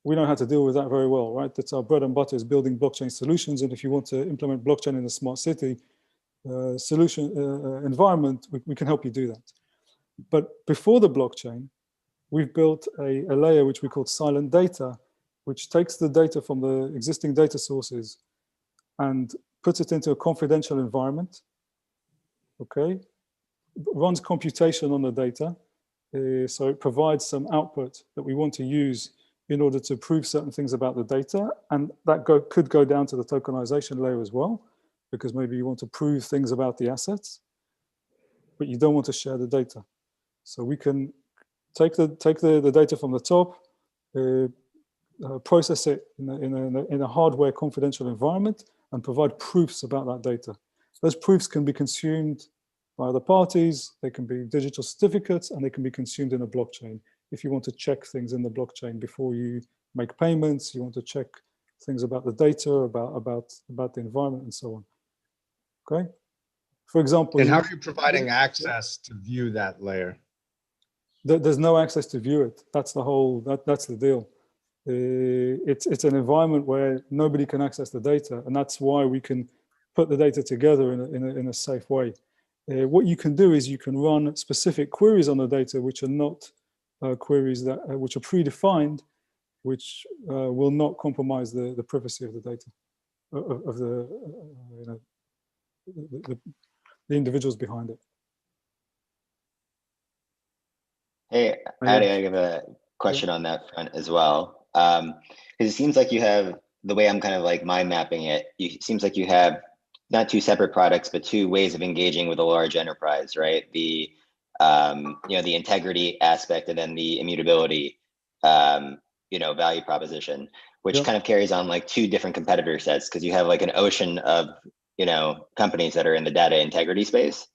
We know how to deal with that very well, right? That's our bread and butter, is building blockchain solutions. And if you want to implement blockchain in a smart city environment, we can help you do that. But before the blockchain, we've built a layer which we call Silent Data, which takes the data from the existing data sources and puts it into a confidential environment, okay? Runs computation on the data, so it provides some output that we want to use in order to prove certain things about the data, and that could go down to the tokenization layer as well, because maybe you want to prove things about the assets, but you don't want to share the data. So we can take the data from the top, process it in a hardware confidential environment, and provide proofs about that data. Those proofs can be consumed by other parties, they can be digital certificates, and they can be consumed in a blockchain. If you want to check things in the blockchain before you make payments, you want to check things about the data, about the environment, and so on. Okay. For example, And how are you providing access to view that layer? There's no access to view it. That's the whole. That's the deal. It's an environment where nobody can access the data, and that's why we can put the data together in a safe way. What you can do is you can run specific queries on the data, which are not queries that which are predefined, which will not compromise the privacy of the data of the individuals behind it. Hey, Adi, I have a question on that front as well. Because it seems like you have, the way I'm kind of like mind mapping it, it seems like you have not two separate products, but two ways of engaging with a large enterprise, right? The the integrity aspect and then the immutability value proposition, which kind of carries on like two different competitor sets, because you have like an ocean of companies that are in the data integrity space,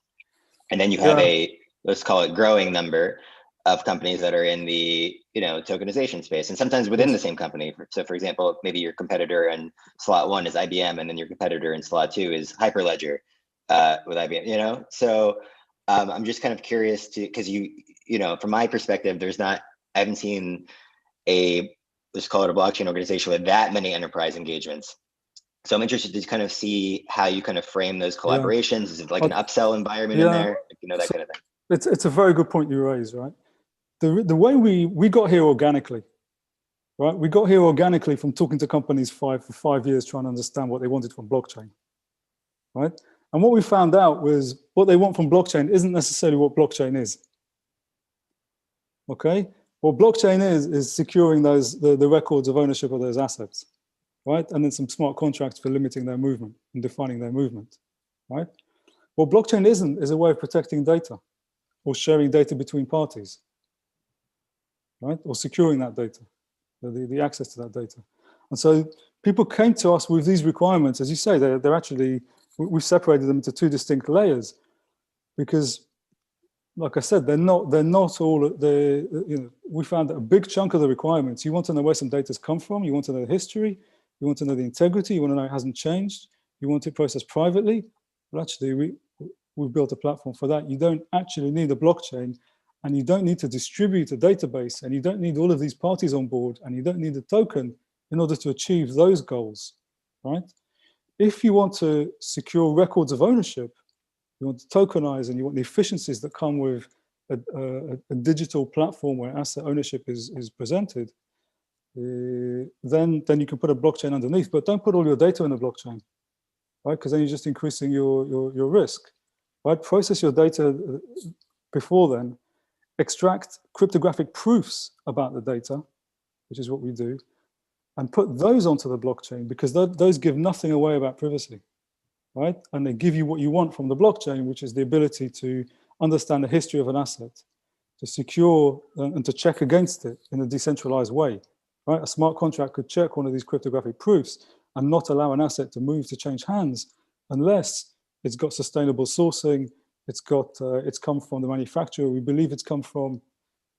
and then you have a, let's call it, growing number of companies that are in the tokenization space, and sometimes within the same company. So for example, maybe your competitor in slot 1 is IBM, and then your competitor in slot 2 is Hyperledger with IBM. So I'm just kind of curious to, because from my perspective, I haven't seen let's call it a blockchain organization with that many enterprise engagements. So I'm interested to kind of see how you kind of frame those collaborations. Is it like an upsell environment in there? That kind of thing. It's a very good point you raise, right? The way we got here organically, right? We got here organically from talking to companies for 5 years, trying to understand what they wanted from blockchain, right? And what we found out was what they want from blockchain isn't necessarily what blockchain is. Okay, what blockchain is securing the records of ownership of those assets, right? And then some smart contracts for limiting their movement and defining their movement, right? What blockchain isn't is a way of protecting data or sharing data between parties, right? Or securing that data, the access to that data. And so people came to us with these requirements. As you say, they're actually, we've separated them into two distinct layers, because, like I said, they're not all, we found that a big chunk of the requirements, you want to know where some data's come from, you want to know the history, you want to know the integrity, you want to know it hasn't changed, you want it processed privately. Well, actually, we've built a platform for that. You don't actually need a blockchain, and you don't need to distribute a database, and you don't need all of these parties on board, and you don't need a token in order to achieve those goals, right? If you want to secure records of ownership, you want to tokenize, and you want the efficiencies that come with a digital platform where asset ownership is presented, then you can put a blockchain underneath, but don't put all your data in a blockchain, right? Because then you're just increasing your risk, right? Process your data before then, extract cryptographic proofs about the data, which is what we do, and put those onto the blockchain, because those give nothing away about privacy, right? And they give you what you want from the blockchain, which is the ability to understand the history of an asset, to secure and to check against it in a decentralized way, right? A smart contract could check one of these cryptographic proofs and not allow an asset to move, to change hands, unless it's got sustainable sourcing, it's come from the manufacturer, we believe it's come from,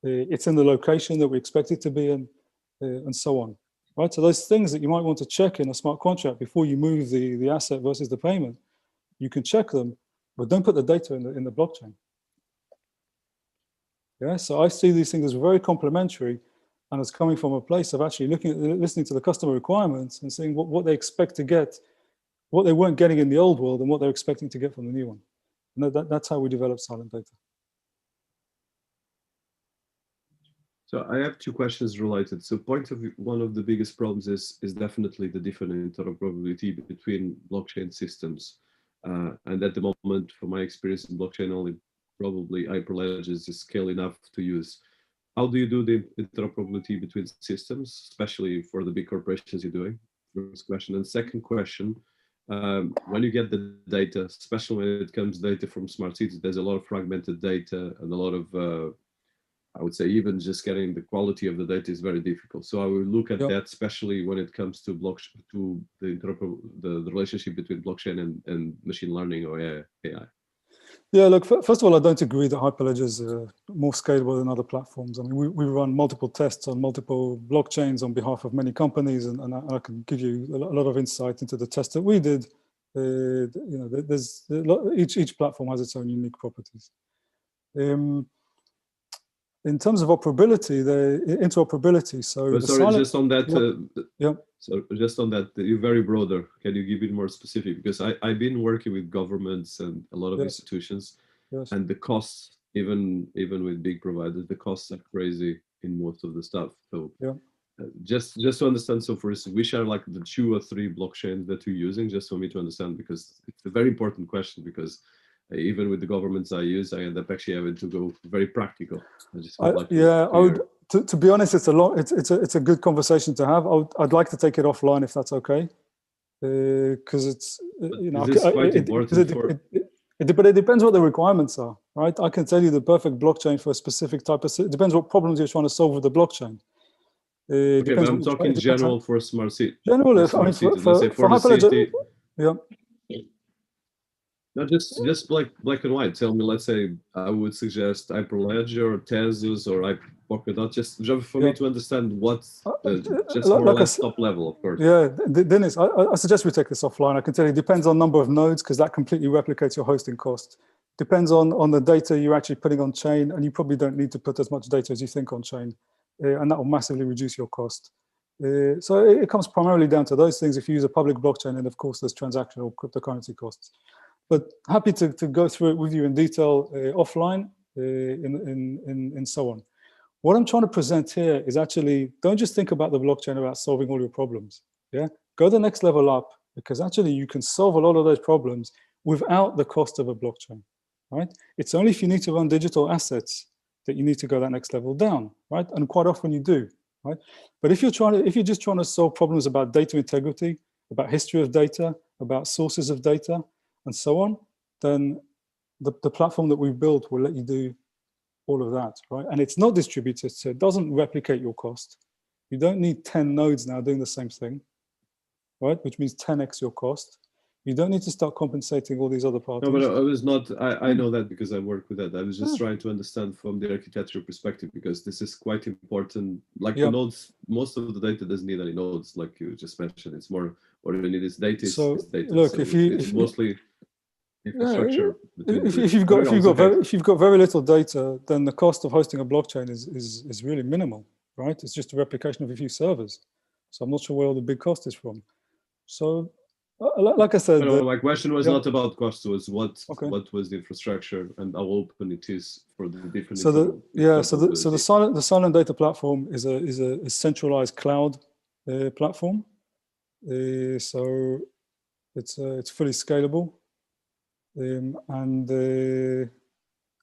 it's in the location that we expect it to be in, and so on, right? So those things that you might want to check in a smart contract before you move the asset versus the payment, you can check them, but don't put the data in the blockchain. Yeah, so I see these things as very complementary, and it's coming from a place of actually listening to the customer requirements and seeing what they expect to get, what they weren't getting in the old world, and what they're expecting to get from the new one. And that's how we develop silent data. So I have two questions related. So one of the biggest problems is definitely the different interoperability between blockchain systems. And at the moment, from my experience in blockchain, only probably Hyperledger is scale enough to use. How do you do the interoperability between systems, especially for the big corporations you're doing? First question. And second question, when you get the data, especially when it comes data from smart cities, there's a lot of fragmented data and a lot of, I would say, even just getting the quality of the data is very difficult. So I will look at that, especially when it comes to blockchain, to the relationship between blockchain and machine learning or AI. Yeah, look, first of all, I don't agree that Hyperledger is more scalable than other platforms. I mean, we run multiple tests on multiple blockchains on behalf of many companies, and I can give you a lot of insight into the test that we did. You know, there's each platform has its own unique properties. In terms of operability, the interoperability. So sorry, just on that. Yeah. So just on that, you're very broader. Can you give it more specific? Because I've been working with governments and a lot of institutions, and the costs, even with big providers, the costs are crazy in most of the stuff. So just to understand. So for instance, we share like the 2 or 3 blockchains that you're using, just for me to understand, because it's a very important question. Because even with the governments I use, I end up actually having to go very practical. I just would like I would. To be honest, it's a good conversation to have. I'd like to take it offline if that's okay, because it's you know, but it depends what the requirements are, right? I can tell you the perfect blockchain for a specific type of. It depends what problems you're trying to solve with the blockchain. Okay, but I'm talking general for smart city. General, I mean, for Hyperledger, yeah. Not just black and white. Tell me, let's say I would suggest Hyperledger or Tezos or Polkadot, just for me to understand what's just more or less top level, of course. Yeah, Dennis, I suggest we take this offline. I can tell you it depends on number of nodes, because that completely replicates your hosting cost. Depends on the data you're actually putting on chain, and you probably don't need to put as much data as you think on chain, and that will massively reduce your cost. So it comes primarily down to those things. If you use a public blockchain, and of course there's transactional cryptocurrency costs. But happy to go through it with you in detail offline, in so on. What I'm trying to present here is actually, don't just think about the blockchain about solving all your problems. Yeah, go the next level up, because actually you can solve a lot of those problems without the cost of a blockchain, right? It's only if you need to run digital assets that you need to go that next level down, right? And quite often you do, right? But if you're just trying to solve problems about data integrity, about history of data, about sources of data, and so on, then the platform that we've built will let you do all of that, right? And it's not distributed, so it doesn't replicate your cost. You don't need 10 nodes now doing the same thing, right? Which means 10x your cost. You don't need to start compensating all these other parties. No, but I was not, I know that because I work with that. I was just trying to understand from the architectural perspective, because this is quite important. Like the nodes, most of the data doesn't need any nodes, like you just mentioned. It's more, what you need is data. So is data. look, so it's mostly infrastructure. If you've got very little data, then the cost of hosting a blockchain is really minimal, right? It's just a replication of a few servers. So I'm not sure where all the big cost is from. So, like I said, my question was not about cost. It was what was the infrastructure and how open it is for the different. So the silent data platform is a centralized cloud platform. So it's fully scalable. And the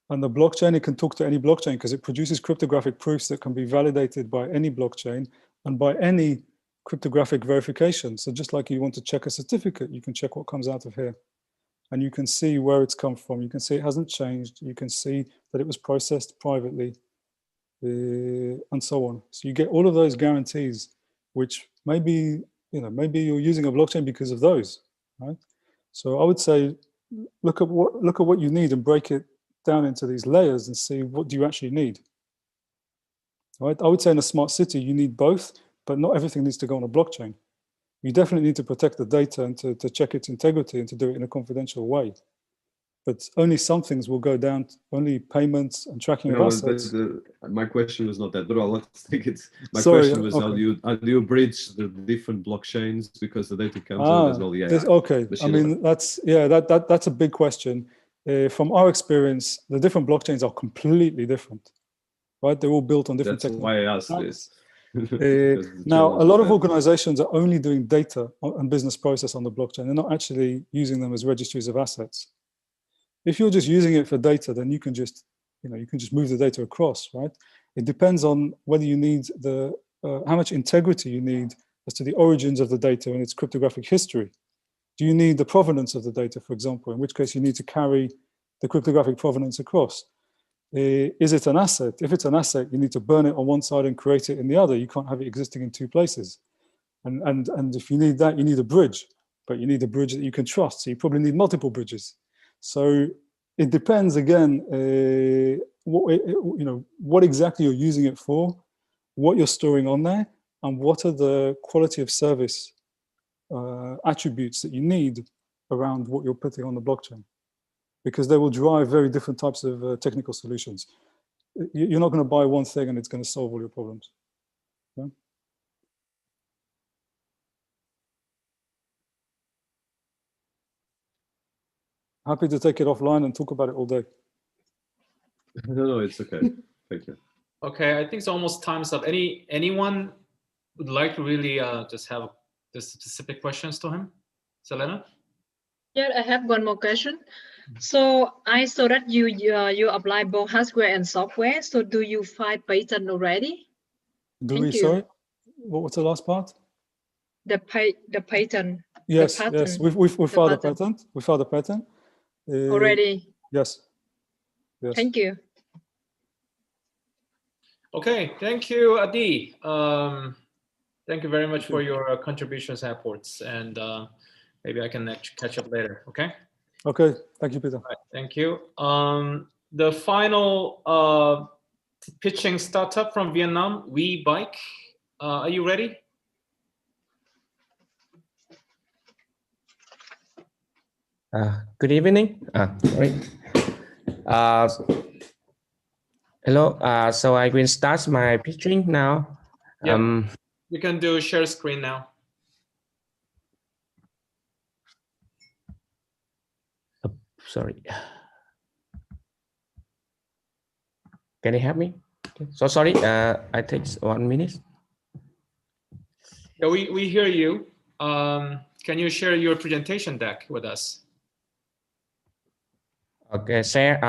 blockchain, it can talk to any blockchain because it produces cryptographic proofs that can be validated by any blockchain and by any cryptographic verification. So just like you want to check a certificate, you can check what comes out of here. And you can see where it's come from. You can see it hasn't changed. You can see that it was processed privately, and so on. So you get all of those guarantees, which maybe you're using a blockchain because of those, right? So I would say, look at what you need and break it down into these layers and see what do you actually need. Right? I would say in a smart city you need both, but not everything needs to go on a blockchain. You definitely need to protect the data and to check its integrity and to do it in a confidential way. But only some things will go down, only payments and tracking of assets. My question was not that, but let's take it. My question was how do you bridge the different blockchains because the data comes out as well? Yeah. Okay. I mean, that's a big question. From our experience, the different blockchains are completely different, right? They're all built on different technologies. That's why I asked this. Now, a lot of organizations are only doing data and business process on the blockchain. They're not actually using them as registries of assets. If you're just using it for data, then you can just move the data across, right? It depends on whether you need how much integrity you need as to the origins of the data and its cryptographic history. Do you need the provenance of the data, for example, in which case you need to carry the cryptographic provenance across? Is it an asset? If it's an asset, you need to burn it on one side and create it in the other. You can't have it existing in two places. And if you need that, you need a bridge, but you need a bridge that you can trust. So you probably need multiple bridges. So it depends again, what exactly you're using it for, what you're storing on there, and what are the quality of service attributes that you need around what you're putting on the blockchain, because they will drive very different types of technical solutions. You're not going to buy one thing and it's going to solve all your problems. Yeah? Happy to take it offline and talk about it all day. No, it's okay. Thank you. Okay, I think it's almost time's up. Anyone would like to really just have the specific questions to him? Selena? Yeah, I have one more question. So I saw that you apply both hardware and software. So do you file patent already? Sorry, what was the last part? The patent. Yes, the patent, yes, we filed a patent. We filed a patent. Already. Yes. Yes. Thank you. Okay, thank you, Adi. Thank you very much for your contributions and efforts, and maybe I can catch up later, okay? Okay, thank you, Peter. All right, thank you. The final pitching startup from Vietnam, WeBike. Are you ready? Good evening. Sorry. Hello. So I will start my pitching now. Yeah. You can do share screen now. Sorry. Can you help me? So sorry. I take 1 minute. Yeah, we hear you. Can you share your presentation deck with us? Okay, share.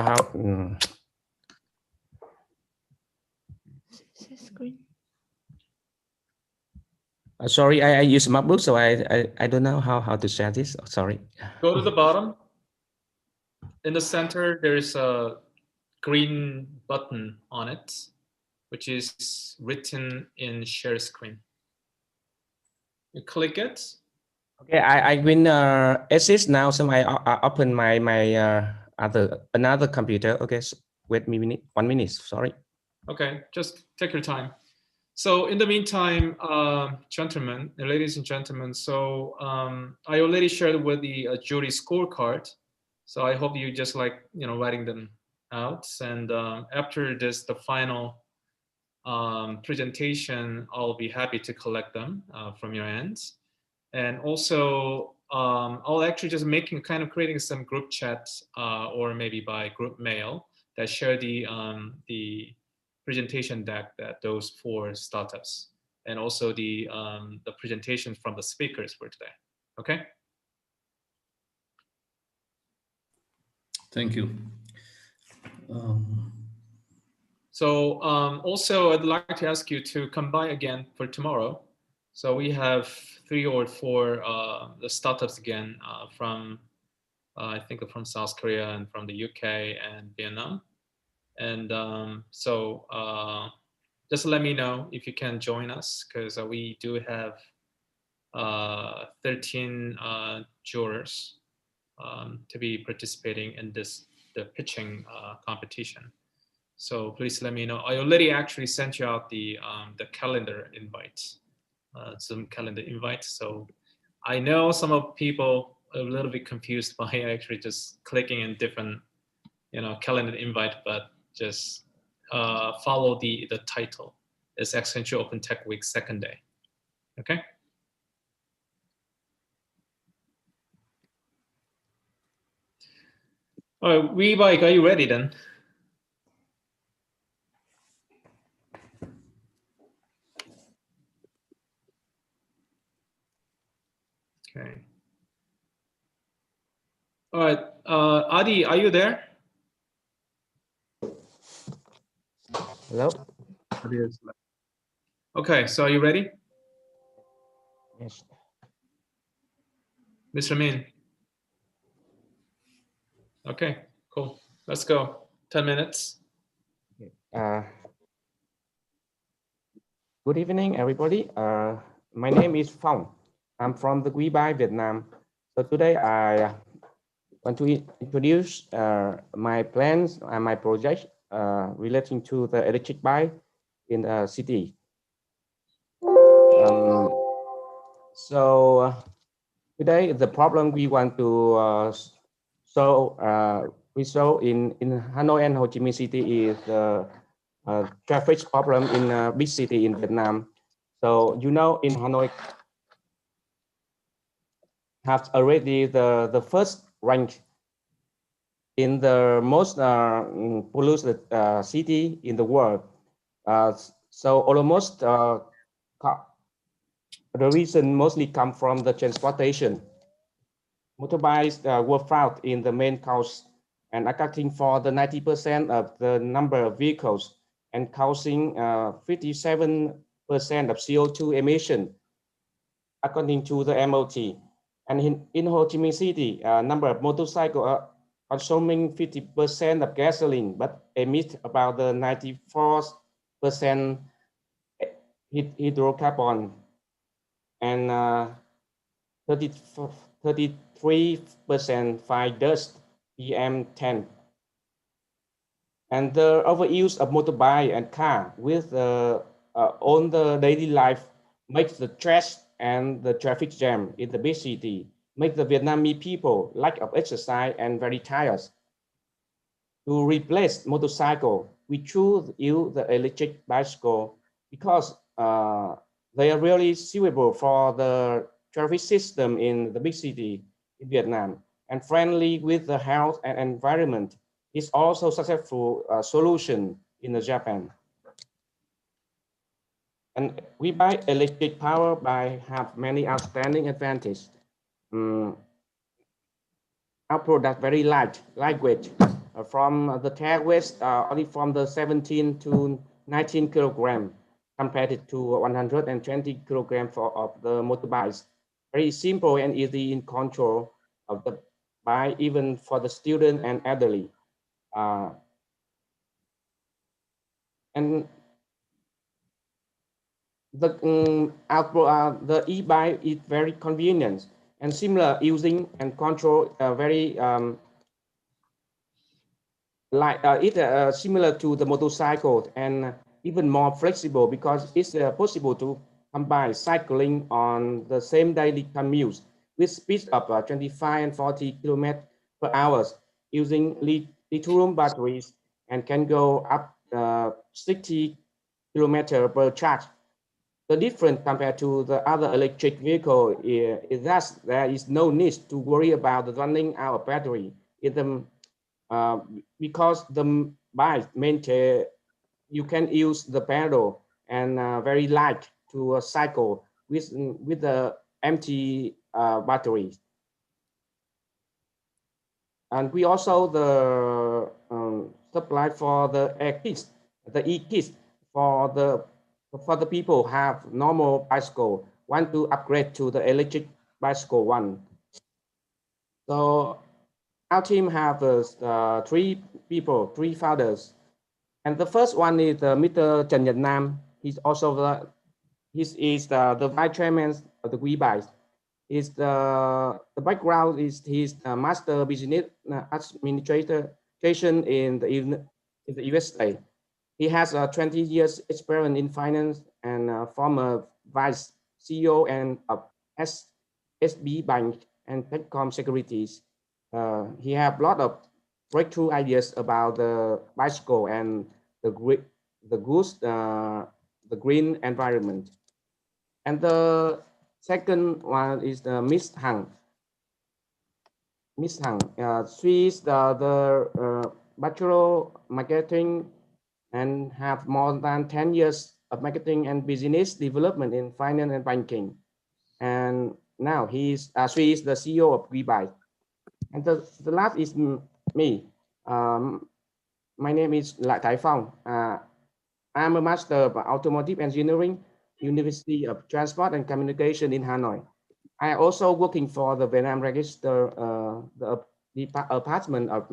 Sorry, I use MacBook, so I don't know how to share this. Oh, sorry. Go to the bottom. In the center, there's a green button on it, which is written in share screen. You click it. Okay, I will assist now. So I open my another computer. Okay, so wait me 1 minute. Sorry. Okay, just take your time. So in the meantime, gentlemen, ladies and gentlemen, so I already shared with the jury scorecard. So I hope you just writing them out. And after this, the final presentation, I'll be happy to collect them from your ends. And also, I'll actually just creating some group chats or maybe by group mail that share the presentation deck that those 4 startups, and also the presentation from the speakers for today. Okay. Thank you. So also, I'd like to ask you to come by again for tomorrow. So we have 3 or 4 the startups again from I think from South Korea and from the UK and Vietnam. And so just let me know if you can join us, because we do have 13 jurors to be participating in the pitching competition. So please let me know. I already actually sent you out the calendar invite, Zoom calendar invite. So I know some of people are a little bit confused by actually just clicking in different, calendar invite, but just follow the title. It's XnTREE Open Tech Week 2nd day. Okay. All right, WeBike, are you ready then? Okay. All right, Adi, are you there? Hello. Okay, so are you ready? Yes. Mr. Min. Okay, cool. Let's go. 10 minutes. Good evening, everybody. My name is Phong. I'm from the WeBike, Vietnam. So today I want to introduce my plans and my project relating to the electric bike in the city. Today, the problem we want to solve in Hanoi and Ho Chi Minh City is the traffic problem in a big city in Vietnam. So, you know, in Hanoi, have already the first rank in the most polluted city in the world. So almost the reason mostly come from the transportation. Motorbikes were found in the main cause and accounting for the 90% of the number of vehicles and causing 57% of CO2 emission, according to the MOT. And in Ho Chi Minh City, number of motorcycles are consuming 50% of gasoline, but emit about the 94% hydrocarbon and 33% fine dust, PM10. And the overuse of motorbike and car with on the daily life makes the stress and the traffic jam in the big city, make the Vietnamese people lack of exercise and very tired. To replace motorcycle, we choose the electric bicycle because they are really suitable for the traffic system in the big city in Vietnam and friendly with the health and environment. Is also successful solution in Japan. And we buy electric power by have many outstanding advantages. Our product very lightweight. From the tag weight only from the 17 to 19 kilogram compared to 120 kilogram of the motorbikes. Very simple and easy in control of the bike, even for the student and elderly. And the e-bike is very convenient and similar using and control very similar to the motorcycle and even more flexible because it's possible to combine cycling on the same daily commute with speeds of 25 and 40 kilometers per hour using lithium batteries and can go up 60 kilometers per charge. The difference compared to the other electric vehicle is that there is no need to worry about the running out of battery in the because the bike maintain you can use the pedal and very light to cycle with the empty batteries. And we also the supply for the e-kits for the people have normal bicycle want to upgrade to the electric bicycle one. So our team have three founders, and the first one is Mr. Trần Nhật Nam. He's also the vice chairman of the WeBuy. The background is his master business administration in the USA. He has 20 years experience in finance and former vice CEO and of SB Bank and Techcom Securities. He have a lot of breakthrough ideas about the bicycle and the green environment. And the second one is Miss Hằng. Miss Hằng, she is the bachelor marketing and have more than 10 years of marketing and business development in finance and banking. And now she is the CEO of WeBuy. And the last is me. My name is Lại Thái Phong. I'm a master of automotive engineering, University of Transport and Communication in Hanoi. I also working for the Vietnam Register, the department of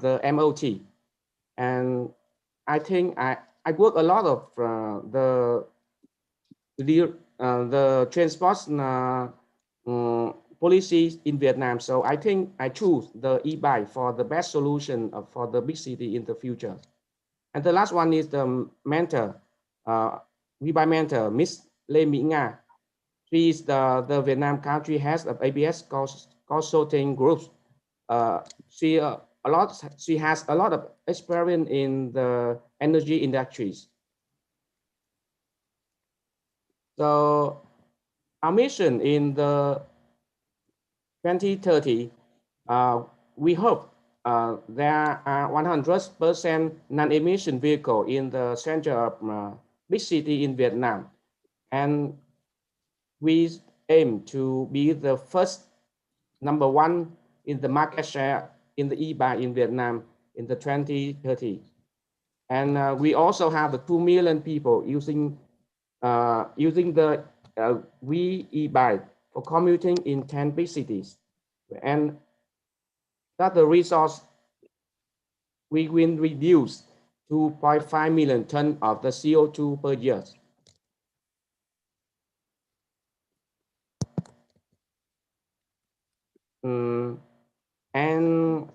the MOT. And I think I work a lot of the transport policies in Vietnam. So I think I choose the e-bike for the best solution for the big city in the future. And the last one is the mentor, WeBuy mentor, Miss Lê Mỹ Nga. She is the Vietnam country has of ABS consulting groups. She has a lot of experience in the energy industries. So our mission in the 2030, we hope there are 100% non-emission vehicle in the center of big city in Vietnam, and we aim to be the first #1 in the market share in the e-bike in Vietnam in the 2030. And we also have the 2 million people using the we e-bike for commuting in 10 big cities. And that the resource we will reduce 2.5 million tons of the CO2 per year. And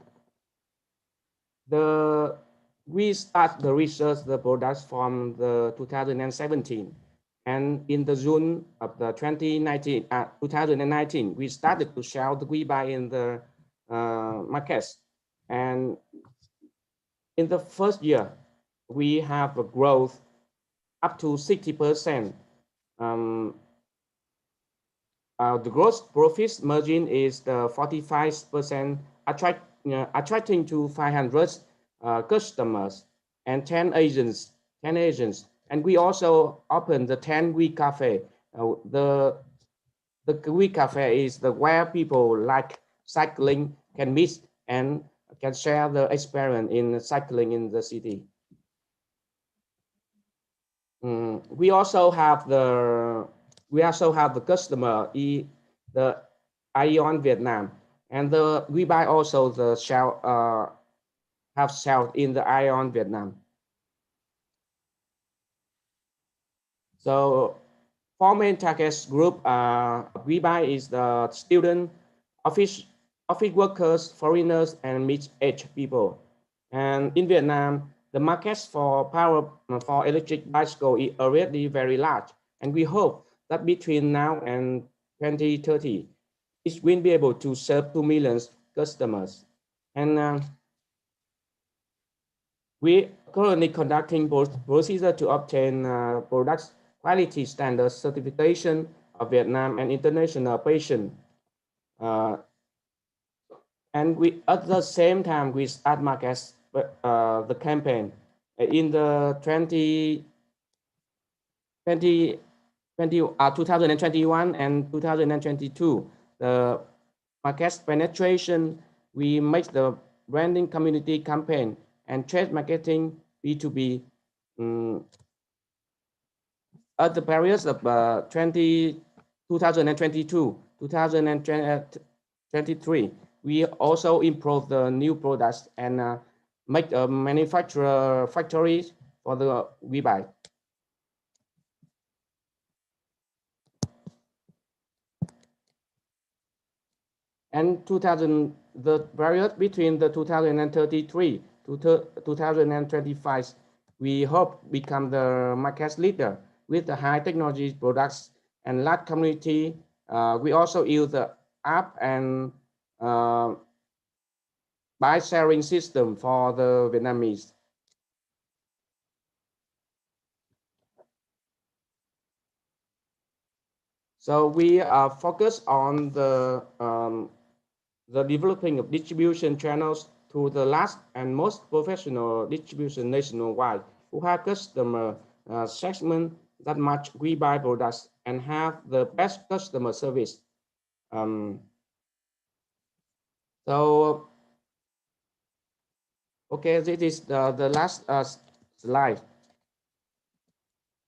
we start the research the products from the 2017, and in the June of the 2019 we started to sell the WeBuy in the markets. And in the first year we have a growth up to 60%. The gross profit margin is the 45%, attracting to 500 customers and 10 agents. And we also opened the 10 Week Cafe. The Week Cafe is where people like cycling can meet and can share the experience in cycling in the city. We also have the customer, the Ion Vietnam, and we buy also the have shelf in the Ion Vietnam. So four main target group we buy is the student, office workers, foreigners, and mid-aged people. And in Vietnam, the markets for electric bicycle is already very large, and we hope that between now and 2030, it will be able to serve 2 million customers. And we currently conducting procedure to obtain products quality standards certification of Vietnam and international patient. And we at the same time we start markets the campaign in the 2021 and 2022. The market penetration, we make the branding community campaign and trade marketing B2B at the periods of 2022, 2023. We also improve the new products and make a manufacturer factories for the WeBuy. And the period between the 2033 to 2025, we hope become the market leader with the high technology products and large community. We also use the app and bike sharing system for the Vietnamese. So we are focused on the developing of distribution channels to the last and most professional distribution nationwide who have customer segment that match WeBuy products and have the best customer service. So, okay, this is the last slide.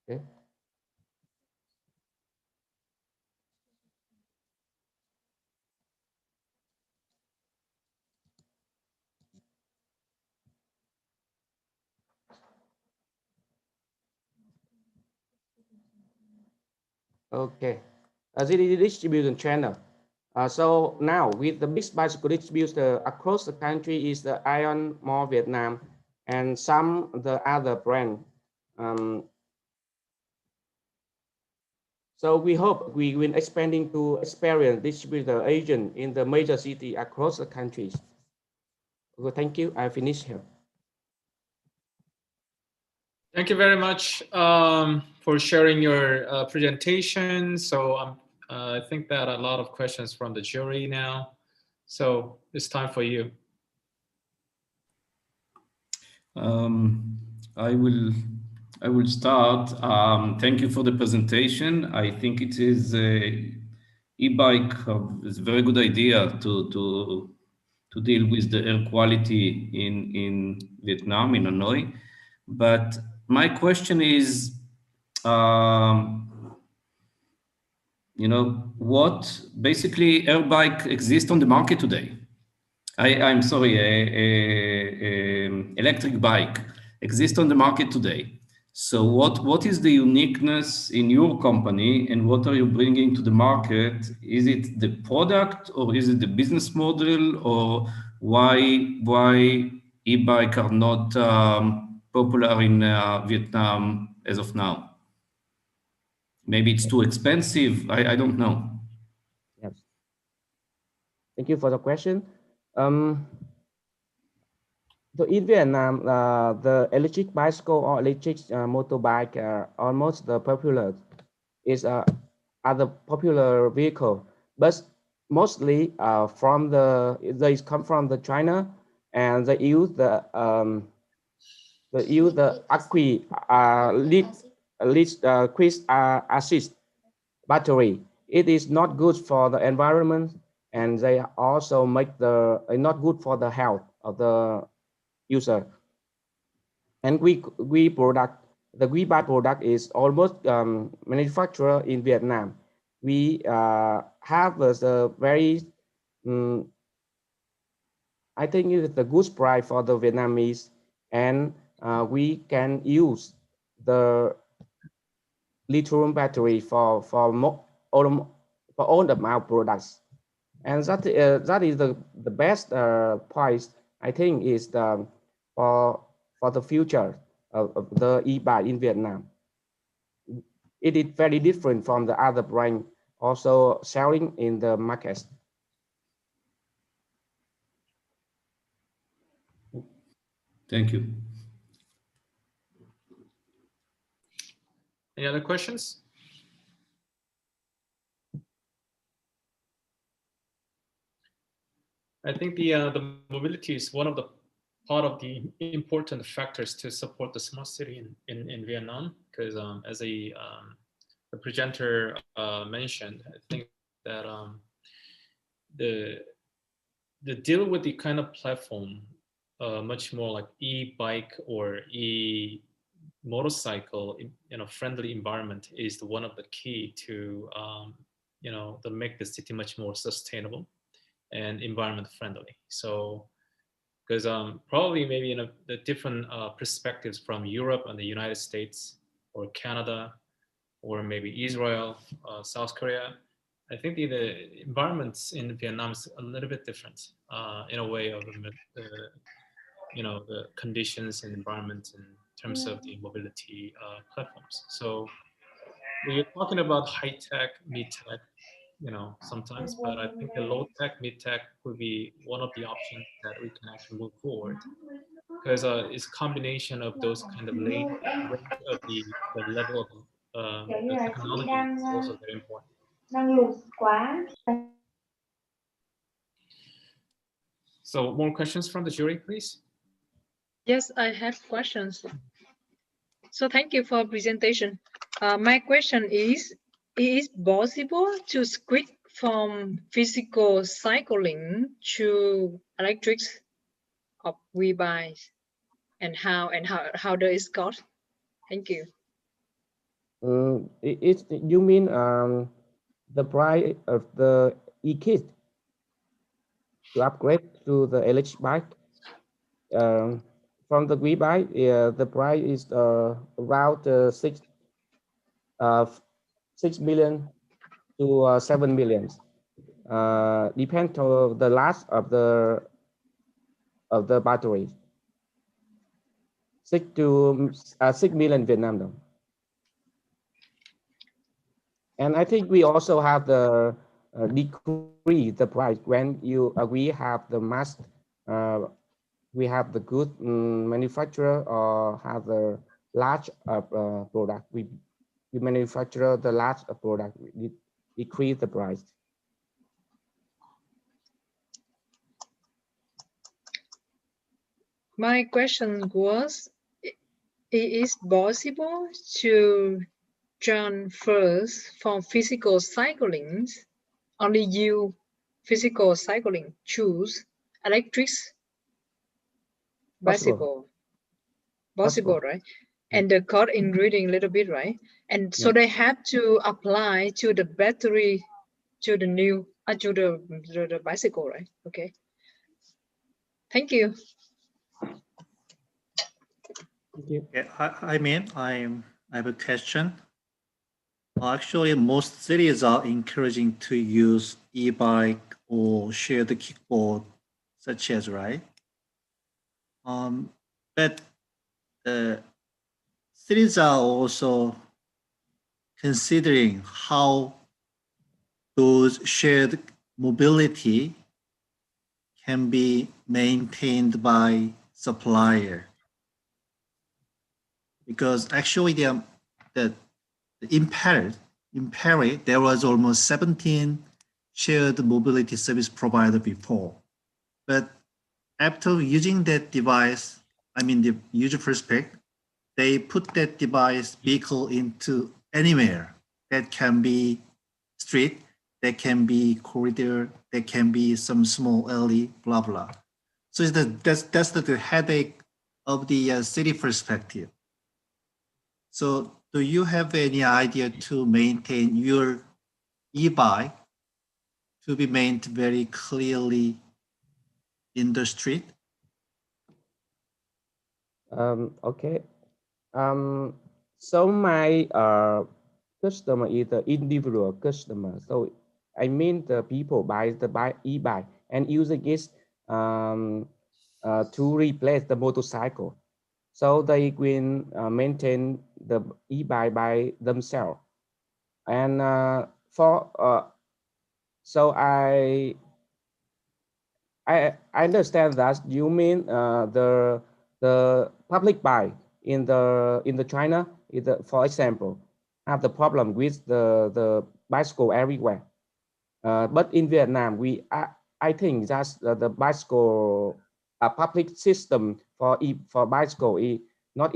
Okay. Okay, this is the distribution channel. So now with the big bicycle distributor across the country is the Ion Mall Vietnam and some the other brand. So we hope we will expanding to experience distributor agent in the major city across the countries. Well, thank you. I finished here. Thank you very much for sharing your presentation. So I think that a lot of questions from the jury now. So it's time for you. I will start. Thank you for the presentation. I think it is e-bike is a very good idea to deal with the air quality in Vietnam, in Hanoi. But my question is, you know, what basically air bike exists on the market today? I'm sorry, electric bike exists on the market today. So what is the uniqueness in your company and what are you bringing to the market? Is it the product or is it the business model, or why e-bike are not popular in Vietnam as of now? Maybe it's too expensive. I don't know. Yes. Thank you for the question. So in Vietnam, the electric bicycle or electric motorbike are almost the popular. Is other popular vehicle, but mostly they come from the China, and they use the lead acid battery. It is not good for the environment, and they also make not good for the health of the user. And the bike product is almost manufactured in Vietnam. We have a very, I think it's the good price for the Vietnamese, and we can use the lithium battery for all the our products, and that is the best price. I think is for the future of the e-bike in Vietnam. It is very different from the other brand also selling in the market. Thank you. Any other questions? I think the mobility is one of the part of the important factors to support the smart city in Vietnam, because as the presenter mentioned, I think that the deal with the kind of platform, much more like e-bike or e-motorcycle, friendly environment is one of the key to to make the city much more sustainable and environment friendly. So because probably maybe in the different perspectives from Europe and the United States or Canada or maybe Israel, South Korea, I think the environments in Vietnam is a little bit different in a way of the conditions and environment in terms of the mobility platforms. So we're talking about high tech, mid tech, sometimes, but I think the low tech, mid tech would be one of the options that we can actually move forward, because it's a combination of those kind of range of the level of the technology is also very important. So more questions from the jury, please. Yes, I have questions. So thank you for presentation. My question is it possible to switch from physical cycling to electrics of e-bikes, and how does it cost? Thank you. You mean the price of the e-kit to upgrade to the electric bike? From the e-bike, the price is around 6 million to 7 million. Depends on the last of the battery. 6 million Vietnam đồng. And I think we also have the decrease the price when you we have the mass, we have the good manufacturer or have the large product. We manufacture the large product, we decrease the price. My question was, it is possible to John first from physical cycling, only you physical cycling choose electric bicycle. Possible, right? And the code in reading a little bit, right? And so they have to apply to the battery, to the new, to the bicycle, right? Okay. Thank you. Thank you. Yeah, I have a question. Actually, most cities are encouraging to use e-bike or shared kickboard, such as, right? But cities are also considering how those shared mobility can be maintained by supplier. Because actually in Paris, there was almost 17 shared mobility service provider before. But after using that device, the user perspective, they put that device vehicle into anywhere. That can be street, that can be corridor, that can be some small alley, blah, blah. So that's the headache of the city perspective. So do you have any idea to maintain your e-bike to be maintained very clearly in the street? Okay. So my customer is the individual customer. So I mean the people buy the e-bike and using it to replace the motorcycle. So they will maintain the e-bike by themselves. And so I understand that you mean the public buy in the China is for example have the problem with the bicycle everywhere. But in Vietnam I think that's the bicycle public system for bicycle is not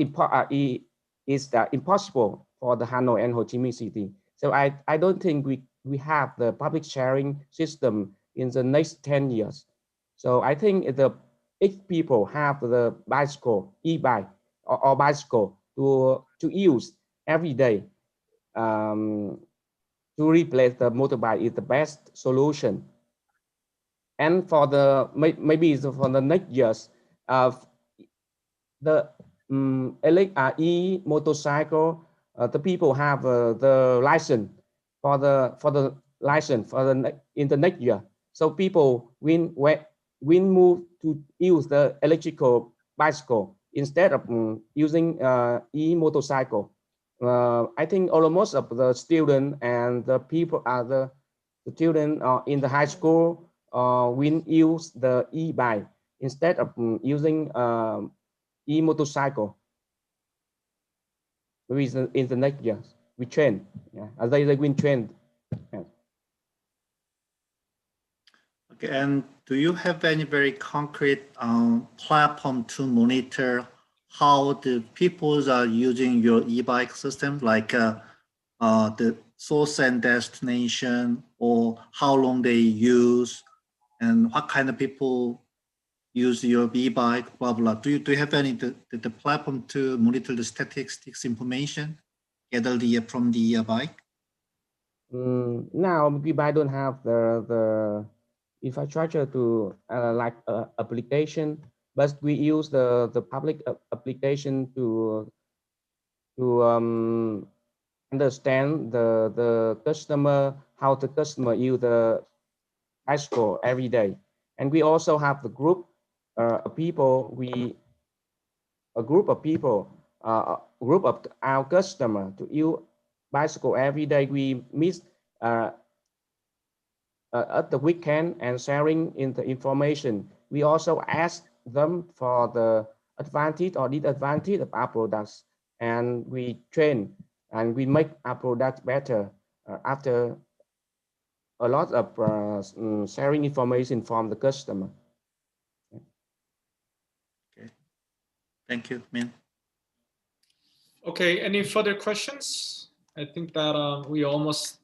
impossible for the Hanoi and Ho Chi Minh City. So I don't think we have the public sharing system in the next 10 years. So I think if people have the bicycle, e-bike or bicycle to use every day to replace the motorbike is the best solution. And for maybe for the next years, the e-motorcycle, the people have the license for the license in the next year. So people will move to use the electrical bicycle instead of using e-motorcycle. I think almost of the students and the people are the students in the high school will use the e-bike instead of using e-motorcycle. Maybe in the next year we train. Yeah, as they will train. Yeah. Okay, and do you have any very concrete platform to monitor how the people are using your e-bike system, like the source and destination, or how long they use, and what kind of people use your e-bike, blah, blah. Do you have any the platform to monitor the statistics information gathered from the bike? Now we don't have the infrastructure to like application, but we use the public application to understand the customer, how the customer use the bicycle every day. And we also have the group people, a group of people, a group of our customer to use bicycle every day. We meet at the weekend and sharing in the information. We also ask them for the advantage or disadvantage of our products, and we train and we make our product better after a lot of sharing information from the customer. Okay, thank you, Min. Okay, any further questions? I think that we almost,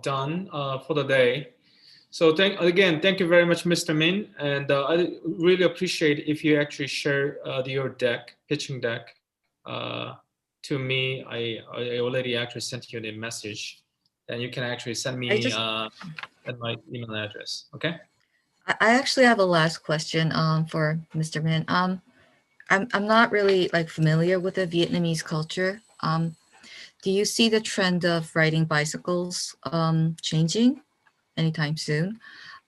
done for the day. So thank you very much, Mr. Min, and I really appreciate if you actually share your pitching deck to me. I already actually sent you a message, and you can actually send me at my email address. Okay. I actually have a last question for Mr. Min. I'm not really familiar with the Vietnamese culture. Do you see the trend of riding bicycles changing anytime soon?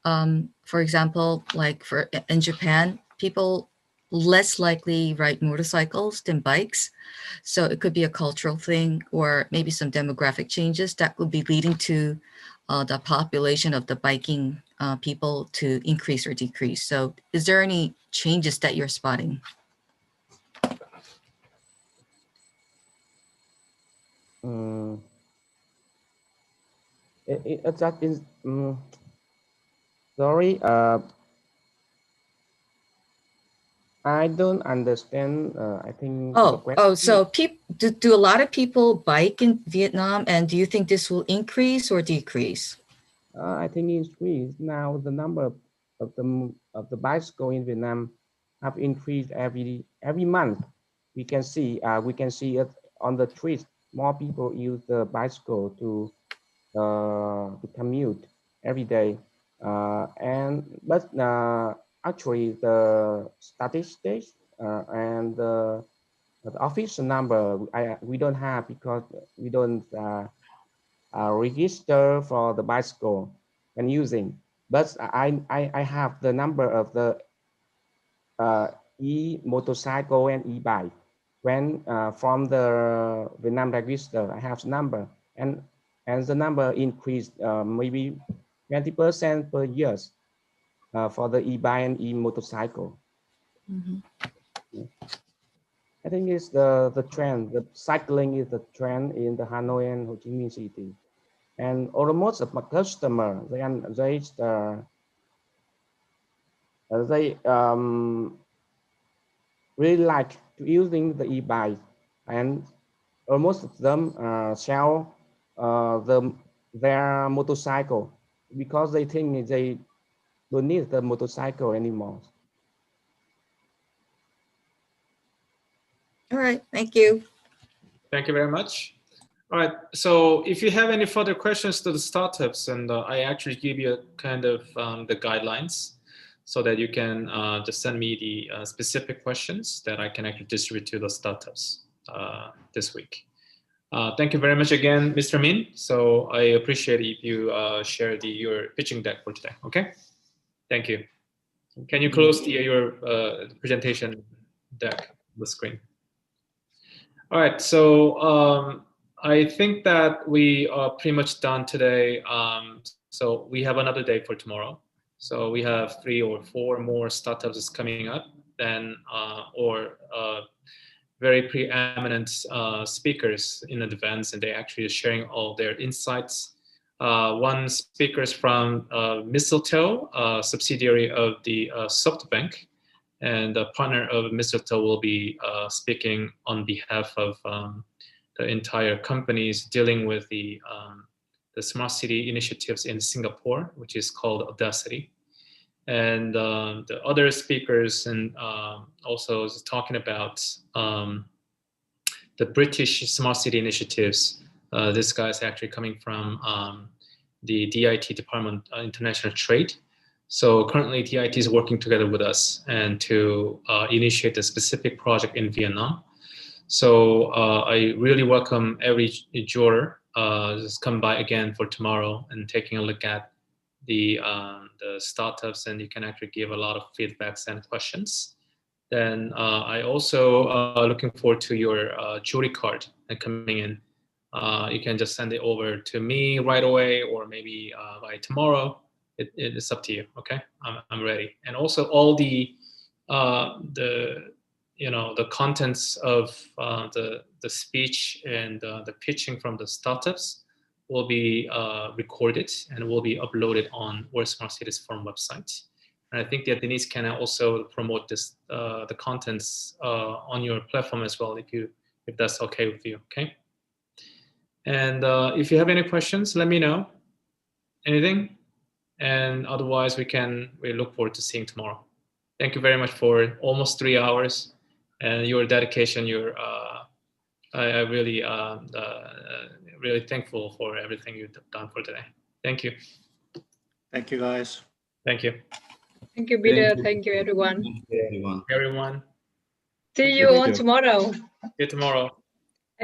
For example, in Japan, people less likely ride motorcycles than bikes. So it could be a cultural thing, or maybe some demographic changes that could be leading to the population of the biking people to increase or decrease. So is there any changes that you're spotting? Sorry, I don't understand. I think. So do a lot of people bike in Vietnam, and do you think this will increase or decrease? I think increase. Now the number of the bicycle in Vietnam have increased every month. We can see it on the streets. More people use the bicycle to commute every day, but actually the statistics and the official number we don't have, because we don't register for the bicycle when using. But I have the number of the e-motorcycle and e-bike. When from the Vietnam register, I have the number, and the number increased maybe 20% per year for the e-bike and e-motorcycle. Mm-hmm. I think it's the trend. The cycling is the trend in the Hanoi and Ho Chi Minh City, and almost of my customer they really like to using the e-bike, and almost of them sell their motorcycle because they think they don't need the motorcycle anymore. All right, thank you. Thank you very much. All right, so if you have any further questions to the startups, and I actually give you kind of the guidelines so that you can just send me the specific questions that I can actually distribute to the startups this week. Thank you very much again, Mr. Min. So I appreciate if you share your pitching deck for today, okay? Thank you. Can you close your presentation deck on the screen? All right, so I think that we are pretty much done today. So we have another day for tomorrow. So we have 3 or 4 more startups coming up, then or very preeminent speakers in advance, and they actually are sharing all their insights. One speaker is from Mistletoe, a subsidiary of the SoftBank, and a partner of Mistletoe will be speaking on behalf of the entire companies dealing with the smart city initiatives in Singapore, which is called Addressable. And the other speakers and also is talking about the British smart city initiatives. This guy is actually coming from the DIT Department of International Trade. So currently DIT is working together with us and to initiate a specific project in Vietnam. So I really welcome every juror just come by again for tomorrow and taking a look at the startups, and you can actually give a lot of feedbacks and questions. Then I also looking forward to your jury card and coming in you can just send it over to me right away, or maybe by tomorrow. It's up to you. Okay, I'm ready. And also all the the contents of the speech and the pitching from the startups will be recorded and will be uploaded on World Smart Cities Forum website. And I think that Denise can also promote this the contents on your platform as well, if that's okay with you. Okay. And if you have any questions, let me know. Anything, and otherwise we look forward to seeing tomorrow. Thank you very much for almost 3 hours and your dedication. I really really thankful for everything you've done for today. Thank you. Thank you, guys. Thank you. Thank you, Peter. Thank you, everyone. Everyone. See you on tomorrow. See you tomorrow.